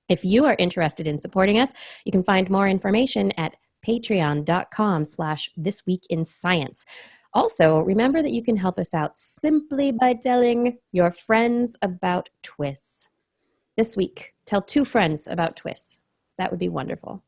If you are interested in supporting us, you can find more information at patreon.com/thisweekinscience. Also, remember that you can help us out simply by telling your friends about TWIS. This week, tell 2 friends about TWIS. That would be wonderful.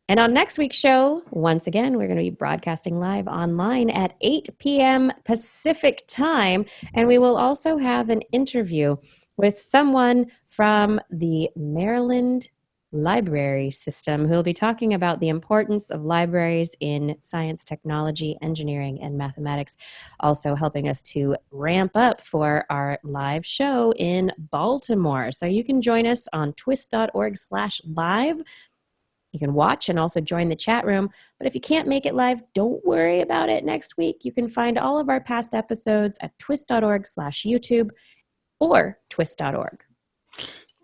And on next week's show, once again, we're going to be broadcasting live online at 8 p.m. Pacific time. And we will also have an interview with someone from the Maryland library system who will be talking about the importance of libraries in science, technology, engineering, and mathematics, also helping us to ramp up for our live show in Baltimore. So you can join us on twis.org/live. You can watch and also join the chat room. But if you can't make it live, don't worry about it next week. You can find all of our past episodes at twis.org/YouTube or twis.org.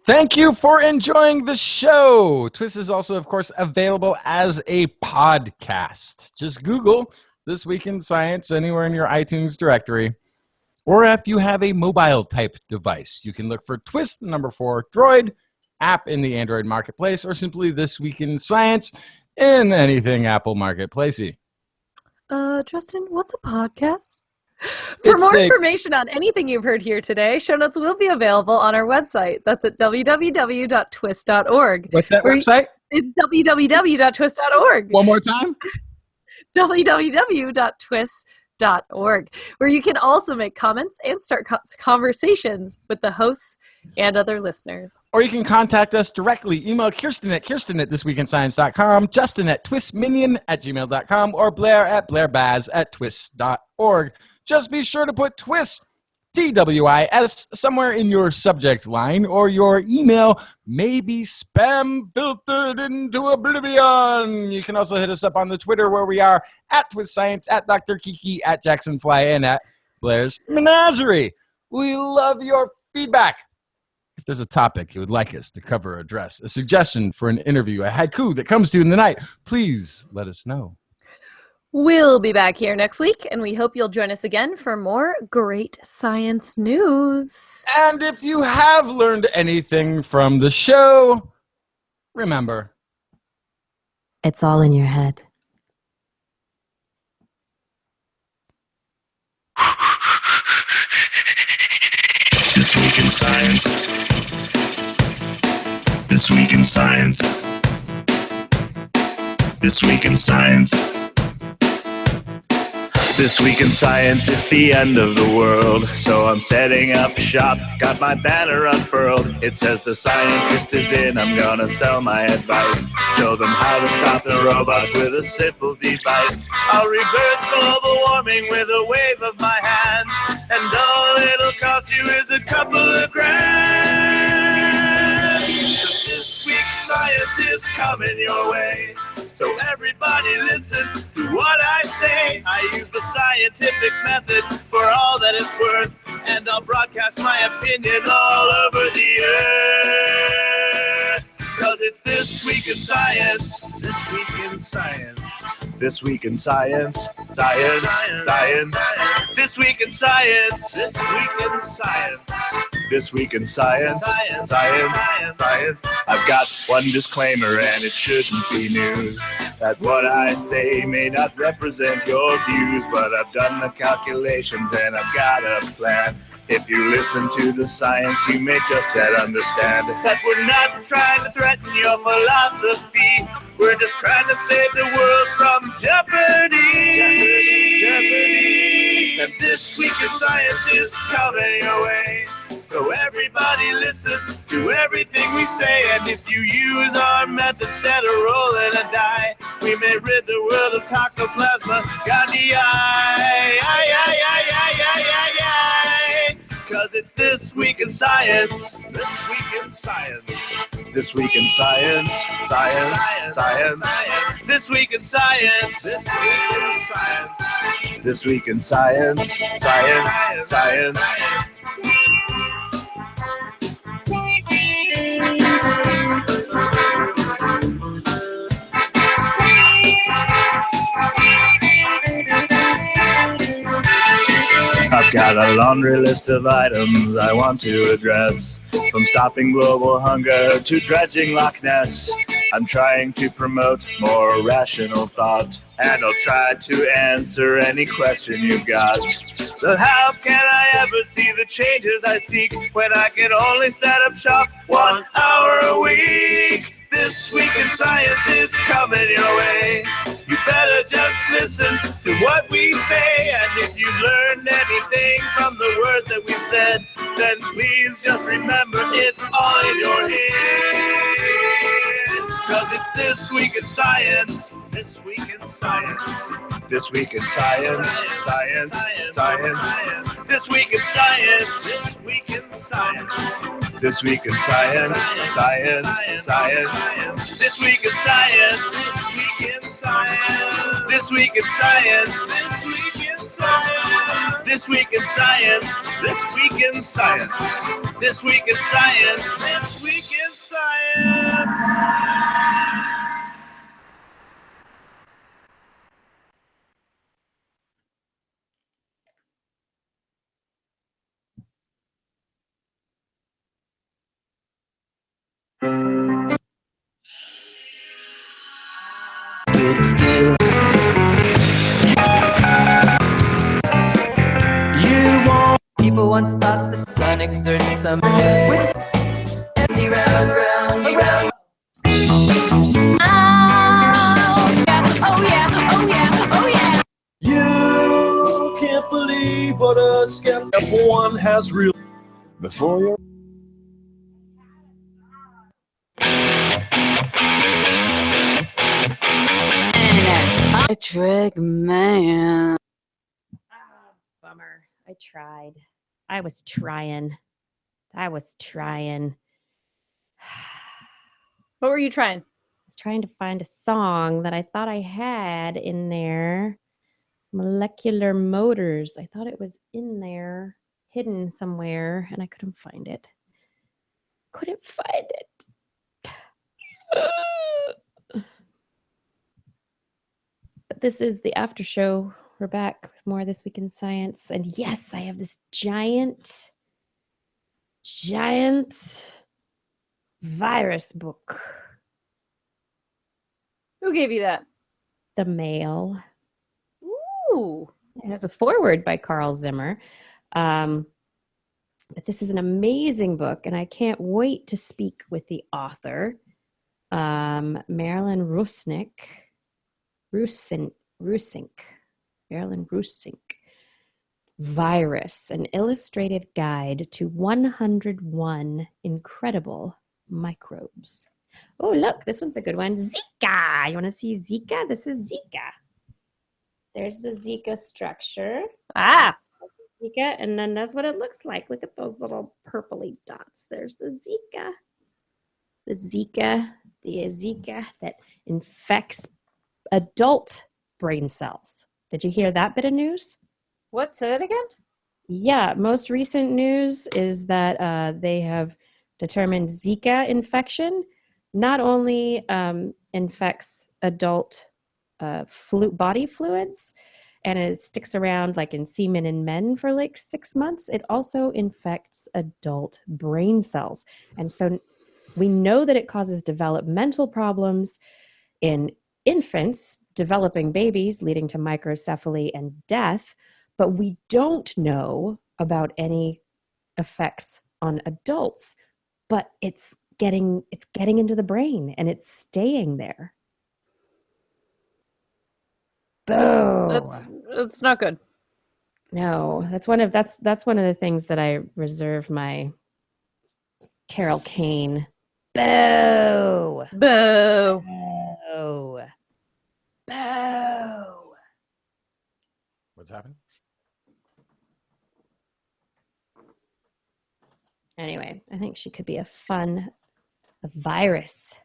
Thank you for enjoying the show. TWIS is also, of course, available as a podcast. Just Google This Week in Science anywhere in your iTunes directory. Or if you have a mobile type device, you can look for TWIS, the number 4 Droid app in the Android marketplace, or simply This Week in Science in anything Apple marketplacey. Justin, what's a podcast? For more information on anything you've heard here today, show notes will be available on our website. That's at www.twis.org. What's that website? It's www.twis.org. One more time? www.twis.org, where you can also make comments and start conversations with the hosts and other listeners. Or you can contact us directly. Email Kirsten at thisweekinscience.com, Justin at twistminion@gmail.com, or Blair at blairbaz@twis.org. Just be sure to put TWIS, TWIS, somewhere in your subject line, or your email may be spam filtered into oblivion. You can also hit us up on the Twitter, where we are at TWIS Science, at Dr. Kiki, at JacksonFly, and at Blair's Menagerie. We love your feedback. If there's a topic you would like us to cover or address, a suggestion for an interview, a haiku that comes to you in the night, please let us know. We'll be back here next week, and we hope you'll join us again for more great science news. And if you have learned anything from the show, remember, it's all in your head. This Week in Science. This Week in Science. This Week in Science. This Week in Science, it's the end of the world. So I'm setting up shop, got my banner unfurled. It says the scientist is in, I'm gonna sell my advice. Show them how to stop the robots with a simple device. I'll reverse global warming with a wave of my hand. And all it'll cost you is a couple of grand. 'Cause this week's science is coming your way. So everybody listen to what I say. I use the scientific method for all that it's worth, and I'll broadcast my opinion all over the earth. 'Cause it's This Week in Science. This Week in Science. This Week in Science. Science. Science. This Week in Science. This Week in Science. This Week in Science. Science. Science. I've got one disclaimer, and it shouldn't be news, that what I say may not represent your views, but I've done the calculations and I've got a plan. If you listen to the science, you may just better understand that we're not trying to threaten your philosophy. We're just trying to save the world from jeopardy. And This Week in Science is coming your way. So everybody listen to everything we say. And if you use our method instead of rolling a die, we may rid the world of toxoplasma gondii. 'Cause it's This Week in Science. This Week in Science. This Week in Science. Science. Science. This Week in Science. This Week in Science. This Week in Science. Science. Science. I've got a laundry list of items I want to address, from stopping global hunger to dredging Loch Ness. I'm trying to promote more rational thought and I'll try to answer any question you've got. But how can I ever see the changes I seek when I can only set up shop 1 hour a week? This Week in Science is coming your way. You better just listen to what we say, and if you learned anything from the words that we said, then please just remember it's all in your head. 'Cause it's This Week in Science. This Week in Science. This Week in Science. Science. Science. This Week in Science. This Week in Science. This Week in Science. Science. Science. This Week in Science. This Week in Science. This Week in Science. This Week in Science. This Week in Science. This Week in Science. This Week in Science. This Week in Science. Still. People once thought the sun exerted some which and round, round, round. Oh yeah, oh yeah, oh yeah. You can't believe what a skeptic one has real before you're. Electric man. Bummer. I tried. I was trying. I was trying. What were you trying? I was trying to find a song that I thought I had in there. Molecular Motors. I thought it was in there, hidden somewhere, and I couldn't find it. Couldn't find it. But this is the after show. We're back with more This Week in Science. And yes, I have this giant virus book. Who gave you that? The Mail. Ooh. It has a foreword by Carl Zimmer. But this is an amazing book, and I can't wait to speak with the author, Marilyn Marilyn Rusink. Virus, an illustrated guide to 101 incredible microbes. Oh, look, this one's a good one. Zika. You want to see Zika? This is Zika. There's the Zika structure. Ah. Zika, and then that's what it looks like. Look at those little purpley dots. There's the Zika. The Zika that infects adult brain cells. Did you hear that bit of news? What? Say that again? Yeah, most recent news is that they have determined Zika infection not only infects adult body fluids, and it sticks around like in semen in men for like 6 months. It also infects adult brain cells. And so we know that it causes developmental problems in infants, developing babies, leading to microcephaly and death, but we don't know about any effects on adults. But it's getting into the brain and it's staying there. Boo. That's not good. No, that's one of the things that I reserve my Carol Kane. Boo. Boo. Boo. Boo. What's happened? Anyway, I think she could be a virus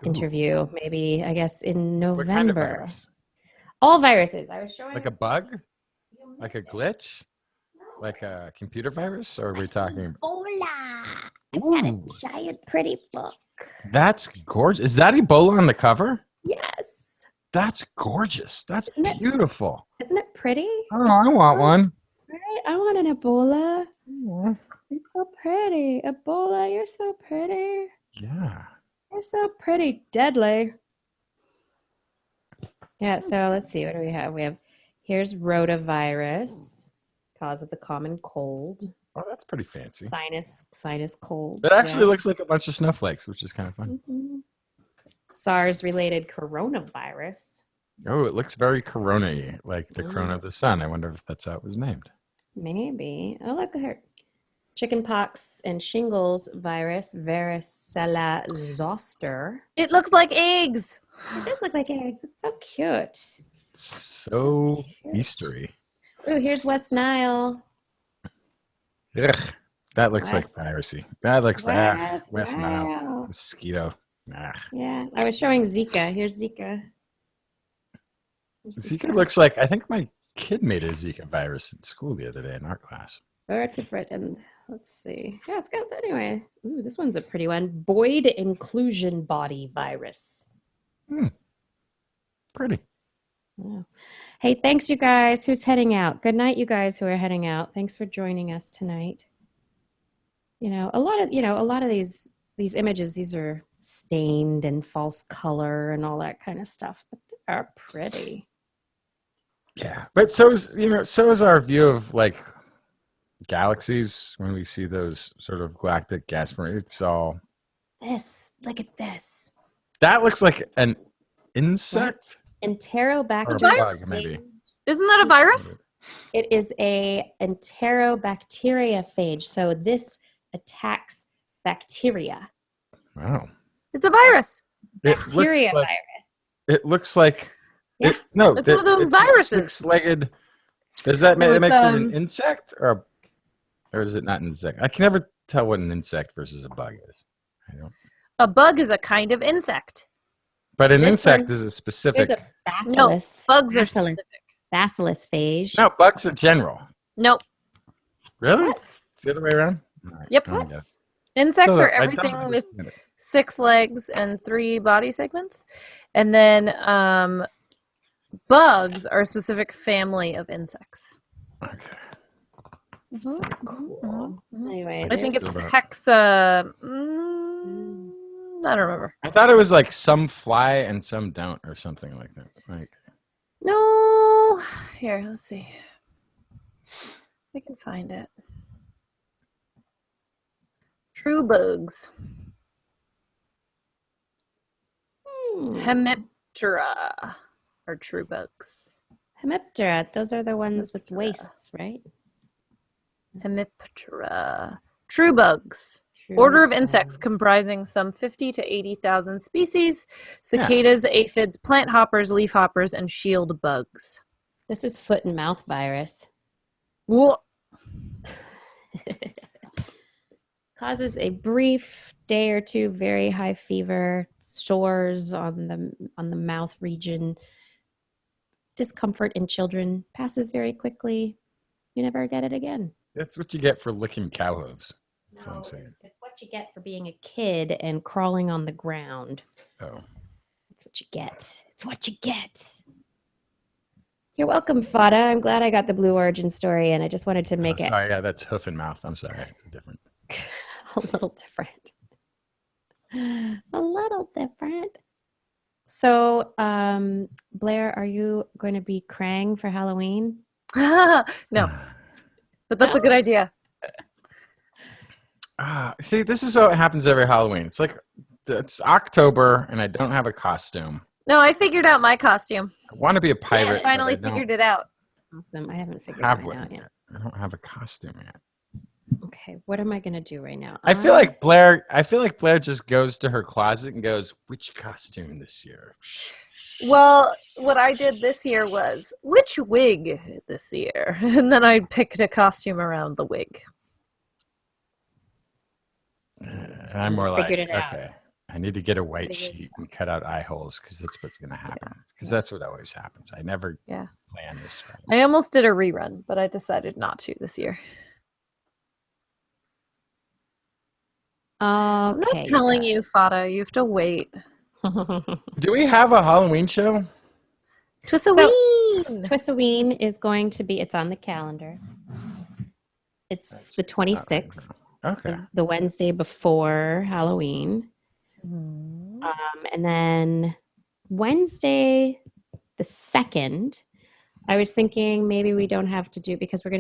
interview, maybe, I guess, in November. What kind of virus? All viruses. I was showing Like a bug? Like a glitch? Like a computer virus? Or are we talking? Ebola. I've got a giant pretty book. That's gorgeous. Is that Ebola on the cover? Yes. That's gorgeous. That's Isn't it- beautiful. Isn't it pretty? Oh, I want one. Right? I want an Ebola. It's so pretty. Ebola, you're so pretty. Yeah. You're so pretty. Deadly. Yeah, so let's see. What do we have? Here's rotavirus, cause of the common cold. Oh, that's pretty fancy. Sinus colds. It actually looks like a bunch of snowflakes, which is kind of fun. SARS-related coronavirus. Oh, it looks very corona-y, like the corona of the sun. I wonder if that's how it was named. Maybe. Oh, look at her. Chickenpox and shingles virus, varicella zoster. It looks like eggs. It does look like eggs. It's so cute. So Eastery. Oh, here's West Nile. Ugh, that looks West- like piracy. That looks bad. West Nile. Nile. Mosquito. Ugh. Yeah, I was showing Zika. Here's Zika. Zika looks like, I think my kid made a Zika virus in school the other day in art class. Vertebrate and let's see. Yeah, it's got anyway. Ooh, this one's a pretty one. Boyd inclusion body virus. Pretty. Wow. Hey, thanks you guys. Who's heading out? Good night, you guys who are heading out. Thanks for joining us tonight. A lot of these images, these are stained and false color and all that kind of stuff, but they are pretty. Yeah, but so is our view of like galaxies when we see those sort of galactic gas formations. It's all Look at this. that looks like an insect or a Enterobacteria. bug, maybe. Isn't that a virus? It is a enterobacteriophage. So this attacks bacteria. Wow. It's a virus. Bacteria virus. It looks like Yeah. It's one of those viruses. Six-legged. Does that No, make it's, it an insect or is it not an insect? I can never tell what an insect versus a bug is. I don't. A bug is a kind of insect. But an This insect one- is a specific. There's a No, bacillus. bugs are bacillus, specific. bacillus phage. No, bugs are general. Nope. Really? What? It's the other way around. All right, Yep. I don't get it. Insects So are I don't everything with understand it. 6 legs and 3 body segments. And then bugs are a specific family of insects. Okay. So cool. Anyway, I think it's Still don't- hexa. I don't remember. I thought it was like some fly and some don't, or something like that. Like, No. Here, let's see. We can find it. True bugs. Hemiptera are true bugs. Hemiptera. Those are the ones with wastes, right? Hemiptera. True bugs. Order of insects comprising some 50 to 80,000 species. Cicadas, aphids, plant hoppers, leaf hoppers, and shield bugs. This is foot and mouth virus. Whoa. Causes a brief day or two very high fever, sores on the mouth region, discomfort in children, passes very quickly. You never get it again. that's what you get for licking cow hooves. That's what I'm saying. It's what you get for being a kid and crawling on the ground. Oh. That's what you get. It's what you get. You're welcome, Fada. I'm glad I got the Blue Origin story, and I just wanted to make it Sorry, yeah, that's hoof and mouth. I'm sorry. Different. a little different. A little different. So, Blair, are you going to be Krang for Halloween? No, but that's a good idea. See, this is what happens every Halloween. It's October, and I don't have a costume. No, I figured out my costume. I want to be a pirate. I finally figured it out. Awesome. I haven't figured Have mine one out yet. yet. I don't have a costume yet. Okay, what am I going to do right now? I feel like Blair just goes to her closet and goes, "Which costume this year?" Well, what I did this year was, which wig this year? And then I picked a costume around the wig. And I'm more like, Figured it out. okay, I need to get a white Figured it sheet and cut out eye holes because that's what's going to happen. Because that's what always happens. I never Yeah. plan this right. I almost did a rerun, but I decided not to this year. I'm not Okay. telling you, Fada. You have to wait. Do we have a Halloween show? Twissoween! Twissoween is going to be, it's on the calendar. It's the 26th, Okay. the Wednesday before Halloween. And then Wednesday, the 2nd, I was thinking maybe we don't have to do, because we're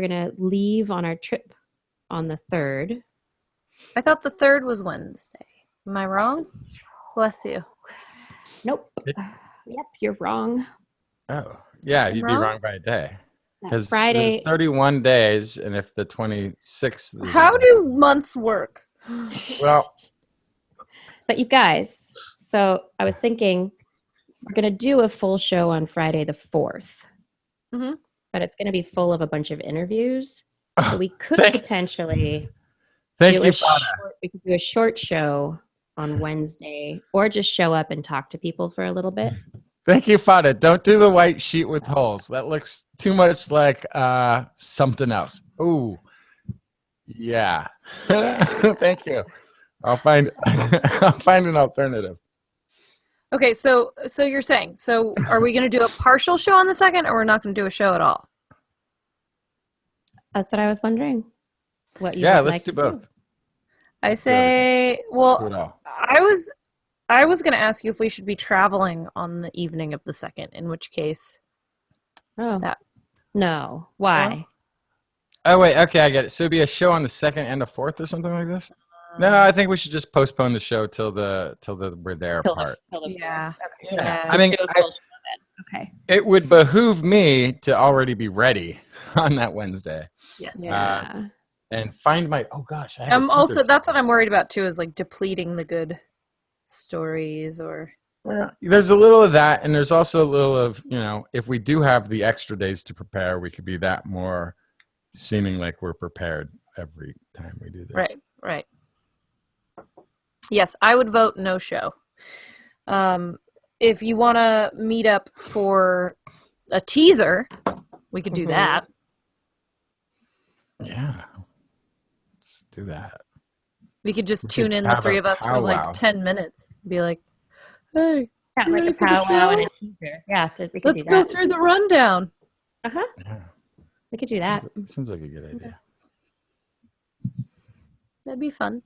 gonna leave on our trip on the 3rd. I thought the 3rd was Wednesday. Am I wrong? Bless you. Nope. Yep, you're wrong. Oh, yeah, you'd be wrong? wrong by a day. Because Friday. there's 31 days, and if the 26th is How do months work? well, But you guys, so I was thinking we're going to do a full show on Friday the 4th. Mhm. But it's going to be full of a bunch of interviews. So we could Thank- potentially thank do you, a Father. we could do a short show on Wednesday, or just show up and talk to people for a little bit. Thank you, Father. Don't do the white sheet with holes. That looks too much like something else. Ooh, yeah. Thank you. I'll find an alternative. Okay, so you're saying, are we going to do a partial show on the 2nd, or we're not going to do a show at all? That's what I was wondering. What you Yeah, would let's like do to both. I Let's do say, Do it well, all. I was going to ask you if we should be traveling on the evening of the 2nd, in which case, Oh, that- no. Why? Oh wait, okay, I get it. So it'd be a show on the 2nd and the 4th or something like this. No, I think we should just postpone the show till the we're there Till part. the Yeah. 4th. Okay. Yeah. Yeah. I mean, Let's do a full show then. Okay. it would behoove me to already be ready on that Wednesday Yes. Yeah. and find my. Oh gosh, I have a Also, printer that's what I'm worried about too, is like depleting the good stories or. Well, there's a little of that, and there's also a little of, if we do have the extra days to prepare, we could be that more seeming like we're prepared every time we do this. Right. Yes, I would vote no show. If you want to meet up for a teaser, we could do Mhm. that. Yeah. Let's do that. We could just We tune could in, the have 3 a of us, for powwow. like 10 minutes. Be like, hey, Yeah, You like ready a for the powwow and show? a teaser. Yeah, we could let's do go that. through the rundown. Uh-huh. Yeah. We could do that. Sounds like a good idea. That'd be fun.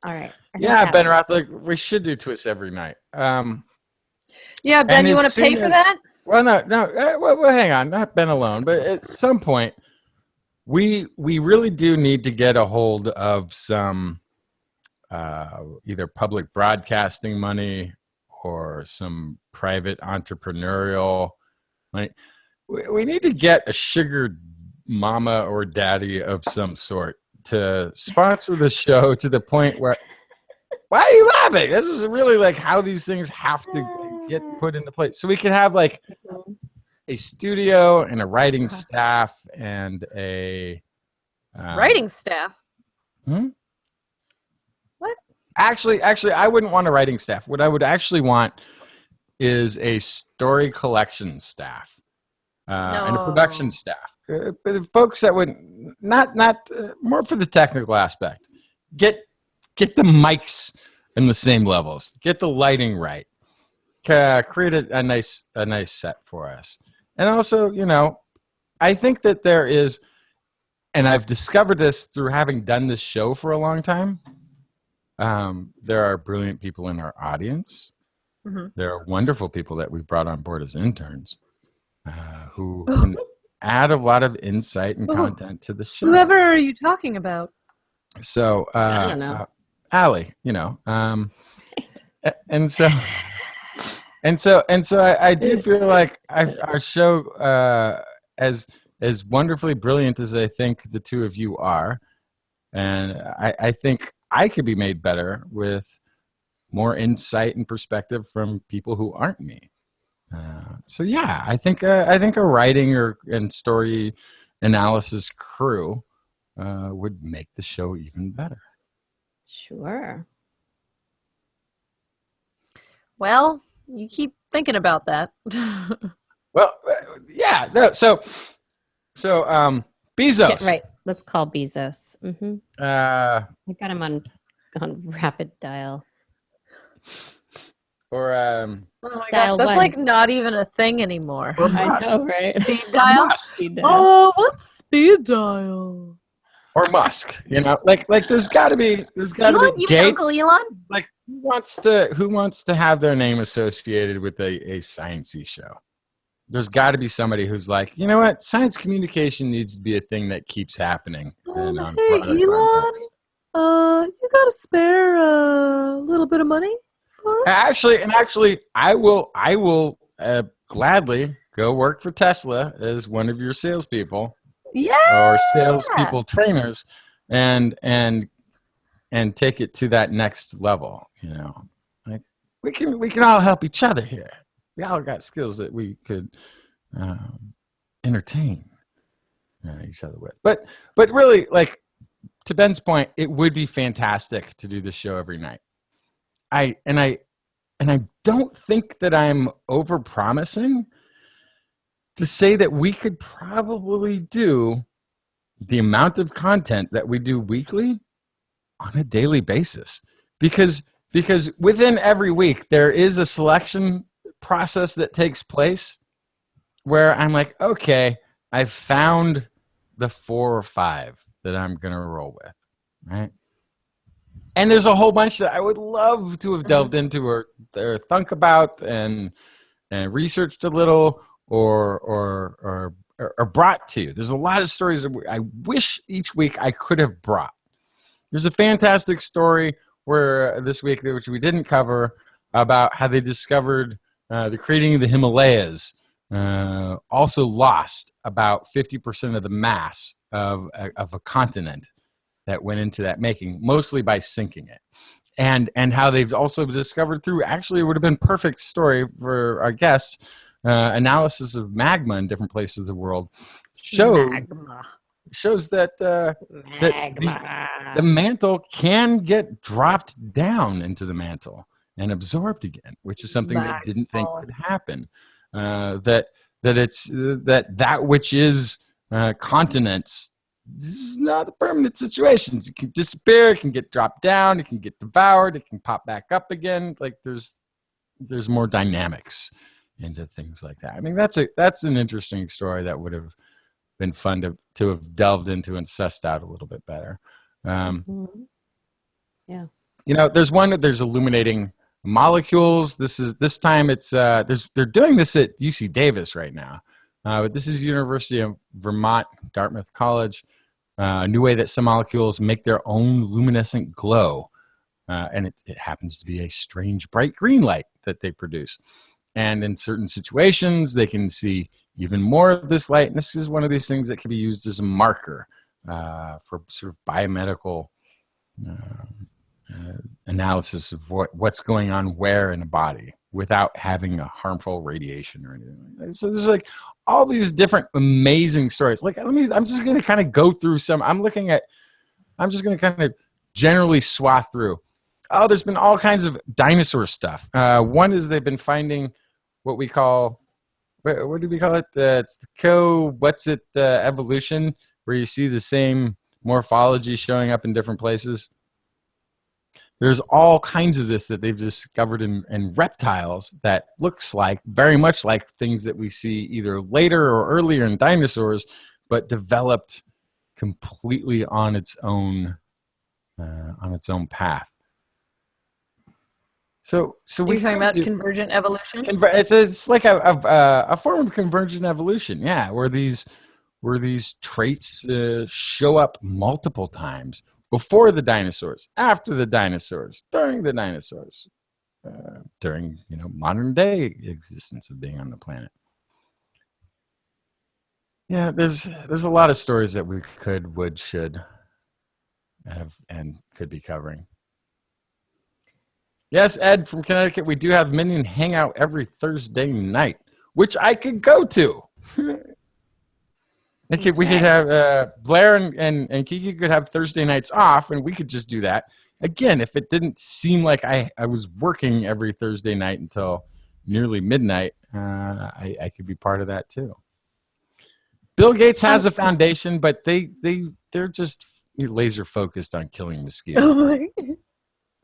All right. I think Yeah, that Ben would- Roth, we should do TWIS every night. Yeah, Ben, And you as want to pay soon for as- that? Well, no. Well, hang on. Not Ben alone, but at some point, we really do need to get a hold of some either public broadcasting money or some private entrepreneurial money. We need to get a sugar mama or daddy of some sort to sponsor the show to the point where. Why are you laughing? This is really like how these things have to get put into place. So we can have like a studio and a writing staff and a Writing staff. Actually, I wouldn't want a writing staff. What I would actually want is a story collection staff and a production No. staff. But folks that would not more for the technical aspect. Get the mics in the same levels. Get the lighting right. Create a nice set for us. And also, I think that there is, and I've discovered this through having done this show for a long time. There are brilliant people in our audience. Mhm. There are wonderful people that we brought on board as interns who can add a lot of insight and content to the show. Whoever are you talking about? So, I don't know. Allie, and so I do feel like our show, as wonderfully brilliant as I think the two of you are, and I think I could be made better with more insight and perspective from people who aren't me. So yeah, I think a writing and story analysis crew would make the show even better. Sure. Well, you keep thinking about that. Well, yeah. No, so Bezos. Yeah, right. Let's call Bezos. Mm-hmm. I got him on rapid dial. Or Oh my gosh, Dial that's one. like not even a thing anymore. Or I Musk. know, right? Speed dial? Musk. Oh, what's speed dial? Or Musk. Like there's got to be Elon? You mean Gates. Uncle Elon? Like who wants to have their name associated with a sciencey show? there's got to be somebody who's like, you know what, science communication needs to be a thing that keeps happening. And on Hey, broader Elon, context. you got to spare a little bit of money for us? Actually, I will gladly go work for Tesla as one of your salespeople Yeah. or salespeople trainers, and take it to that next level. You know, like we can all help each other here. We all got skills that we could entertain each other with. But really, like, to Ben's point, it would be fantastic to do this show every night. I don't think that I'm over promising to say that we could probably do the amount of content that we do weekly on a daily basis, because within every week there is a selection process that takes place where I'm like, okay, I've found the 4 or 5 that I'm going to roll with, right? And there's a whole bunch that I would love to have delved into or thunk about and researched a little or brought to you. There's a lot of stories that I wish each week I could have brought. There's a fantastic story where this week, which we didn't cover, about how they discovered the creating of the Himalayas also lost about 50% of the mass of a continent that went into that making, mostly by sinking it. And how they've also discovered through, actually it would have been perfect story for our guests, analysis of magma in different places of the world shows that the mantle can get dropped down into the mantle and absorbed again, which is something they didn't think could happen. That which is continents, this is not a permanent situation. It can disappear, it can get dropped down, it can get devoured, it can pop back up again. Like there's more dynamics into things like that. I mean, that's an interesting story that would have been fun to have delved into and sussed out a little bit better. Yeah. You know, there's illuminating molecules. This time it's they're doing this at UC Davis right now. But this is University of Vermont, Dartmouth College. A new way that some molecules make their own luminescent glow. And it happens to be a strange bright green light that they produce. And in certain situations, they can see even more of this light. And this is one of these things that can be used as a marker for sort of biomedical analysis of what's going on where in a body without having a harmful radiation or anything like that. So there's like all these different amazing stories. Like, I'm just going to kind of go through some. I'm just going to kind of generally swath through. Oh, there's been all kinds of dinosaur stuff. One is they've been finding what we call, what do we call it? It's the evolution, where you see the same morphology showing up in different places. There's all kinds of this that they've discovered in reptiles that looks like, very much like things that we see either later or earlier in dinosaurs, but developed completely on its own path. So You're talking about convergent evolution? It's like a form of convergent evolution, yeah, where these traits show up multiple times. Before the dinosaurs, after the dinosaurs, during the dinosaurs, during modern day existence of being on the planet. Yeah, there's a lot of stories that we should have and could be covering. Yes, Ed from Connecticut, we do have Minion Hangout every Thursday night, which I could go to. We could have Blair and Kiki could have Thursday nights off, and we could just do that. Again, if it didn't seem like I was working every Thursday night until nearly midnight, I could be part of that too. Bill Gates has a foundation, but they're just laser focused on killing mosquitoes. Oh my.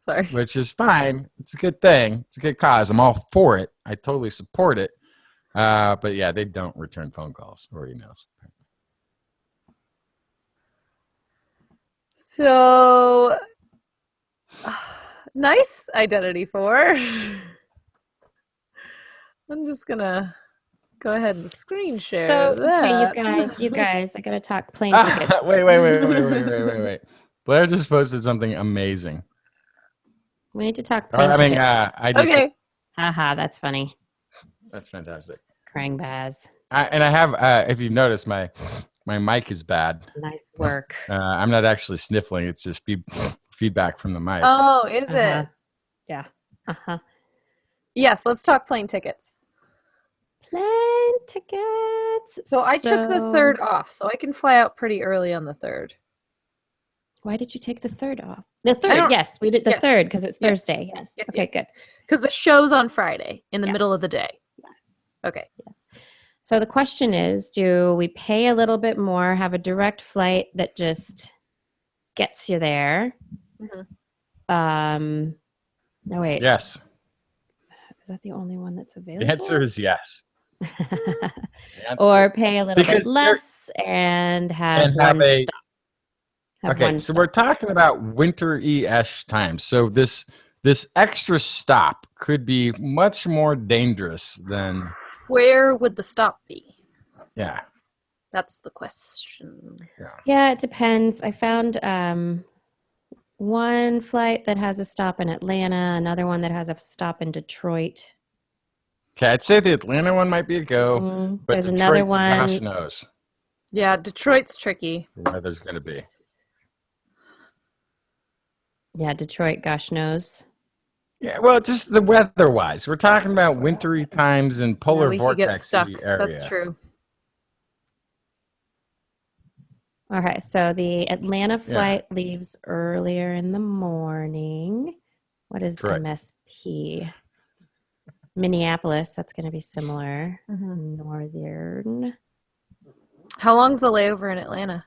Sorry. Which is fine. It's a good thing. It's a good cause. I'm all for it. I totally support it. But yeah, they don't return phone calls or emails. So, nice identity 4. I'm just gonna Go ahead and screen share So, okay, that. you guys, I gotta talk plane tickets. Wait. Blair just posted something amazing. We need to talk plane I mean, tickets. I do. Okay. Haha, that's funny. That's fantastic. Krang Baz. And I have, if you've noticed, my mic is bad. Nice work. I'm not actually sniffling. It's just feedback from the mic. Oh, is Uh-huh. it? Yeah. Uh-huh. Yes, let's talk plane tickets. Plane tickets. So I took the 3rd off, so I can fly out pretty early on the 3rd. Why did you take the 3rd off? The 3rd, don't- yes. We did the yes. 3rd because it's Yes. Thursday. Yes. Yes, Okay, yes. good. Because the show's on Friday in the middle of the day. Yes. Okay. Yes. So the question is, do we pay a little bit more, have a direct flight that just gets you there? Mhm. No, wait. Yes. Is that the only one that's available? The answer is yes. Or pay a little Because bit less and have and have one a- stop. Have Okay, one so stop. we're talking about winter-ish times. So this extra stop could be much more dangerous than Where would the stop be? yeah. That's the question. Yeah, it depends. I found one flight that has a stop in Atlanta, another one that has a stop in Detroit. Okay, I'd say the Atlanta one might be a go, but There's Detroit, another one. gosh knows Yeah, Detroit's tricky. the weather's going to be. Yeah, Detroit, gosh knows. Yeah, well, just the weather-wise, we're talking about wintry times and polar we could get vortex stuck. area. That's true. Okay, so the Atlanta flight leaves earlier in the morning. What is Correct. MSP? Minneapolis, that's going to be similar. Mhm. Northern. How long's the layover in Atlanta?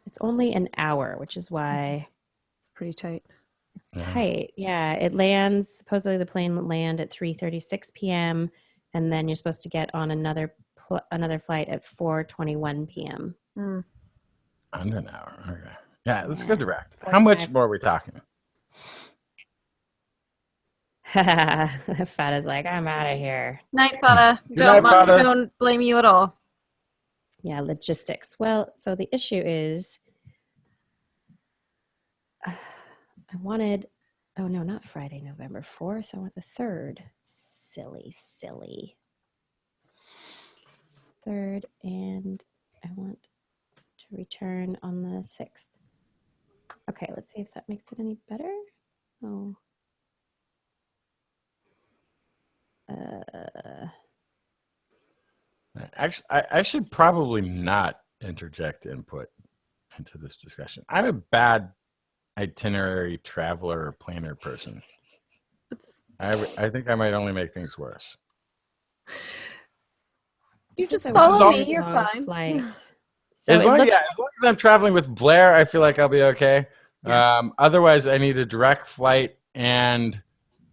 It's only an hour, which is why It's pretty tight. it's tight. Yeah, it lands, supposedly the plane will land at 3:36 p.m. and then you're supposed to get on another flight at 4:21 p.m. Mm. Under an hour. Okay. Yeah, let's go Yeah. direct. How much 45. more are we talking? Fata's like, I'm out of here. Night, Fada. Good night, Fada. Don't blame you at all. Yeah, logistics. Well, so the issue is I wanted, oh no, not Friday, November 4th. I want the 3rd. Silly. 3rd, and I want to return on the 6th. Okay, let's see if that makes it any better. Oh. Actually, I should probably not interject input into this discussion. I'm a bad itinerary traveler or planner person. I think I might only make things worse. You This is just a follow really me. You're long fine. Flight. So As it long looks as I'm traveling with Blair, I feel like I'll be okay. Yeah. Otherwise, I need a direct flight, and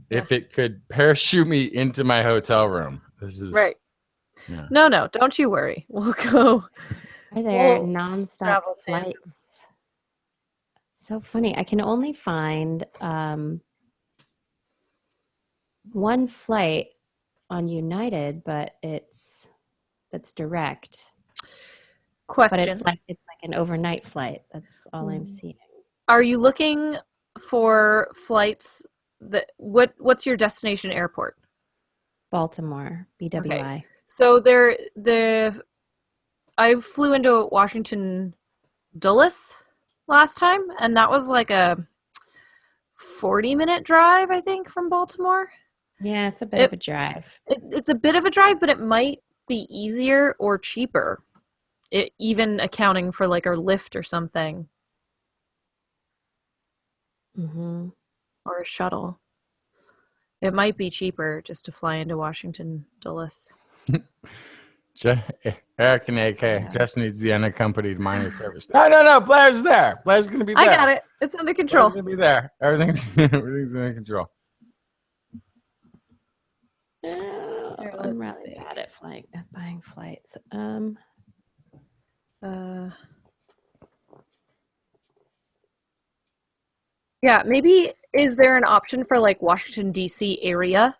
if it could parachute me into my hotel room, this is Right. Yeah. No, don't you worry. We'll go. Are there Well, nonstop travel tandem. flights? So funny. I can only find one flight on United, but that's direct. But Question. it's like an overnight flight. That's all I'm seeing. Are you looking for flights that what's your destination airport? Baltimore, BWI. So I flew into Washington Dulles last time, and that was like a 40-minute drive, I think, from Baltimore. Yeah, it's a bit of a drive. It's a bit of a drive, but it might be easier or cheaper, even accounting for like our Lyft or something, Mm-hmm. or a shuttle. It might be cheaper just to fly into Washington Dulles. Eric and AK just needs the unaccompanied minor service. No. Blair's there. Blair's going to be there. I got it. It's under control. Blair's going to be there. Everything's under control. I'm really bad at buying flights. Yeah, maybe is there an option for like Washington D.C. area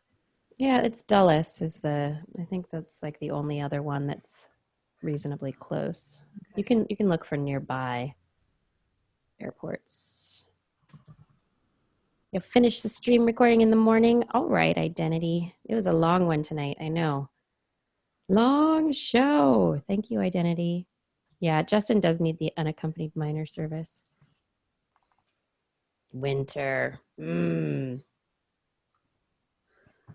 Yeah, it's Dulles is I think that's like the only other one that's reasonably close. You can look for nearby airports. You'll finish the stream recording in the morning. All right, Identity. It was a long one tonight, I know. Long show. Thank you, Identity. Yeah, Justin does need the unaccompanied minor service. Winter.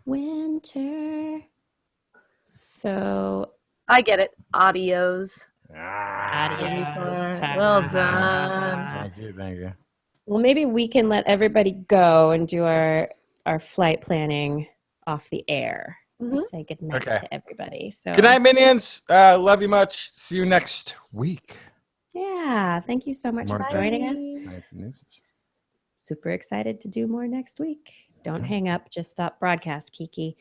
Winter. So I get it. Audios. adios. Well done. Thank you. Thank you. Well, maybe we can let everybody go and do our flight planning off the air. Say goodnight Okay. to everybody. So Good night, minions. Love you much. See you next week. yeah, thank you so much for Maarten. joining us. Nights and news. Super excited to do more next week. Don't hang up. Just stop broadcast, Kiki.